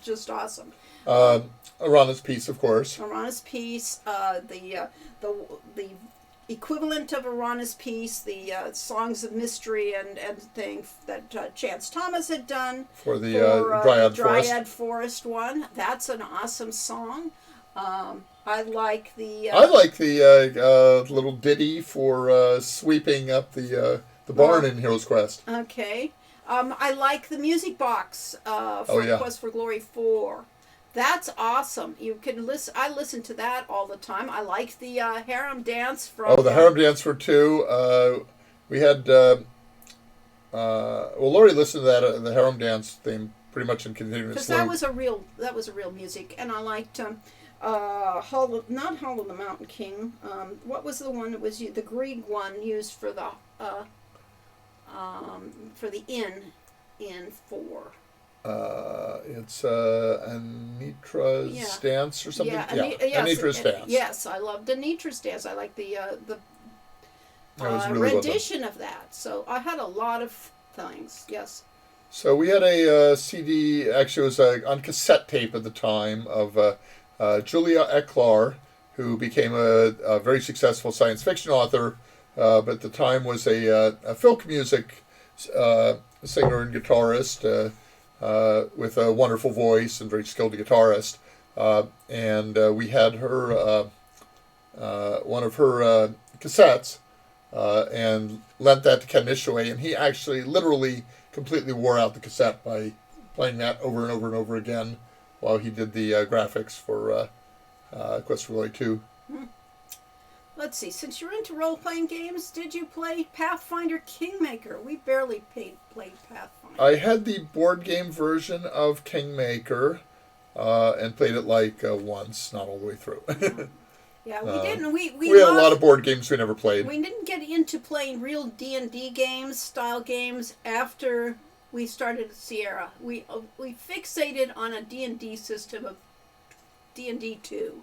just awesome. Arana's Peace, of course. Arana's Peace, the equivalent of Arana's Peace, the Songs of Mystery and things that Chance Thomas had done for the Dryad Forest one. That's an awesome song. I like the little ditty for sweeping up the barn in Hero's Quest. Okay. I like the music box from Quest for Glory 4. That's awesome. You can listen. I listen to that all the time. I like the harem dance from. The harem dance for 2. We had. Lori listened to that the harem dance theme pretty much in continuous. Because that was a real music, and I liked not Hall of the Mountain King. What was the one that was the Grieg one used for the in 4? It's Anitra's Dance or something. Anitra's Dance. Yes, I loved Anitra's Dance. I like the really rendition of that. So I had a lot of things. Yes. So we had a CD. Actually, it was on cassette tape at the time of Julia Ecklar, who became a very successful science fiction author, but at the time was a folk music singer and guitarist. with a wonderful voice and very skilled guitarist. And we had her, one of her cassettes, and lent that to Ken Ishaway, and he actually literally completely wore out the cassette by playing that over and over and over again while he did the graphics for Quest for Glory 2. Let's see, since you're into role-playing games, did you play Pathfinder Kingmaker? We barely played Pathfinder. I had the board game version of Kingmaker and played it once, not all the way through. Yeah, we didn't. We had a lot of board games we never played. We didn't get into playing real D&D games, style games, after we started at Sierra. We fixated on a D&D system of D&D 2.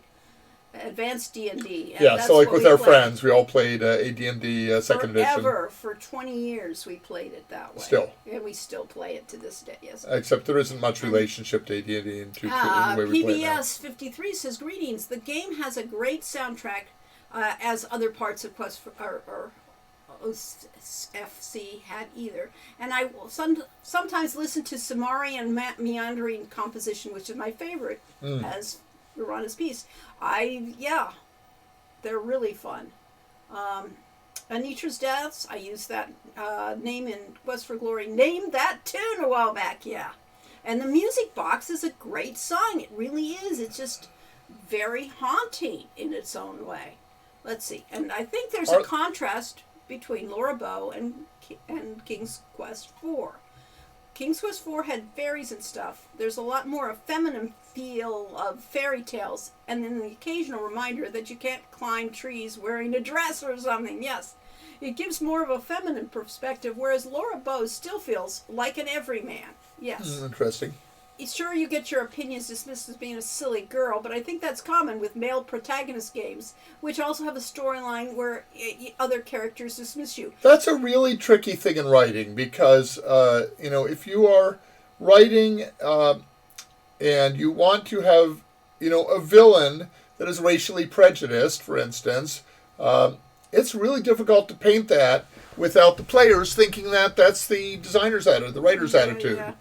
Advanced D&D. Yeah, so with our friends, we all played AD&D second edition. Forever, for 20 years we played it that way. Still. And we still play it to this day, yes. Except there isn't much relationship to AD&D in the way we play it now. PBS 53 says, greetings, the game has a great soundtrack, as other parts of Quest for, or FC had either. And I will sometimes listen to Samarian meandering composition, which is my favorite, as Piranha's Peace. They're really fun. Anitra's Deaths, I used that name in Quest for Glory. Named that tune a while back, yeah. And the Music Box is a great song. It really is. It's just very haunting in its own way. Let's see. And I think there's a contrast between Laura Bow and King's Quest IV. King's Quest IV had fairies and stuff. There's a lot more a feminine feel of fairy tales, and then the occasional reminder that you can't climb trees wearing a dress or something. Yes, it gives more of a feminine perspective, whereas Laura Bow still feels like an everyman. Yes. Interesting. Sure, you get your opinions dismissed as being a silly girl, but I think that's common with male protagonist games, which also have a storyline where other characters dismiss you. That's a really tricky thing in writing, because, if you are writing and you want to have, a villain that is racially prejudiced, for instance, it's really difficult to paint that without the players thinking that that's the designer's attitude, the writer's attitude. Yeah.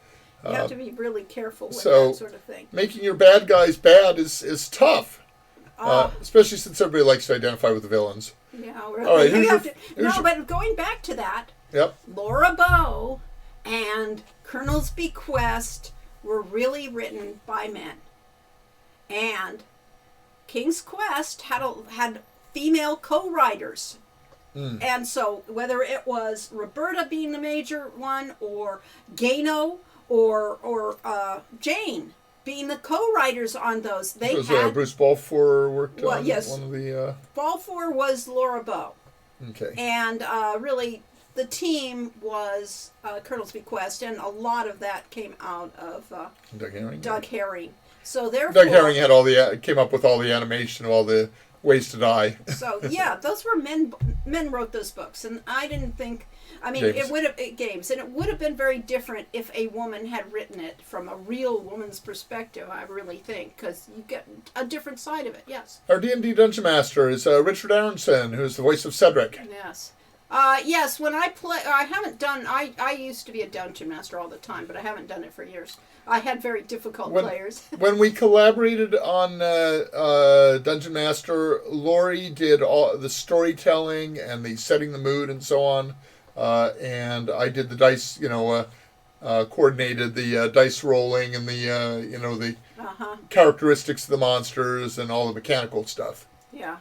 You have to be really careful with that sort of thing. Making your bad guys bad is tough, especially since everybody likes to identify with the villains. Yeah, really. All right, but going back to that, yep. Laura Bow and Colonel's Bequest were really written by men, and King's Quest had female co-writers. And so whether it was Roberta being the major one, or Gano, or Jane being the co-writers on those. Bruce Balfour worked on one of the... Balfour was Laura Bow. Okay. And really, the team was Colonel's Bequest, and a lot of that came out of Doug Herring. So therefore, Doug Herring had came up with all the animation of all the ways to die. So yeah, those were men. Men wrote those books, and I didn't think. I mean, games. It would have been very different if a woman had written it from a real woman's perspective. I really think, because you get a different side of it. Yes. Our D&D Dungeon Master is Richard Aronson, who's the voice of Cedric. Yes. Yes. When I play, I haven't done. I used to be a dungeon master all the time, but I haven't done it for years. I had very difficult players. When we collaborated on Dungeon Master, Lori did all the storytelling and the setting the mood and so on, and I did the dice. Coordinated the dice rolling and the characteristics of the monsters and all the mechanical stuff. Yeah.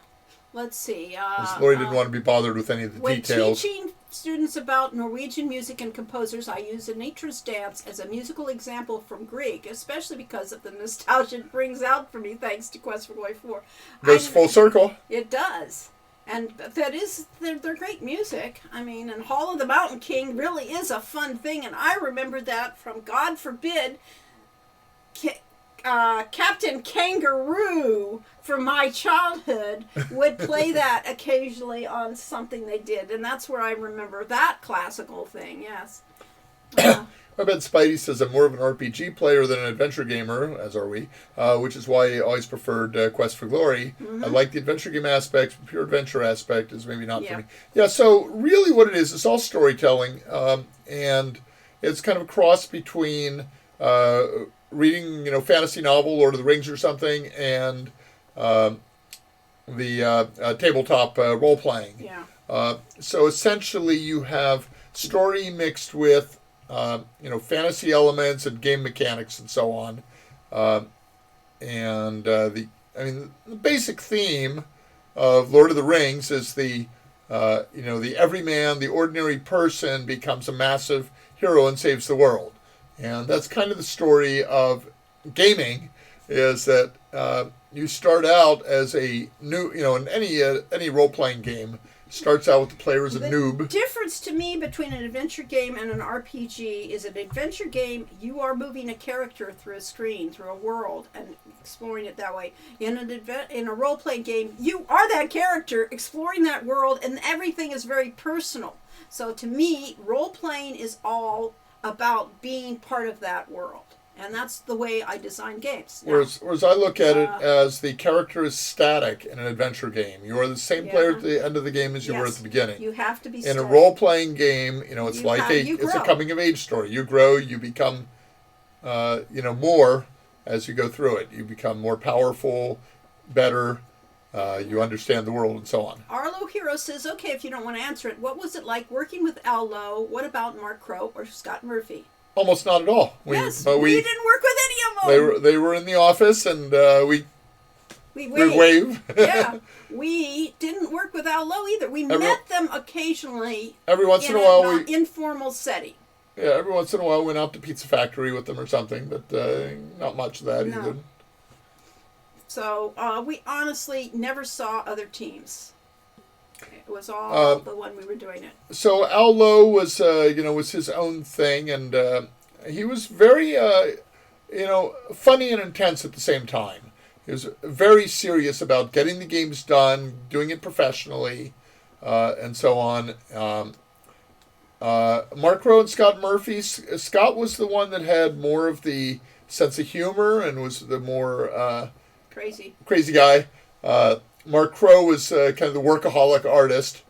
Let's see. Lori didn't want to be bothered with any of the details. When teaching students about Norwegian music and composers, I use Anitra's Dance as a musical example from Grieg, especially because of the nostalgia it brings out for me, thanks to Quest for Glory 4. Goes full circle. It does. And they're great music. I mean, and Hall of the Mountain King really is a fun thing, and I remember that from, God forbid, Captain Kangaroo from my childhood would play that occasionally on something they did, and that's where I remember that classical thing. Yes. I bet Spidey says I'm more of an RPG player than an adventure gamer, as are we, which is why I always preferred Quest for Glory. I like the adventure game aspect, but pure adventure aspect is maybe not for me. Yeah, so really what it is, it's all storytelling, and it's kind of a cross between reading, fantasy novel, Lord of the Rings or something, and the tabletop role playing. Yeah. So essentially, you have story mixed with fantasy elements and game mechanics and so on. The basic theme of Lord of the Rings is the everyman, the ordinary person becomes a massive hero and saves the world. And that's kind of the story of gaming, is that you start out as a new, in any role-playing game, starts out with the player as a noob. The difference to me between an adventure game and an RPG is an adventure game, you are moving a character through a screen, through a world, and exploring it that way. In a role-playing game, you are that character exploring that world, and everything is very personal. So to me, role-playing is all about being part of that world. And that's the way I design games. Now, whereas I look at it as the character is static in an adventure game. You are the same player at the end of the game as you were at the beginning. You have to be in a role-playing game, it's it's a coming-of-age story. You grow, you become, more as you go through it. You become more powerful, better, you understand the world, and so on. Arlo Hero says, okay, if you don't want to answer it, what was it like working with Al Lowe? What about Mark Crow or Scott Murphy? Almost not at all. We didn't work with any of them. They were in the office, and we wave. Yeah, we didn't work with Al Lowe either. We met them occasionally. Every once in a while, an informal setting. Yeah, every once in a while, we went out to Pizza Factory with them or something, but not much of that either. So we honestly never saw other teams. It was all the one we were doing it. So Al Lowe was, was his own thing, and he was very, funny and intense at the same time. He was very serious about getting the games done, doing it professionally, and so on. Mark Crow and Scott Murphy. Scott was the one that had more of the sense of humor and was the more crazy guy. Mark Crow was kind of the workaholic artist,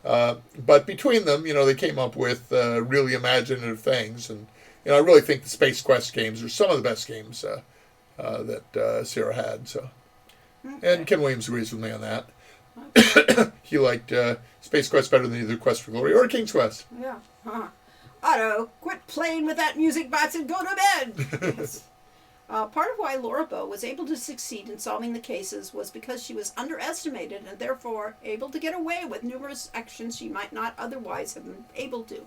but between them, they came up with really imaginative things, and I really think the Space Quest games are some of the best games that Sierra had. So, and Ken Williams agrees with me on that. Okay. He liked Space Quest better than either Quest for Glory or King's Quest. Yeah. Otto, quit playing with that music box and go to bed. Yes. Part of why Laura Bow was able to succeed in solving the cases was because she was underestimated and therefore able to get away with numerous actions she might not otherwise have been able to.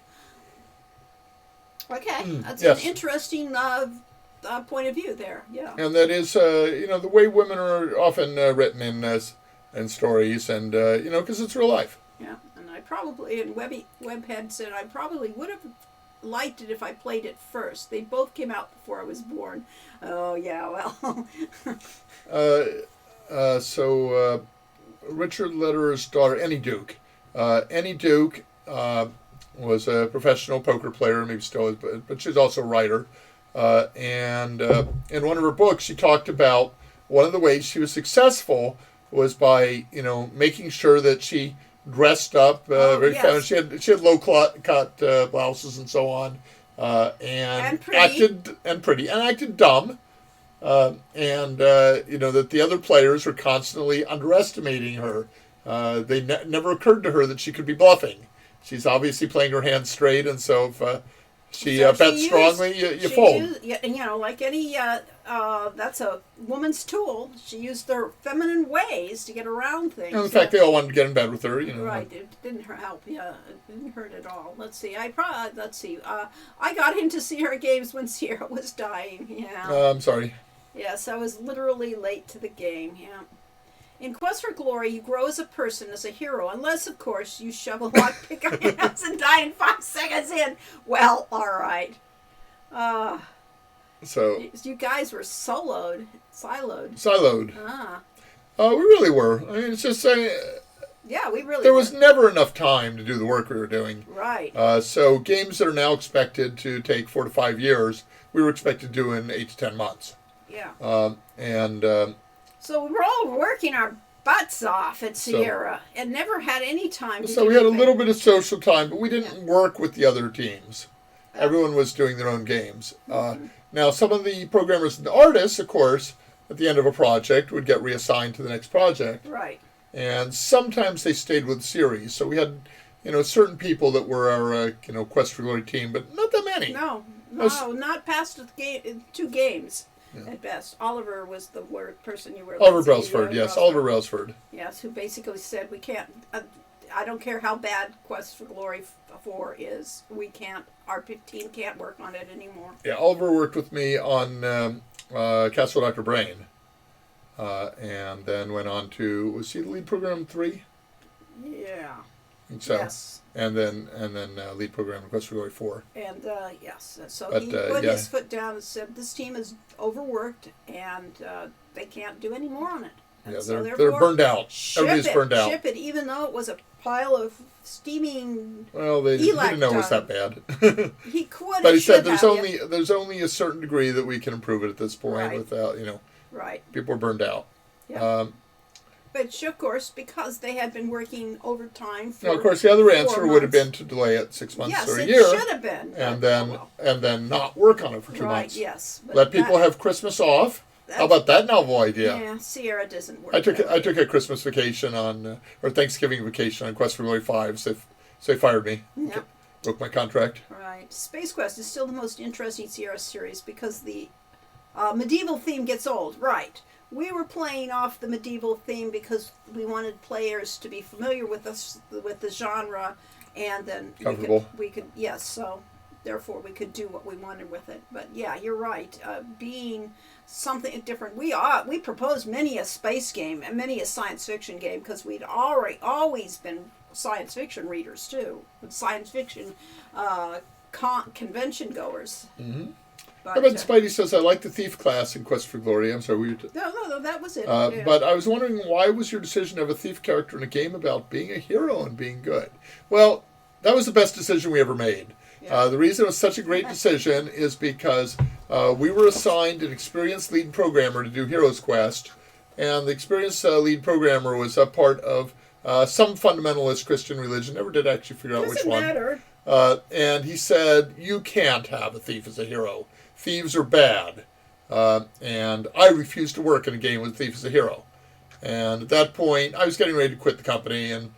Okay, that's an interesting point of view there. Yeah, and that is the way women are often written in stories, and because it's real life. Yeah, and Webhead said I probably would have liked it if I played it first. They both came out before I was born. Oh, yeah, well. So Richard Lederer's daughter, Annie Duke. Annie Duke was a professional poker player, maybe still is, but she's also a writer. And in one of her books, she talked about one of the ways she was successful was by, making sure that she dressed up very feminine. She had low cut blouses and so on, and acted dumb, that the other players were constantly underestimating her. They never occurred to her that she could be bluffing. She's obviously playing her hand straight, and so if she bets strongly, you fold. Like any, that's a woman's tool. She used their feminine ways to get around things. And in fact, they all wanted to get in bed with her. Right, it didn't help. Yeah, it didn't hurt at all. Let's see. I got in to see her games when Sierra was dying. Yeah. I'm sorry. Yes, I was literally late to the game. Yeah. In Quest for Glory, you grow as a person, as a hero, unless, of course, you shove a lockpick on your house and die in 5 seconds in. Well, all right. So you guys were siloed. We really were. I mean, it's just yeah, we really. There was never enough time to do the work we were doing. Right. So games that are now expected to take 4 to 5 years, we were expected to do in 8 to 10 months. Yeah. So we were all working our butts off at Sierra and never had any time to So we had a little bit of social time, but we didn't work with the other teams. Everyone was doing their own games. Now, some of the programmers and the artists, of course, at the end of a project would get reassigned to the next project. Right. And sometimes they stayed with the series. So we had, certain people that were our, Quest for Glory team, but not that many. No, not past 2 games. Yeah. At best. Oliver was the person you were... Oliver Brailsford, yes. Oliver Brailsford. Yes, who basically said, we can't... I don't care how bad Quest for Glory 4 is. We can't... Our team can't work on it anymore. Yeah, Oliver worked with me on Castle Dr. Brain. And then went on to... Was he the lead program 3? Yeah. I think so. Yes. And then lead program in Quest for Glory 4. And yes, so he put his foot down and said, "This team is overworked, and they can't do any more on it." And they're burned out. Everybody's burned out. Ship it, even though it was a pile of steaming. Well, he didn't know it was that bad. He could, but he said there's only a certain degree that we can improve it at this point without Right. People are burned out. Yeah. But of course, because they had been working overtime for... Now, of course, the other answer would have been to delay it 6 months or a year. Yes, it should have been. And then not work on it for 2 months. Right, yes. Let people have Christmas off. How about that novel idea? Yeah, Sierra doesn't work. I took a Christmas vacation or Thanksgiving vacation on Quest for Glory 5, so they fired me. Yep. Broke my contract. Right. Space Quest is still the most interesting Sierra series because the medieval theme gets old. Right. We were playing off the medieval theme because we wanted players to be familiar with the genre, and then we could so therefore we could do what we wanted with it. But yeah, you're right. Being something different, we proposed many a space game and many a science fiction game because we'd always been science fiction readers too, science fiction convention goers. Mm-hmm. But Spidey says, I like the thief class in Quest for Glory. I'm sorry. No, that was it. Yeah. But I was wondering, why was your decision to have a thief character in a game about being a hero and being good? Well, that was the best decision we ever made. Yeah. The reason it was such a great decision is because we were assigned an experienced lead programmer to do Heroes Quest, and the experienced lead programmer was a part of some fundamentalist Christian religion. Never did actually figure out which one. Doesn't matter. And he said, you can't have a thief as a hero. Thieves are bad. And I refused to work in a game with a thief as a hero. And at that point, I was getting ready to quit the company, and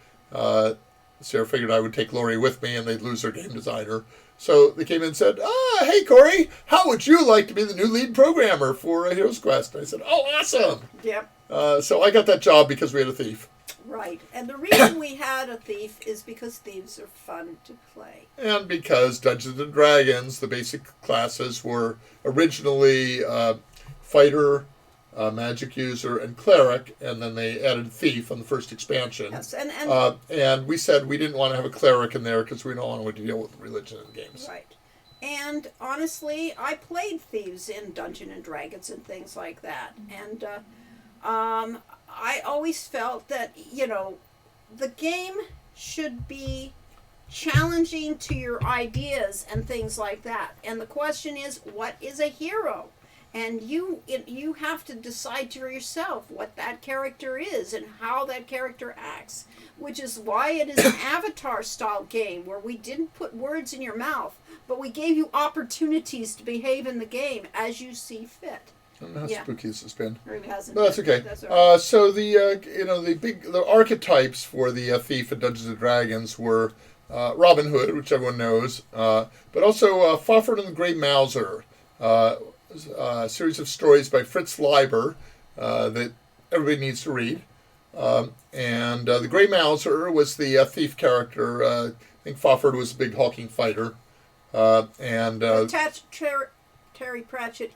Sarah figured I would take Lori with me, and they'd lose their game designer. So they came in and said, hey, Corey, how would you like to be the new lead programmer for Heroes Quest? And I said, oh, awesome. Yep. So I got that job because we had a thief. Right. And the reason we had a thief is because thieves are fun to play. And because Dungeons & Dragons, the basic classes were originally fighter, magic user, and cleric, and then they added thief on the first expansion. Yes, and we said we didn't want to have a cleric in there because we don't want to deal with religion in the games. Right. And honestly, I played thieves in Dungeons & Dragons and things like that. And I always felt that, the game should be challenging to your ideas and things like that. And the question is, what is a hero? And you have to decide to yourself what that character is and how that character acts, which is why it is an Avatar-style game where we didn't put words in your mouth, but we gave you opportunities to behave in the game as you see fit. I don't know how spooky this has been. It hasn't that's okay. That's right. So the archetypes for the thief in Dungeons and Dragons were Robin Hood, which everyone knows, but also Fafhrd and the Grey Mouser, a series of stories by Fritz Leiber that everybody needs to read. And the Grey Mouser was the thief character. I think Fafhrd was a big hulking fighter. Terry Pratchett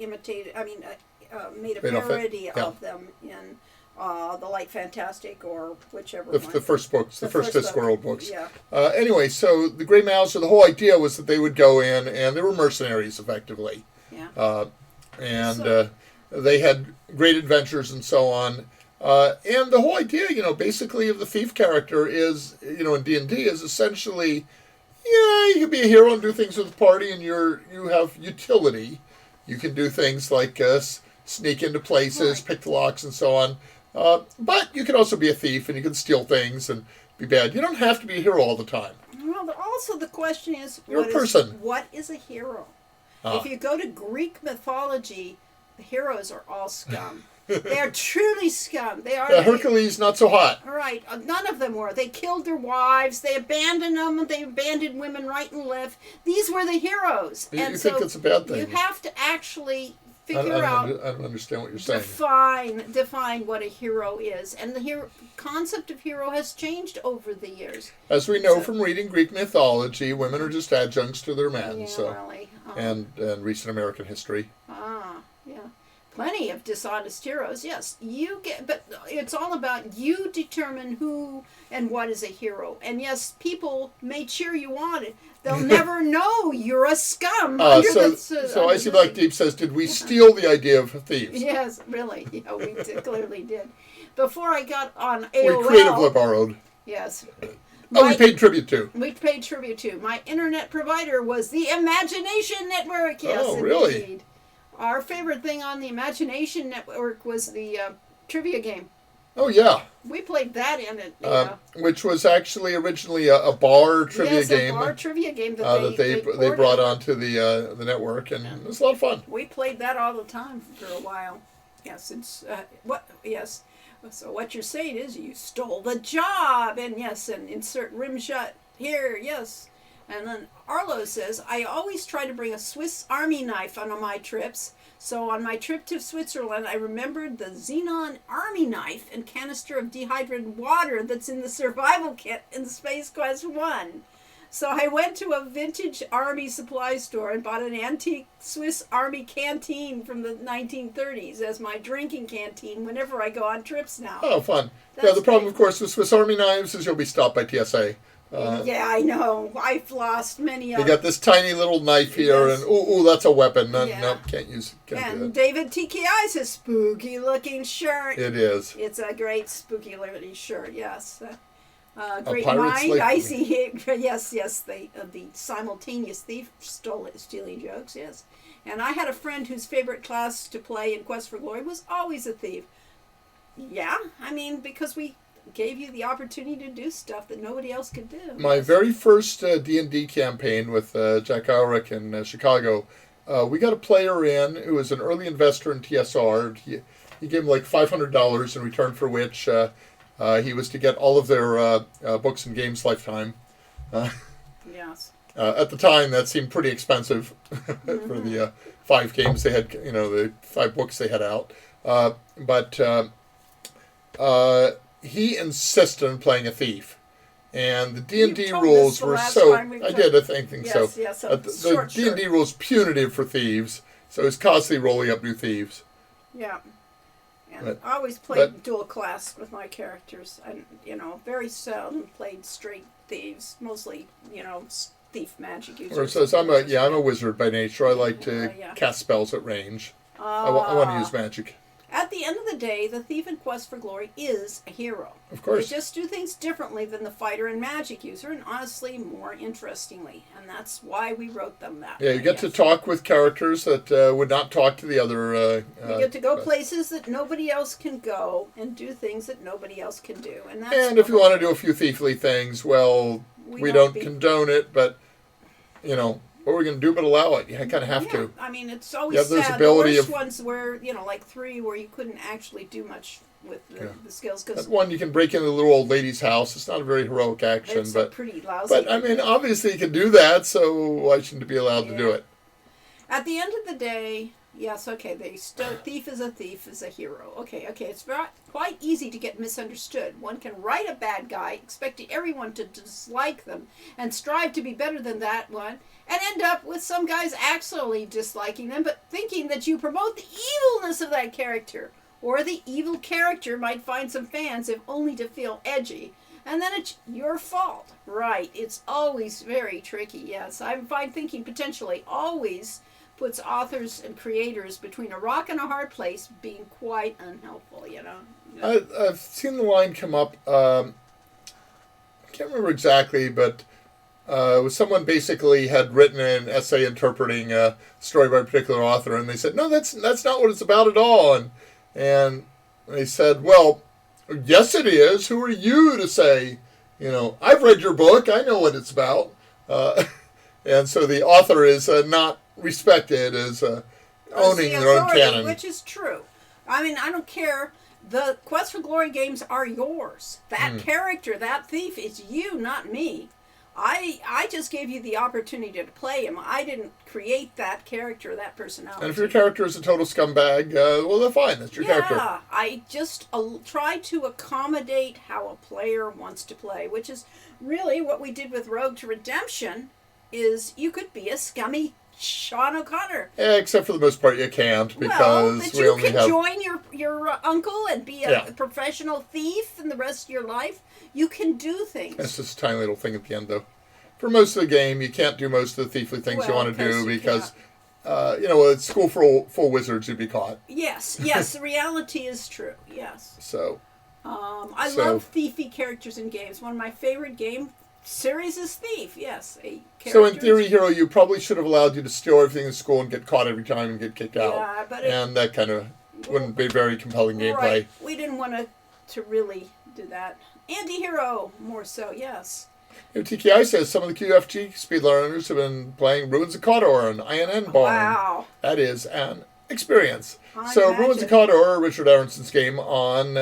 made a parody of them in The Light Fantastic or whichever one. The first books, the first Discworld books. Yeah. Anyway, so the Grey Mouser, the whole idea was that they would go in and they were mercenaries, effectively. Yeah. They had great adventures and so on. And the whole idea, basically of the thief character is, in D&D is essentially, you can be a hero and do things with the party, and you have utility. You can do things like sneak into places, pick the locks, and so on. But you can also be a thief, and you can steal things and be bad. You don't have to be a hero all the time. Well, all also the question is, what is a hero? If you go to Greek mythology, the heroes are all scum. They are truly scum. They are. Hercules, not so hot. Right. None of them were. They killed their wives. They abandoned them. They abandoned women right and left. These were the heroes. You think it's a bad thing? You have to actually figure out. I don't understand what you're saying. Define what a hero is, and the concept of hero has changed over the years. As we know from reading Greek mythology, women are just adjuncts to their men. Really. And recent American history. Yeah. Plenty of dishonest heroes, yes. But it's all about you determine who and what is a hero. And yes, people may cheer you on. They'll never know you're a scum. So Icy Black Deep says, did we steal the idea of thieves? Yes, really. Yeah, we clearly did. Before I got on AOL... We creatively borrowed. Yes. We paid tribute to. We paid tribute to. My internet provider was the Imagination Network. Yes, really? Indeed. Our favorite thing on the Imagination Network was the trivia game. Oh, yeah. We played that in it. Which was actually originally a bar trivia game. Yes, a bar trivia game that they brought onto the network, and it was a lot of fun. We played that all the time for a while. Yes, yes. So what you're saying is you stole the job, and yes, and insert rim shot here, yes. And then Arlo says, I always try to bring a Swiss Army knife on my trips. So on my trip to Switzerland, I remembered the Xenon Army knife and canister of dehydrated water that's in the survival kit in Space Quest 1. So I went to a vintage Army supply store and bought an antique Swiss Army canteen from the 1930s as my drinking canteen whenever I go on trips now. Oh, fun. The problem, of course, with Swiss Army knives is you'll be stopped by TSA. Yeah, I know. I've lost many of them. You got this tiny little knife here, and that's a weapon. Nope, can't use it. And do that. David TKI says, spooky looking shirt. It is. It's a great spooky looking shirt, yes. Great mind, Icy. Yes, the simultaneous thief stealing jokes, yes. And I had a friend whose favorite class to play in Quest for Glory was always a thief. Yeah, I mean, because we gave you the opportunity to do stuff that nobody else could do. My very first D&D campaign with Jack Ulrich in Chicago, we got a player in who was an early investor in TSR. He gave him like $500 in return for which he was to get all of their books and games lifetime. Yes. At the time, that seemed pretty expensive for the 5 games they had, the 5 books they had out. But he insisted on playing a thief, and the D&D rules were so. I think so. Yes, the D&D rules punitive for thieves, so it's constantly rolling up new thieves. Yeah, and I always played dual class with my characters, and very seldom played straight thieves. Mostly, thief magic users. So I'm a wizard by nature. I like to cast spells at range. I want to use magic. At the end of the day, the thief in Quest for Glory is a hero. Of course. They just do things differently than the fighter and magic user, and honestly, more interestingly. And that's why we wrote them that way. You get to talk with characters that would not talk to the other... you get to go places that nobody else can go, and do things that nobody else can do. And if you want to do a few thiefly things, well, we don't condone it, but, what are we going to do but allow it? You kind of have to. I mean, it's always sad. The worst ones where, like 3, where you couldn't actually do much with the skills. Cause that one, you can break into the little old lady's house. It's not a very heroic action. It's but pretty lousy. But, I mean, obviously you can do that, so why shouldn't you be allowed to do it? At the end of the day, yes, okay, thief is a hero. Okay, it's quite easy to get misunderstood. One can write a bad guy, expecting everyone to dislike them, and strive to be better than that one, and end up with some guys actually disliking them, but thinking that you promote the evilness of that character. Or the evil character might find some fans if only to feel edgy. And then it's your fault. Right, it's always very tricky, yes. I find thinking potentially always puts authors and creators between a rock and a hard place, being quite unhelpful, I've seen the line come up, I can't remember exactly, but someone basically had written an essay interpreting a story by a particular author, and they said, no, that's not what it's about at all. And they said, well, yes it is. Who are you to say, I've read your book, I know what it's about. And so the author is not respected as owning their own canon. Which is true. I mean, I don't care. The Quest for Glory games are yours. That character, that thief, is you, not me. I just gave you the opportunity to play him. I didn't create that character, that personality. And if your character is a total scumbag, well, then fine. That's your character. Yeah, I just try to accommodate how a player wants to play, which is really what we did with Rogue to Redemption, is you could be a scummy Sean O'Connor. Yeah, except for the most part you can't, because we only have... join your uncle and be a professional thief in the rest of your life. You can do things. It's just a tiny little thing at the end, though. For most of the game, you can't do most of the thiefly things you want to do because, it's school for full wizards, you'd be caught. Yes, the reality is true, yes. So... I love thiefy characters in games. One of my favorite game series is Thief, yes. So in theory, Hero, you probably should have allowed you to steal everything in school and get caught every time and get kicked out. Yeah, but and that kind of wouldn't be very compelling gameplay. Right. We didn't want to really do that. Anti-hero, more so, yes. TKI says some of the QFG speedrunners have been playing Ruins of Khador and INN Barn. Wow. That is an experience. Ruins of Khador, Richard Aronson's game on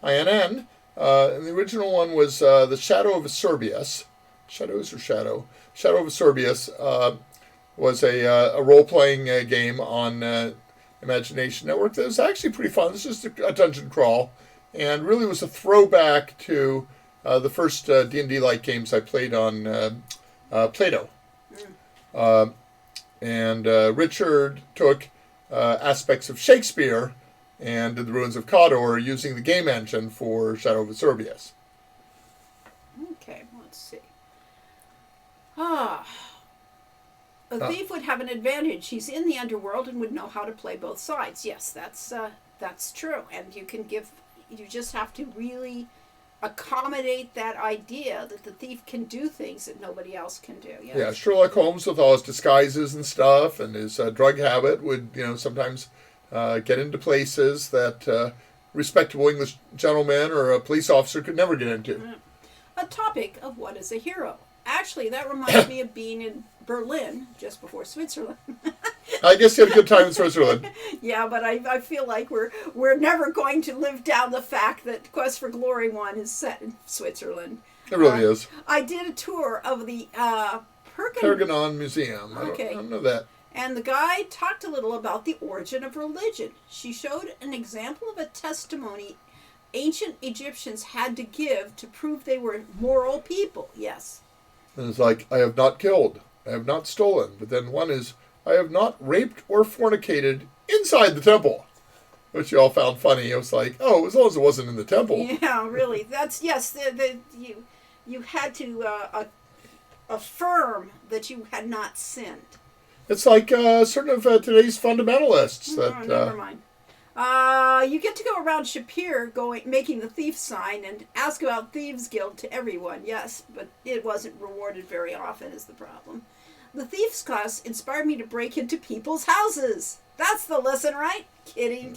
INN. And the original one was The Shadow of Acerbius. Shadows or Shadow? Shadow of Acerbius was a role-playing game on Imagination Network that was actually pretty fun. This is just a dungeon crawl, and really was a throwback to the first D&D-like games I played on Plato. And Richard took aspects of Shakespeare and did the Ruins of Khador using the game engine for Shadow of Acerbius. Okay, let's see. A thief would have an advantage. He's in the underworld and would know how to play both sides. Yes, that's true. And you just have to really accommodate that idea that the thief can do things that nobody else can do. Yes. Yeah, Sherlock Holmes with all his disguises and stuff and his drug habit would, sometimes get into places that respectable English gentleman or a police officer could never get into. A topic of what is a hero. Actually, that reminds me of being in Berlin just before Switzerland. I guess you had a good time in Switzerland. Yeah, but I feel like we're never going to live down the fact that Quest for Glory 1 is set in Switzerland. It really is. I did a tour of the Pergamon Museum. I don't know that. And the guide talked a little about the origin of religion. She showed an example of a testimony ancient Egyptians had to give to prove they were moral people. Yes. And it's like, I have not killed, I have not stolen. But then one is, I have not raped or fornicated inside the temple. Which you all found funny. It was like, oh, as long as it wasn't in the temple. Yeah, really. That's, yes, you had to affirm that you had not sinned. It's like certain of today's fundamentalists. Never mind. You get to go around Shapir making the thief sign and ask about Thieves Guild to everyone, yes, but it wasn't rewarded very often is the problem. The Thieves class inspired me to break into people's houses. That's the lesson, right? Kidding.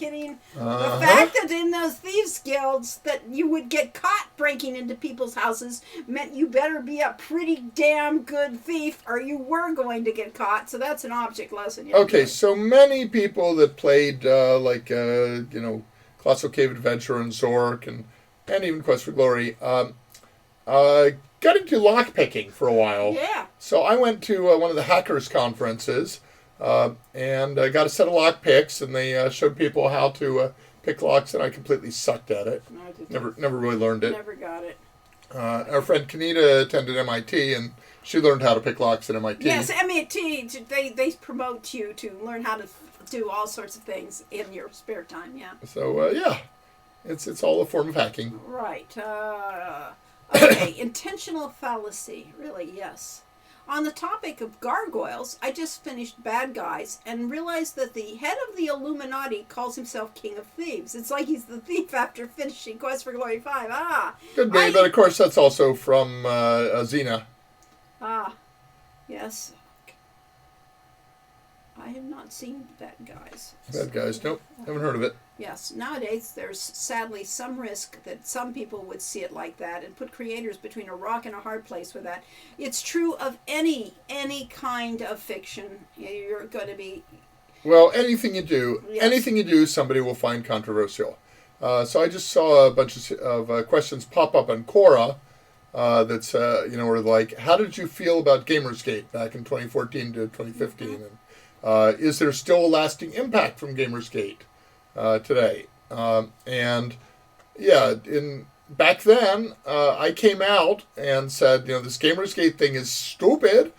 The fact that in those Thieves Guilds that you would get caught breaking into people's houses meant you better be a pretty damn good thief or you were going to get caught. So that's an object lesson. Okay, so many people that played Colossal Cave Adventure and Zork and even Quest for Glory got into lockpicking for a while. Yeah. So I went to one of the hackers conferences and I got a set of lock picks, and they showed people how to pick locks, and I completely sucked at it. No, I didn't. Never really learned it. Never got it. Our friend Kanita attended MIT, and she learned how to pick locks at MIT. Yes, MIT, they promote you to learn how to do all sorts of things in your spare time, yeah. So, it's all a form of hacking. Right. Okay, intentional fallacy, really, yes. On the topic of gargoyles, I just finished Bad Guys and realized that the head of the Illuminati calls himself King of Thieves. It's like he's the thief after finishing Quest for Glory 5. Could be, but of course that's also from Xena. Yes. I have not seen Bad Guys. Bad Guys, nope. Haven't heard of it. Yes, nowadays there's sadly some risk that some people would see it like that and put creators between a rock and a hard place with that. It's true of any kind of fiction. You're going to be... Well, anything you do, yes. Somebody will find controversial. So I just saw a bunch of questions pop up on Quora that's, were like, how did you feel about Gamersgate back in 2014 to 2015? Mm-hmm. And is there still a lasting impact from Gamersgate today? And yeah, back then, I came out and said, this Gamersgate thing is stupid.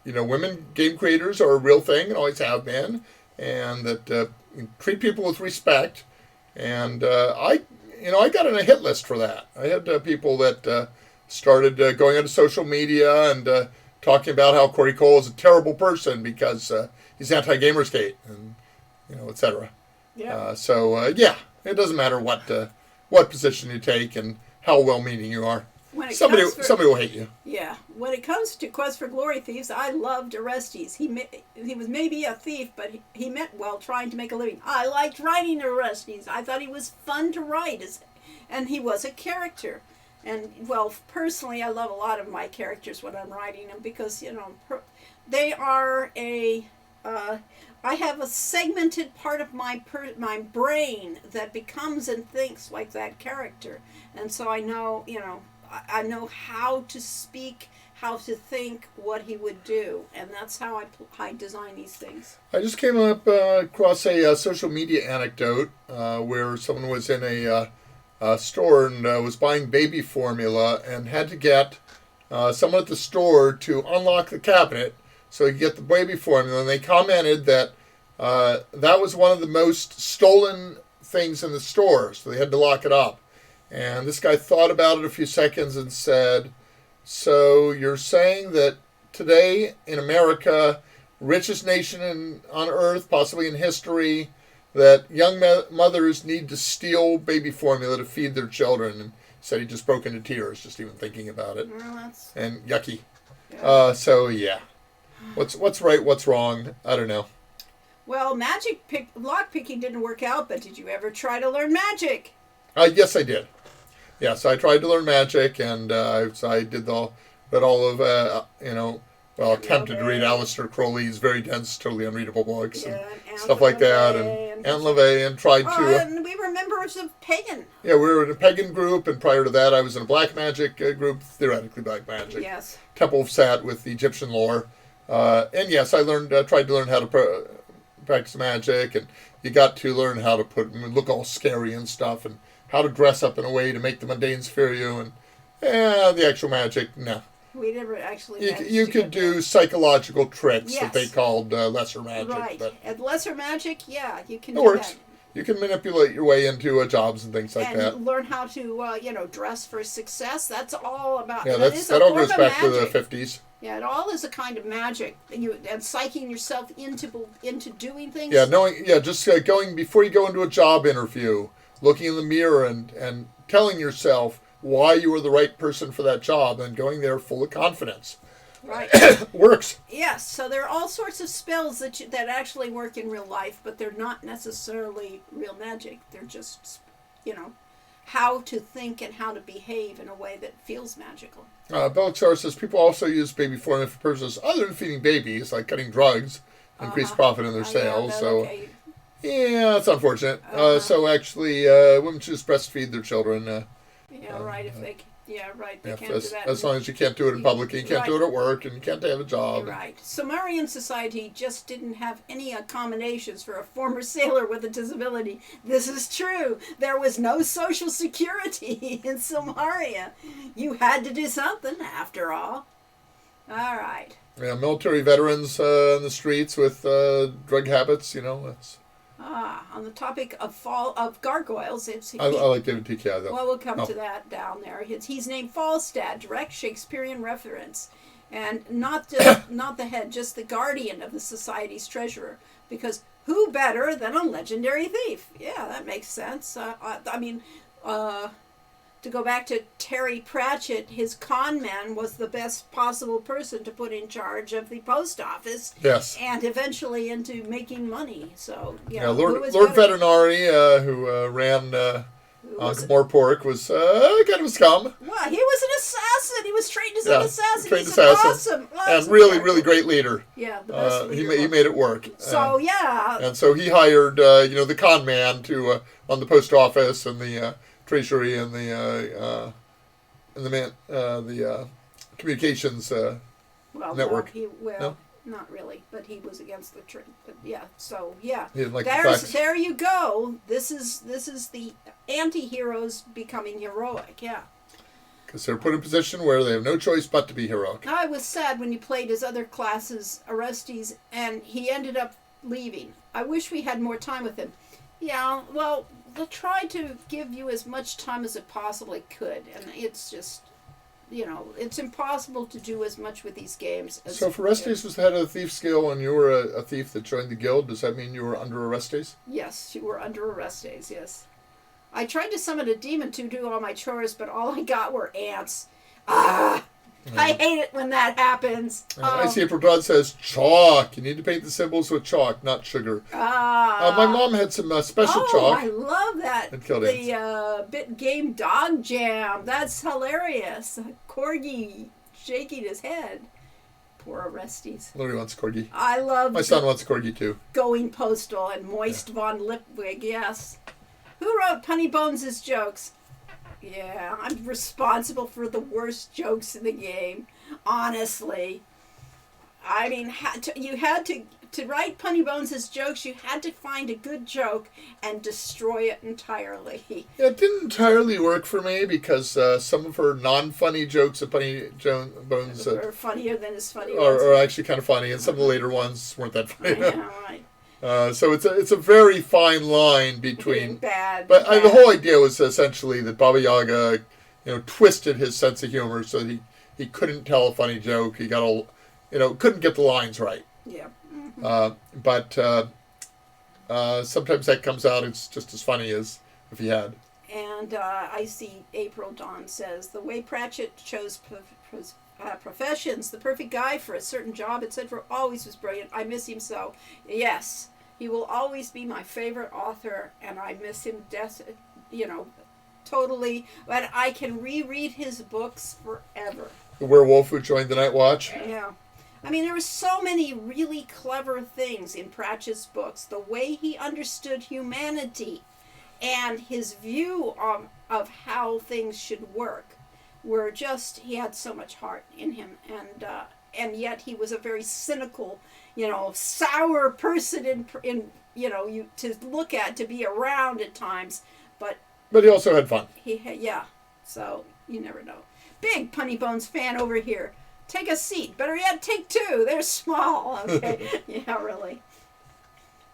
Women game creators are a real thing and always have been, and that treat people with respect. And I got on a hit list for that. I had people that started going onto social media and talking about how Corey Cole is a terrible person because he's anti-Gamersgate and etc. Yeah. It doesn't matter what position you take and how well-meaning you are. Somebody will hate you. Yeah. When it comes to Quest for Glory thieves, I loved Orestes. He was maybe a thief, but he meant well trying to make a living. I liked writing Orestes. I thought he was fun to write, and he was a character. And, well, personally, I love a lot of my characters when I'm writing them because, they are I have a segmented part of my brain that becomes and thinks like that character. And so I know, I know how to speak, how to think, what he would do, and that's how I design these things. I just came up across a social media anecdote where someone was in a store and was buying baby formula and had to get someone at the store to unlock the cabinet so he could get the baby formula, and they commented that that was one of the most stolen things in the store, so they had to lock it up. And this guy thought about it a few seconds and said, so you're saying that today in America, richest nation on earth, possibly in history, that young mothers need to steal baby formula to feed their children? And said he just broke into tears just even thinking about it. Well, and yucky. Yeah. What's right, what's wrong? I don't know. Well, lock picking didn't work out, but did you ever try to learn magic? Yes, I did. Yes, I tried to learn magic, and I did attempted to read Aleister Crowley's very dense, totally unreadable books and stuff like that, and Aunt LaVey, and tried to... and we were members of Pagan. Yeah, we were in a Pagan group, and prior to that I was in a black magic group, theoretically black magic. Yes. Temple of Sat with the Egyptian lore. And yes, I tried to learn how to practice magic, and you got to learn how to look all scary and stuff, and how to dress up in a way to make the mundanes fear you, and the actual magic, no. We never actually you could do psychological tricks that they called lesser magic. Right. But and lesser magic, yeah, you can do works. That. You can manipulate your way into jobs and things like that. And learn how to, dress for success. That's all about... Yeah, that all goes back to the 50s. Yeah, it all is a kind of magic. And psyching yourself into doing things. Yeah, just going before you go into a job interview, looking in the mirror and telling yourself why you were the right person for that job and going there full of confidence. Right. Works. Yes, so there are all sorts of spells that actually work in real life, but they're not necessarily real magic. They're just, how to think and how to behave in a way that feels magical. Belichar says people also use baby formula for purposes other than feeding babies, like cutting drugs, increase profit in their sales. Yeah, that's unfortunate. So actually, women should just breastfeed their children. Right. If they, they can't do that. As long as you can't do it in public, and you can't do it at work, and you can't have a job. Right. Sumerian society just didn't have any accommodations for a former sailor with a disability. This is true. There was no social security in Sumeria. You had to do something, after all. All right. Yeah, military veterans in the streets with drug habits, that's... On the topic of gargoyles, I like David T. K. though. Well, we'll come to that down there. He's named Falstad, direct Shakespearean reference, and not the head, just the guardian of the society's treasurer. Because who better than a legendary thief? Yeah, that makes sense. to go back to Terry Pratchett, his con man was the best possible person to put in charge of the post office. Yes. And eventually into making money. So, Lord Vetinari, who ran Morpork, was kind of a scum. Well, he was an assassin. He was trained as an assassin. Trained He's assassin. Awesome. And really great leader. Yeah, the best leader. He made it work. So, And so he hired, the con man to on the post office and the treasury and the communications network. No? Not really, but he was against the trend. But so He didn't like there you go. This is the anti-heroes becoming heroic. Yeah. Because they're put in a position where they have no choice but to be heroic. I was sad when you played his other classes, Orestes, and he ended up leaving. I wish we had more time with him. Yeah, well, they tried to give you as much time as it possibly could, and it's just, it's impossible to do as much with these games. So if Orestes was the head of the Thief's Guild and you were a thief that joined the guild, does that mean you were under Orestes? Yes, you were under Orestes, yes. I tried to summon a demon to do all my chores, but all I got were ants. I hate it when that happens. I see Prodod says, chalk. You need to paint the symbols with chalk, not sugar. My mom had some special chalk. I love that. It killed ants. The Bit Game Dog Jam. That's hilarious. Corgi shaking his head. Poor Orestes. Nobody wants Corgi. I love My son wants Corgi too. Going Postal and Moist von Lipwig, yes. Who wrote Punny Bones' jokes? Yeah, I'm responsible for the worst jokes in the game. Honestly. I mean, you had to write Punny Bones' jokes, you had to find a good joke and destroy it entirely. Yeah, it didn't entirely work for me because some of her non-funny jokes of Punny Bones are funnier than his funny ones. Are actually kind of funny, and some of the later ones weren't that funny. Yeah, right. So it's a very fine line between bad. But the whole idea was essentially that Baba Yaga, twisted his sense of humor so that he couldn't tell a funny joke. He got couldn't get the lines right. Yeah. But sometimes that comes out. It's just as funny as if he had. And I see April Dawn says the way Pratchett chose professions, the perfect guy for a certain job, etc., always was brilliant. I miss him so. Yes. He will always be my favorite author, and I miss him, totally. But I can reread his books forever. The werewolf who joined the Night Watch. Yeah. I mean, there were so many really clever things in Pratchett's books. The way he understood humanity and his view of how things should work were just, he had so much heart in him. And yet he was a very cynical, sour person in you to look at, to be around at times, but he also had fun. So you never know. Big Punny Bones fan over here. Take a seat. Better yet, take two. They're small. Okay. Yeah, really.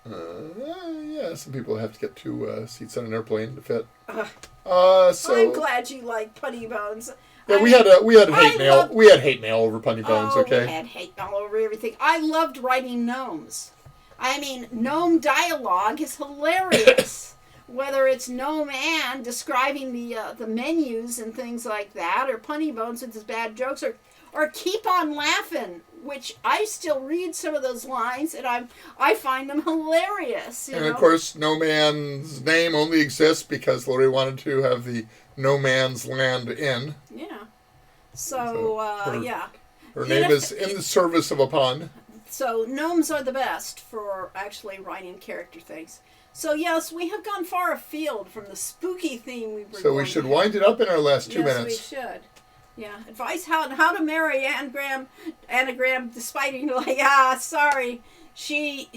Some people have to get two seats on an airplane to fit. So I'm glad you like Punny Bones. Yeah, we had hate mail. We had hate mail over Punny Bones. Okay. We had hate mail over everything. I loved writing gnomes. I mean, gnome dialogue is hilarious. Whether it's Gnome Ann describing the menus and things like that, or Punny Bones with his bad jokes, or Keep on Laughing, which I still read some of those lines, and I find them hilarious. Of course, No Man's name only exists because Lori wanted to have the No Man's Land Inn. Yeah. So yeah. Her name is in the service of a pun. So gnomes are the best for actually writing character things. So yes, we have gone far afield from the spooky theme we were So we should wind it up in our last 2 minutes. Yes, we should. Yeah, advice how to marry Anagram, despite being like, sorry, she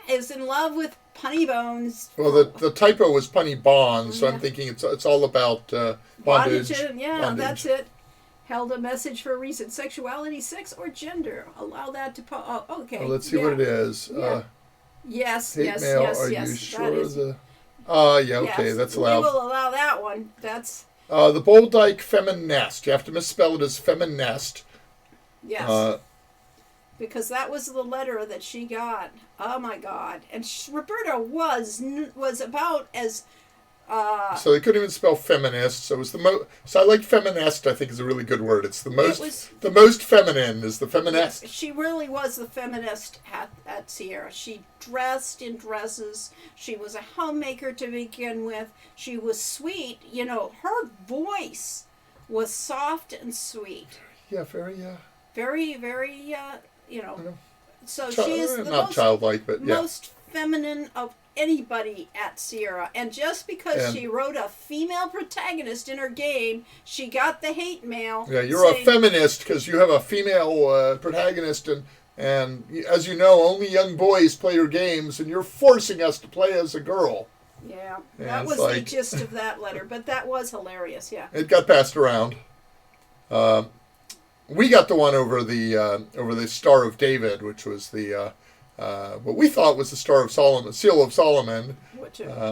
is in love with Punny Bones. Well, the typo was Punny Bonds, so I'm thinking it's all about bondage. Bondage. That's it. Held a message for a reason: sexuality, sex, or gender. Allow that to. Okay. Well, let's see what it is. Yeah. Yes. Hate mail. Are you sure? Okay, that's allowed. We will allow that one. That's. The Boldyke Feminest. You have to misspell it as Feminest. Yes. Because that was the letter that she got. Oh my God! And Roberta was about as So they couldn't even spell feminist. So it was the most. So I like feminist. I think is a really good word. It's the most feminine is the feminist. She really was the feminist at Sierra. She dressed in dresses. She was a homemaker to begin with. She was sweet. You know, her voice was soft and sweet. Yeah, very. Very, very. You know. So she is the not childlike, but most feminine of anybody at Sierra, and just because she wrote a female protagonist in her game, she got the hate mail. Yeah, you're a feminist because you have a female protagonist, and as you know, only young boys play your games, and you're forcing us to play as a girl. Yeah, that was the gist of that letter, but that was hilarious. Yeah, it got passed around. We got the one over the Star of David, which was the. What we thought was the Star of Solomon, Seal of Solomon.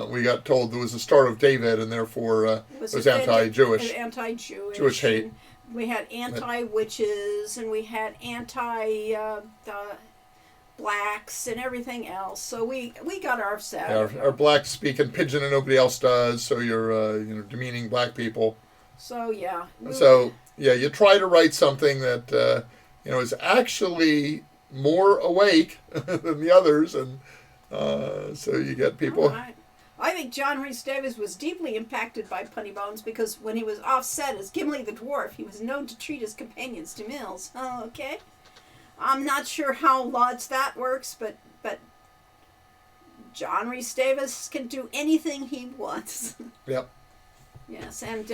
We got told there was a Star of David, and therefore was anti-Jewish. Anti-Jewish hate. We had anti-witches, and we had anti-blacks, and everything else. So we got our set. Our blacks speak in pidgin, and nobody else does. So you're demeaning black people. So yeah. You try to write something that is actually more awake than the others, and so you get people. Right. I think John Rhys Davies was deeply impacted by Punny Bones because when he was offset as Gimli the Dwarf, he was known to treat his companions to meals. Oh, okay. I'm not sure how lots that works, but John Rhys Davies can do anything he wants. Yep. Yes, and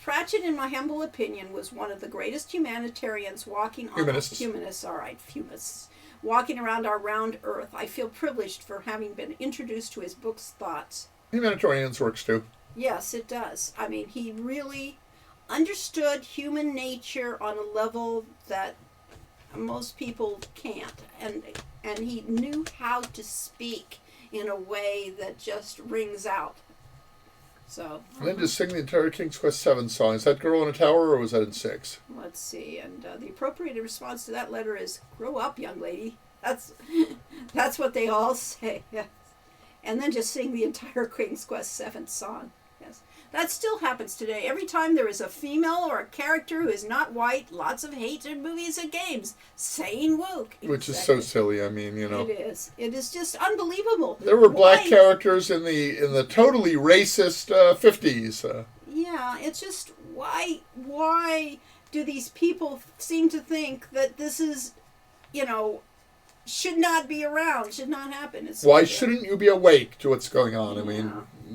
Pratchett, in my humble opinion, was one of the greatest humanitarians walking on humanists, walking around our round earth. I feel privileged for having been introduced to his book's thoughts. Humanitarians works too. Yes, it does. I mean, he really understood human nature on a level that most people can't, and he knew how to speak in a way that just rings out. So. And then just sing the entire King's Quest 7 song. Is that Girl in a Tower, or was that in 6? Let's see. And the appropriate response to that letter is, "Grow up, young lady." That's what they all say. Yes. And then just sing the entire King's Quest 7 song. Yes. That still happens today. Every time there is a female or a character who is not white, lots of hate in movies and games. Saying woke. Which is so silly. I mean, It is. It is just unbelievable. There were black characters in the totally racist 50s. Yeah, it's just why do these people seem to think that this is, should not be around, should not happen? Why shouldn't you be awake to what's going on? I mean,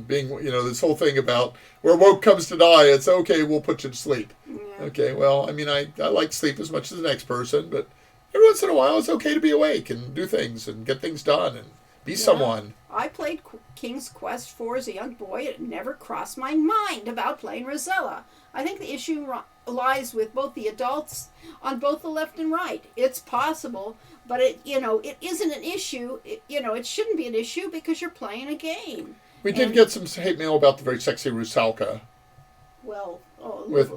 being, this whole thing about where woke comes to die, it's okay, we'll put you to sleep. Yeah. Okay, well, I mean, I like sleep as much as the next person, but every once in a while it's okay to be awake and do things and get things done and be someone. I played King's Quest 4 as a young boy. It never crossed my mind about playing Rosella. I think the issue lies with both the adults on both the left and right. It's possible, but it isn't an issue. It shouldn't be an issue because you're playing a game. We did get some hate mail about the very sexy Rusalka. Well,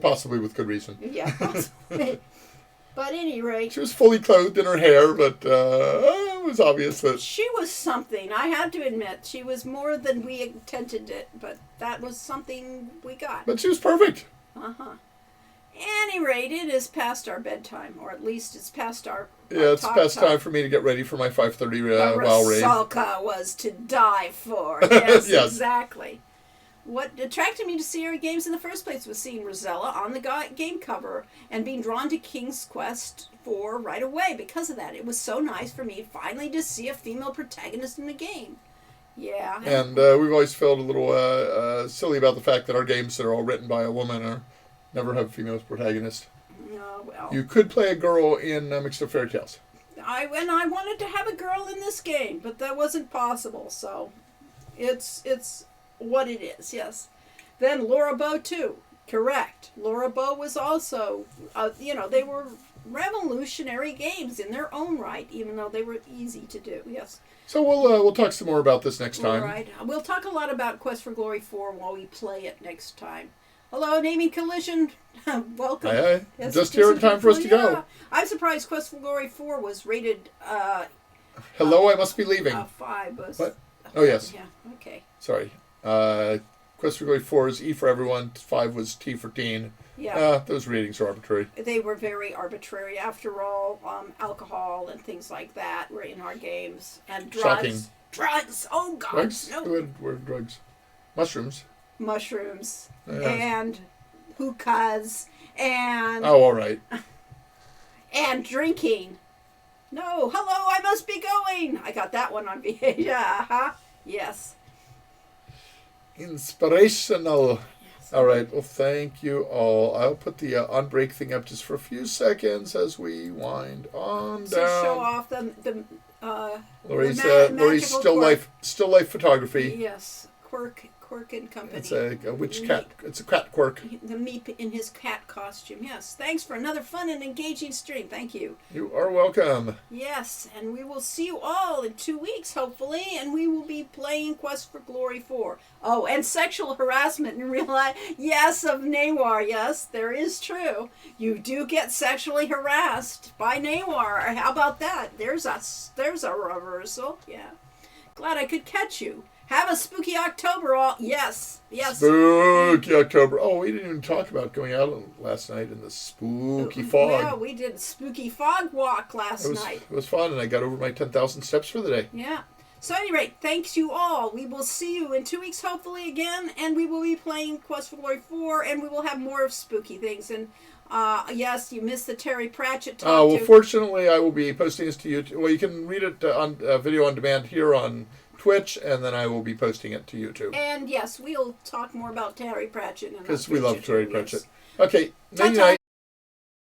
possibly with good reason. Yeah, possibly. But at any rate, she was fully clothed in her hair, but it was obvious that she was something. I had to admit, she was more than we intended it, but that was something we got. But she was perfect. Any rate, it is past our bedtime, or at least it's past our it's past time for me to get ready for my 5:30 WoW raid. Rusalka was to die for. Yes, yes. Exactly. What attracted me to Sierra Games in the first place was seeing Rosella on the game cover and being drawn to King's Quest 4 right away because of that. It was so nice for me finally to see a female protagonist in the game. Yeah. And we've always felt a little silly about the fact that our games that are all written by a woman never have female protagonists. Well. You could play a girl in Mixed Up Fairy Tales. I wanted to have a girl in this game, but that wasn't possible, so it's what it is, yes. Then Laura Bow, too. Correct. Laura Bow was also, they were revolutionary games in their own right, even though they were easy to do, yes. So we'll talk some more about this next time. All right. We'll talk a lot about Quest for Glory 4 while we play it next time. Hello, Naming Collision. Welcome. Hi. Yes, just here in time for us to go. I'm surprised Quest for Glory 4 was rated... Hello, I must be leaving. 5 was... What? Oh, yes. Yeah, okay. Sorry. Quest for Glory 4 is E for everyone. 5 was T for teen. Yeah. Those ratings are arbitrary. They were very arbitrary. After all, alcohol and things like that were in our games. And drugs. Shocking. Drugs. Oh, God. Drugs? No. What were drugs? Mushrooms. Mushrooms. Yeah. And hookahs. And... Oh, all right. And drinking. No. Hello, I must be going. I got that one on VHS. Yeah. Yes. Inspirational. All right. Well, thank you all. I'll put the on-break thing up just for a few seconds as we wind on down. To show off the Lori's still life photography. Yes, Quirk and Company. It's a witch cat. It's a cat Quirk. The Meep in his cat costume. Yes. Thanks for another fun and engaging stream. Thank you. You are welcome. Yes, and we will see you all in 2 weeks, hopefully, and we will be playing Quest for Glory 4. Oh, and sexual harassment in real life. Yes, of Nawar. Yes, there is true. You do get sexually harassed by Nawar. How about that? There's a reversal. Yeah. Glad I could catch you. Have a spooky October, all. Yes. Spooky October. Oh, we didn't even talk about going out last night in the spooky fog. Yeah, we did a spooky fog walk last night. It was fun, and I got over my 10,000 steps for the day. Yeah. So, at any rate, thanks you all. We will see you in 2 weeks, hopefully, again, and we will be playing Quest for Glory 4, and we will have more of spooky things. And, yes, you missed the Terry Pratchett talk. Well, fortunately, I will be posting this to YouTube. Well, you can read it on video on demand here on Twitch, and then I will be posting it to YouTube. And yes, we'll talk more about Terry Pratchett. Because we love Terry Pratchett. Okay, night-night.